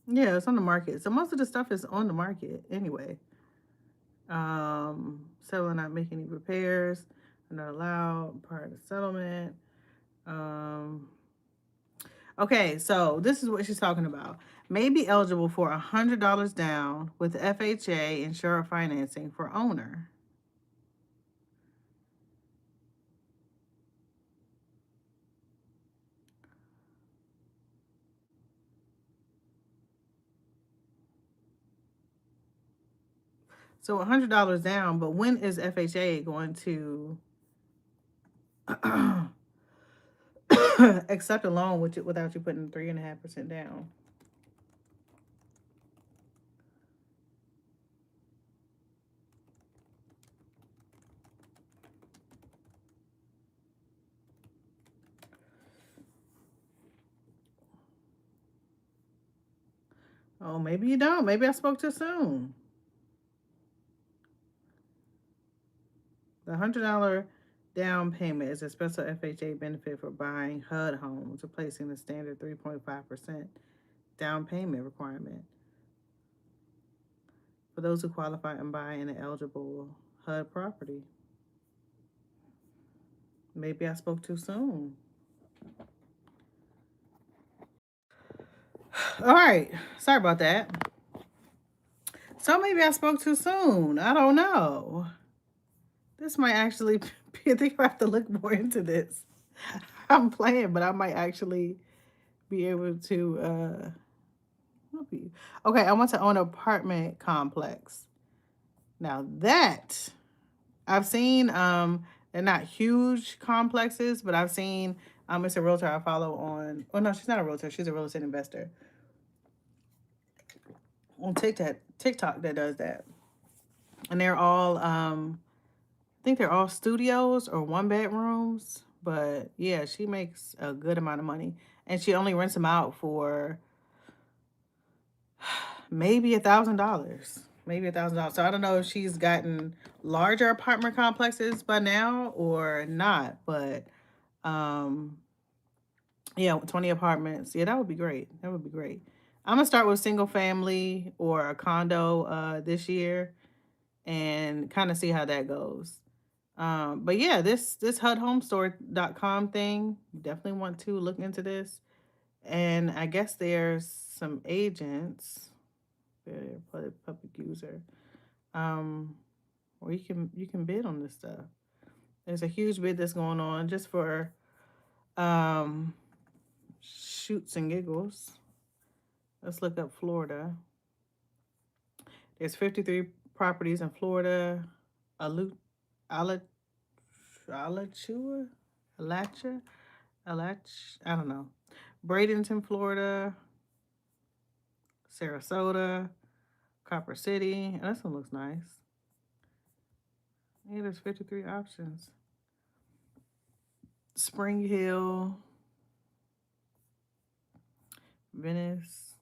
S1: Yeah, it's on the market. So most of the stuff is on the market anyway. Settler not making any repairs, not allowed, part of the settlement. Okay, so this is what she's talking about. May be eligible for $100 down with FHA insured financing for owner. So $100 down, but when is FHA going to accept a loan without you putting 3.5% down? Oh, maybe you don't. Maybe I spoke too soon. The $100 down payment is a special FHA benefit for buying HUD homes, replacing the standard 3.5% down payment requirement for those who qualify and buy an eligible HUD property. Maybe I spoke too soon. All right. Sorry about that. So maybe I spoke too soon. I don't know. This might actually be, I think I have to look more into this. I'm playing, but I might actually be able to help you. Okay, I want to own an apartment complex. Now that I've seen, they're not huge complexes, but I've seen, it's a realtor I follow on, oh no, she's not a realtor, she's a real estate investor on TikTok that does that. And they're all, I think they're all studios or one bedrooms, but yeah, she makes a good amount of money. And she only rents them out for maybe $1,000. Maybe $1,000. So I don't know if she's gotten larger apartment complexes by now or not, but yeah, 20 apartments. Yeah, that would be great. That would be great. I'm gonna start with single family or a condo this year and kind of see how that goes. But yeah, this HUDHomestore.com thing, you definitely want to look into this. And I guess there's some agents, public user, um, where you can bid on this stuff. There's a huge bid that's going on just for um shoots and giggles. Let's look up Florida. There's 53 properties in Florida. Alu, Ala, Alachua, Alacha, Alach. I don't know. Bradenton, Florida. Sarasota, Copper City. Oh, this one looks nice. Yeah, there's 53 options. Spring Hill, Venice,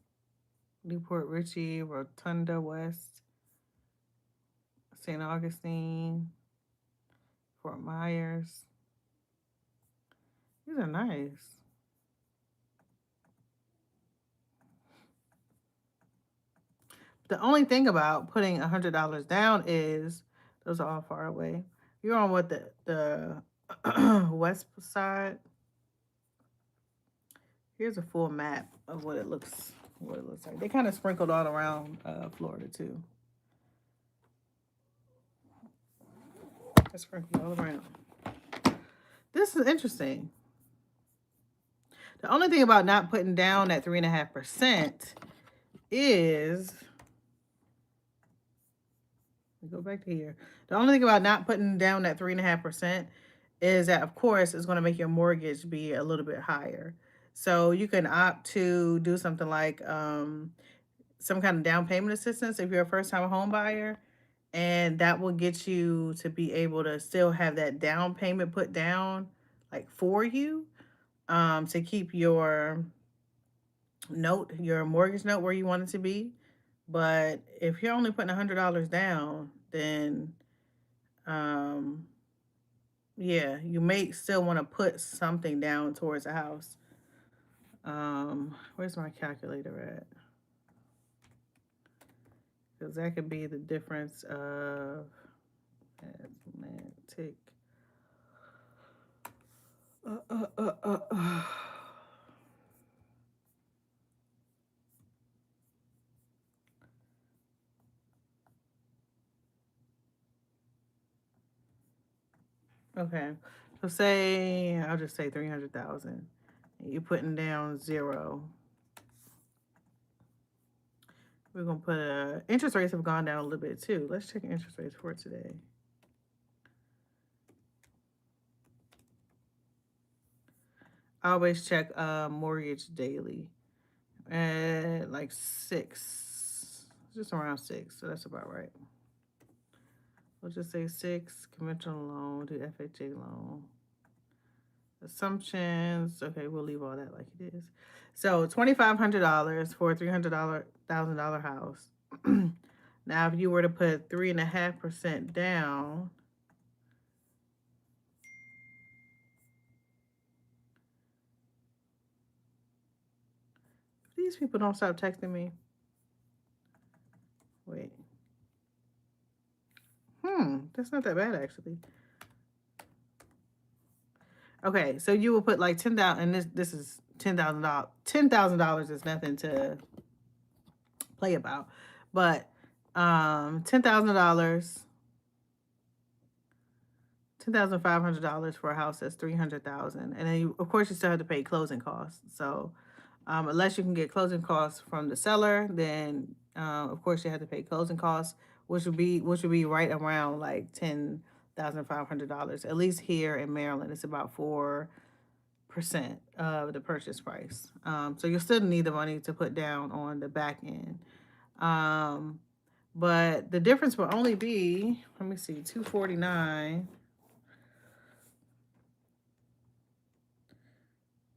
S1: Newport Richey, Rotunda West, St. Augustine, Fort Myers. These are nice. The only thing about putting $100 down is those are all far away. You're on what the west side. Here's a full map of what it looks like. They kind of sprinkled all around Florida too. They sprinkled all around. This is interesting. The only thing about not putting down that 3.5% is, go back to here. The only thing about not putting down that 3.5% is that, of course, it's going to make your mortgage be a little bit higher. So you can opt to do something like some kind of down payment assistance if you're a first time home buyer. And that will get you to be able to still have that down payment put down like for you, to keep your mortgage note where you want it to be. But if you're only putting $100 down, then um, yeah, you may still want to put something down towards a house. Where's my calculator at? Because that could be the difference of Atlantic. Uh, uh, uh, uh. Okay, so say I'll just say 300,000. You're putting down zero. We're gonna put interest rates have gone down a little bit too. Let's check interest rates for today. I always check mortgage daily at like 6, just around 6. So that's about right. We'll just say 6 conventional loan to FHA loan. Assumptions. Okay, we'll leave all that like it is. So $2,500 for a $300,000 house. Now, if you were to put 3.5% down, these people don't stop texting me. Wait. That's not that bad actually. Okay, so you will put like 10,000, and this is $10,000. $10,000 is nothing to play about, but $10,000, $10,500 for a house that's 300,000, and then of course you still have to pay closing costs. So unless you can get closing costs from the seller, then of course you have to pay closing costs, which would be right around like $10,500. At least here in Maryland, it's about 4% of the purchase price. So you'll still need the money to put down on the back end. But the difference will only be, let me see, 249.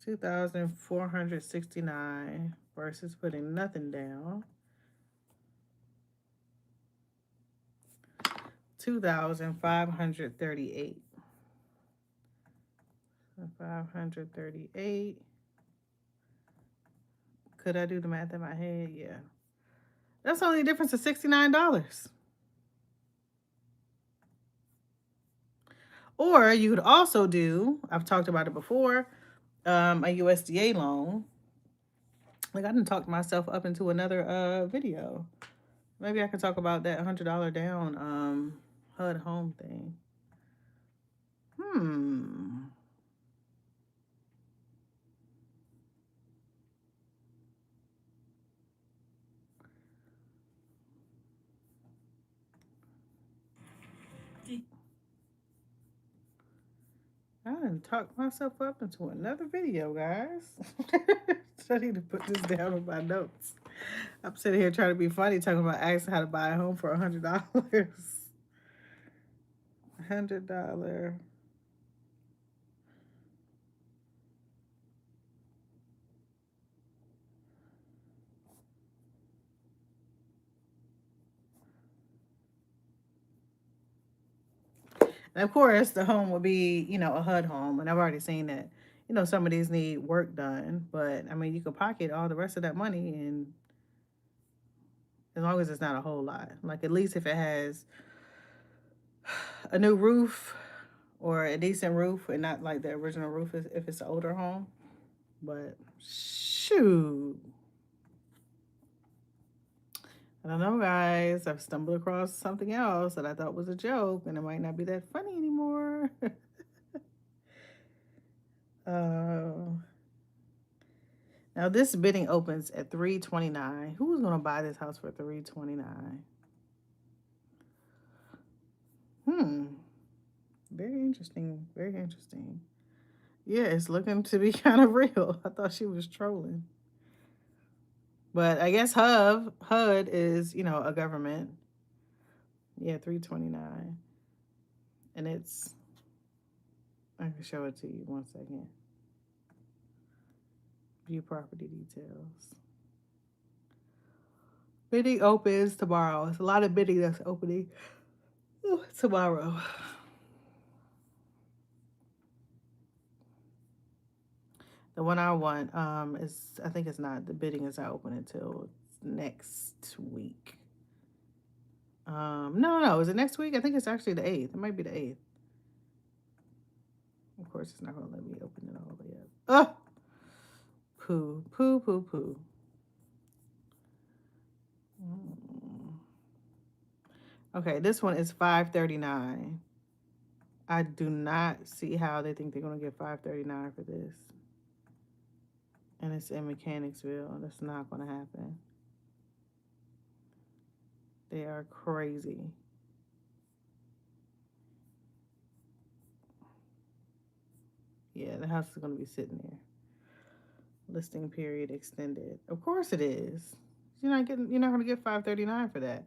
S1: 2,469 versus putting nothing down. 2,538. 538 Could I do the math in my head? Yeah. That's only a difference of $69. Or you could also do, I've talked about it before, a USDA loan. Like I didn't talk myself up into another video. Maybe I could talk about that $100 down HUD home thing. Hmm. I didn't talk myself up into another video, guys. So I need to put this down on my notes. I'm sitting here trying to be funny, talking about asking how to buy a home for $100. $100. And of course, the home will be, a HUD home, and I've already seen that. Some of these need work done, but I mean, you could pocket all the rest of that money, and as long as it's not a whole lot, like at least if it has a new roof or a decent roof, and not like the original roof if it's an older home. But shoot, I don't know, guys. I've stumbled across something else that I thought was a joke, and it might not be that funny anymore. uh, Now this bidding opens at 329. Who's gonna buy this house for 329? Hmm. Very interesting. Very interesting. Yeah, it's looking to be kind of real. I thought she was trolling. But I guess HUD is, a government. Yeah, 329. And it's I can show it to you 1 second. View property details. Bidding opens tomorrow. It's a lot of bidding that's opening tomorrow. The one I want is, I think it's not, the bidding is not open until next week. No. Is it next week? I think it's actually the 8th. It might be the 8th. Of course, it's not going to let me open it all the way up. Oh! Poo. Okay, this one is $539. I do not see how they think they're going to get $539 for this. And it's in Mechanicsville. That's not going to happen. They are crazy. Yeah, the house is going to be sitting there. Listing period extended. Of course it is. You're not going to get $539 for that.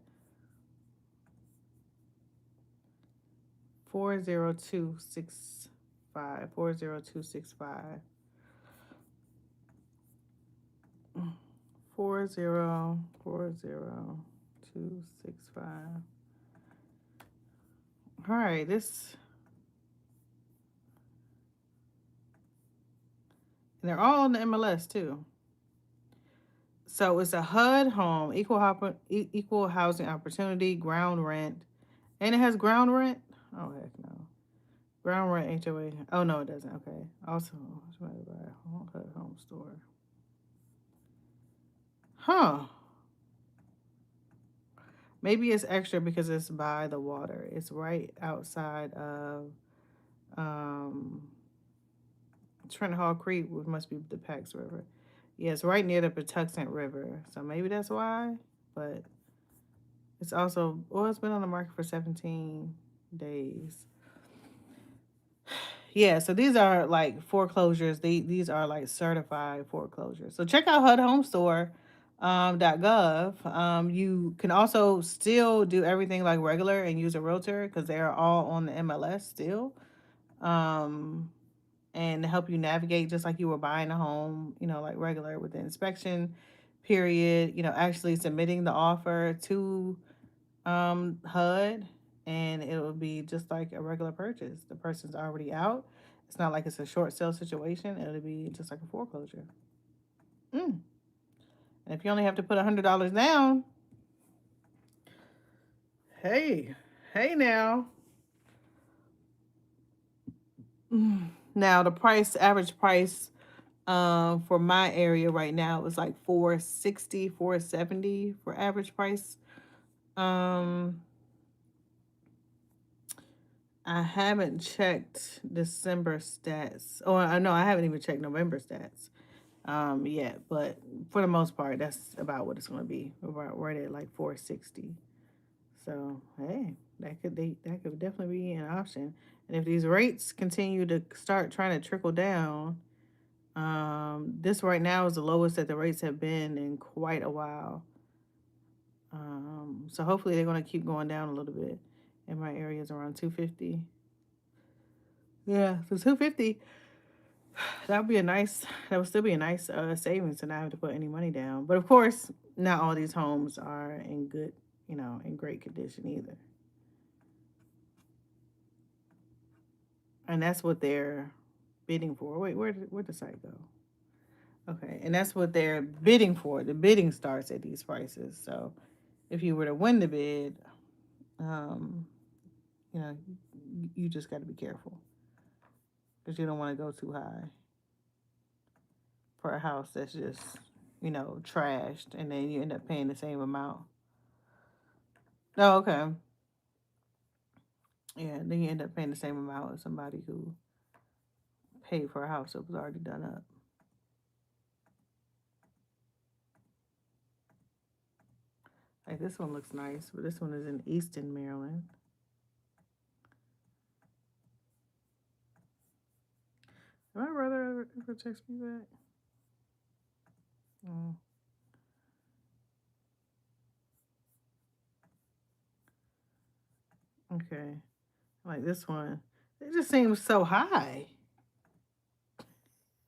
S1: 40265. 40265. 40265. All right, this. And they're all on the MLS too. So it's a HUD home, equal housing opportunity, ground rent, and it has ground rent. Oh heck no, ground rent HOA. Oh no, it doesn't. Okay. Also, HUD home store. Huh. Maybe it's extra because it's by the water. It's right outside of Trent Hall Creek, which must be the Pax River. Yeah, it's right near the Patuxent River. So maybe that's why. But it's also, well, it's been on the market for 17 days. Yeah, so these are like foreclosures. These are like certified foreclosures. So check out HUDHomestore.gov. You can also still do everything like regular and use a realtor because they are all on the MLS still. And help you navigate just like you were buying a home, like regular with the inspection period, actually submitting the offer to HUD, and it will be just like a regular purchase. The person's already out. It's not like it's a short sale situation. It'll be just like a foreclosure. Mm. And if you only have to put $100 down, hey, hey now. Now the average price for my area right now is like 460, 470 for average price. Um I haven't checked December stats. Oh, I know I haven't even checked November stats yet, but for the most part that's about what it's going to be. About right at like 460. So, hey, that could definitely be an option. And if these rates continue to start trying to trickle down, this right now is the lowest that the rates have been in quite a while. So hopefully they're going to keep going down a little bit. In my area is around 250. Yeah, so 250. That would still be a nice savings to not have to put any money down. But of course, not all these homes are in good, in great condition either. And that's what they're bidding for. Wait, where'd the site go? Okay, and that's what they're bidding for. The bidding starts at these prices. So if you were to win the bid, um, you know, you just got to be careful because you don't want to go too high for a house that's just, trashed, and then you end up paying the same amount. Oh, okay. Yeah, then you end up paying the same amount as somebody who paid for a house that was already done up. Like this one looks nice, but this one is in Easton, Maryland. Did my brother ever text me back? Oh. Okay. Like this one. It just seems so high.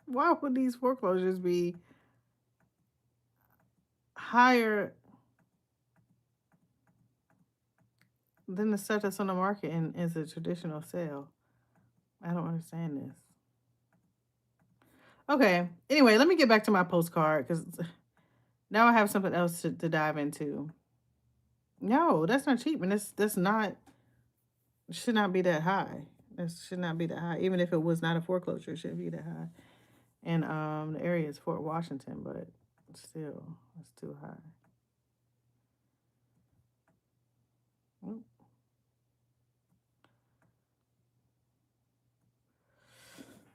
S1: Why would these foreclosures be higher than the stuff that's on the market and is a traditional sale? I don't understand this. Okay. Anyway, let me get back to my postcard because now I have something else to dive into. No, that's not cheap, and that's not should not be that high. That should not be that high. Even if it was not a foreclosure, it shouldn't be that high. And the area is Fort Washington, but still, it's too high. Mm.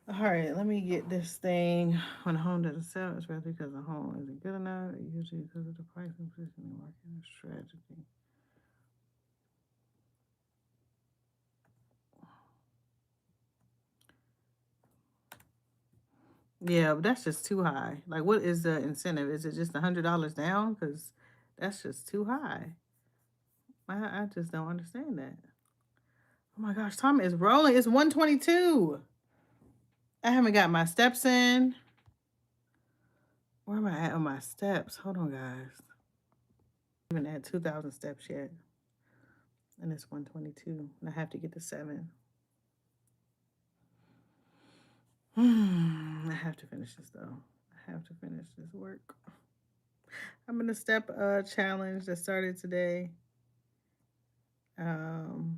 S1: All right, let me get this thing. When a home doesn't sell, it's rather because the home isn't good enough, usually because of the price and position in the market. It's tragedy. Yeah, but that's just too high. Like, what is the incentive? Is it just $100 down? Because that's just too high. I just don't understand that. Oh my gosh, time is rolling. It's 1:22. I haven't got my steps in. Where am I at on my steps? Hold on, guys. I haven't had 2,000 steps yet. And it's 1:22. And I have to get to 7. I have to finish this, though. I have to finish this work. I'm in a step challenge that started today. All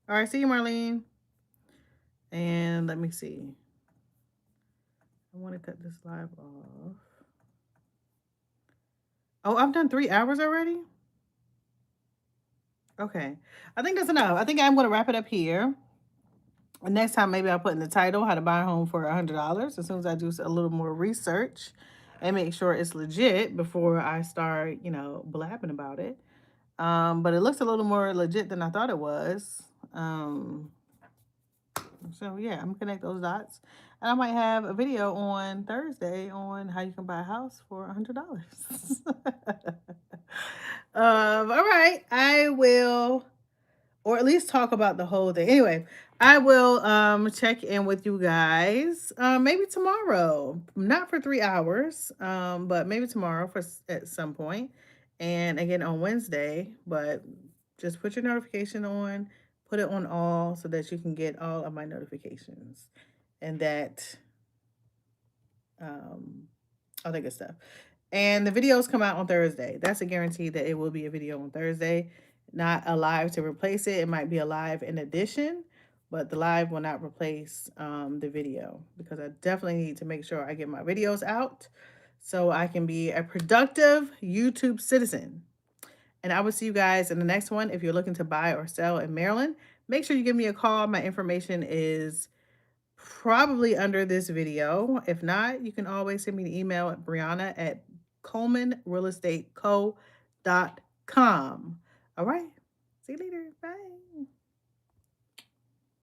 S1: right, see you, Marlene. And let me see. I want to cut this live off. Oh, I've done 3 hours already? Okay. I think that's enough. I think I'm going to wrap it up here. And next time, maybe I'll put in the title, How to Buy a Home for $100. As soon as I do a little more research and make sure it's legit before I start, blabbing about it. But it looks a little more legit than I thought it was. So yeah, I'm gonna connect those dots. And I might have a video on Thursday on how you can buy a house for $100. All right, I will, or at least talk about the whole thing. Anyway, I will check in with you guys maybe tomorrow. Not for 3 hours, but maybe tomorrow at some point. And again on Wednesday, but just put your notification on, put it on all so that you can get all of my notifications. And that all that good stuff. And the videos come out on Thursday. That's a guarantee that it will be a video on Thursday, not a live to replace it. It might be a live in addition, but the live will not replace the video, because I definitely need to make sure I get my videos out so I can be a productive YouTube citizen. And I will see you guys in the next one. If you're looking to buy or sell in Maryland, make sure you give me a call. My information is probably under this video. If not, you can always send me an email at Brianna@ColemanRealEstateCo.com. All right. See you later. Bye.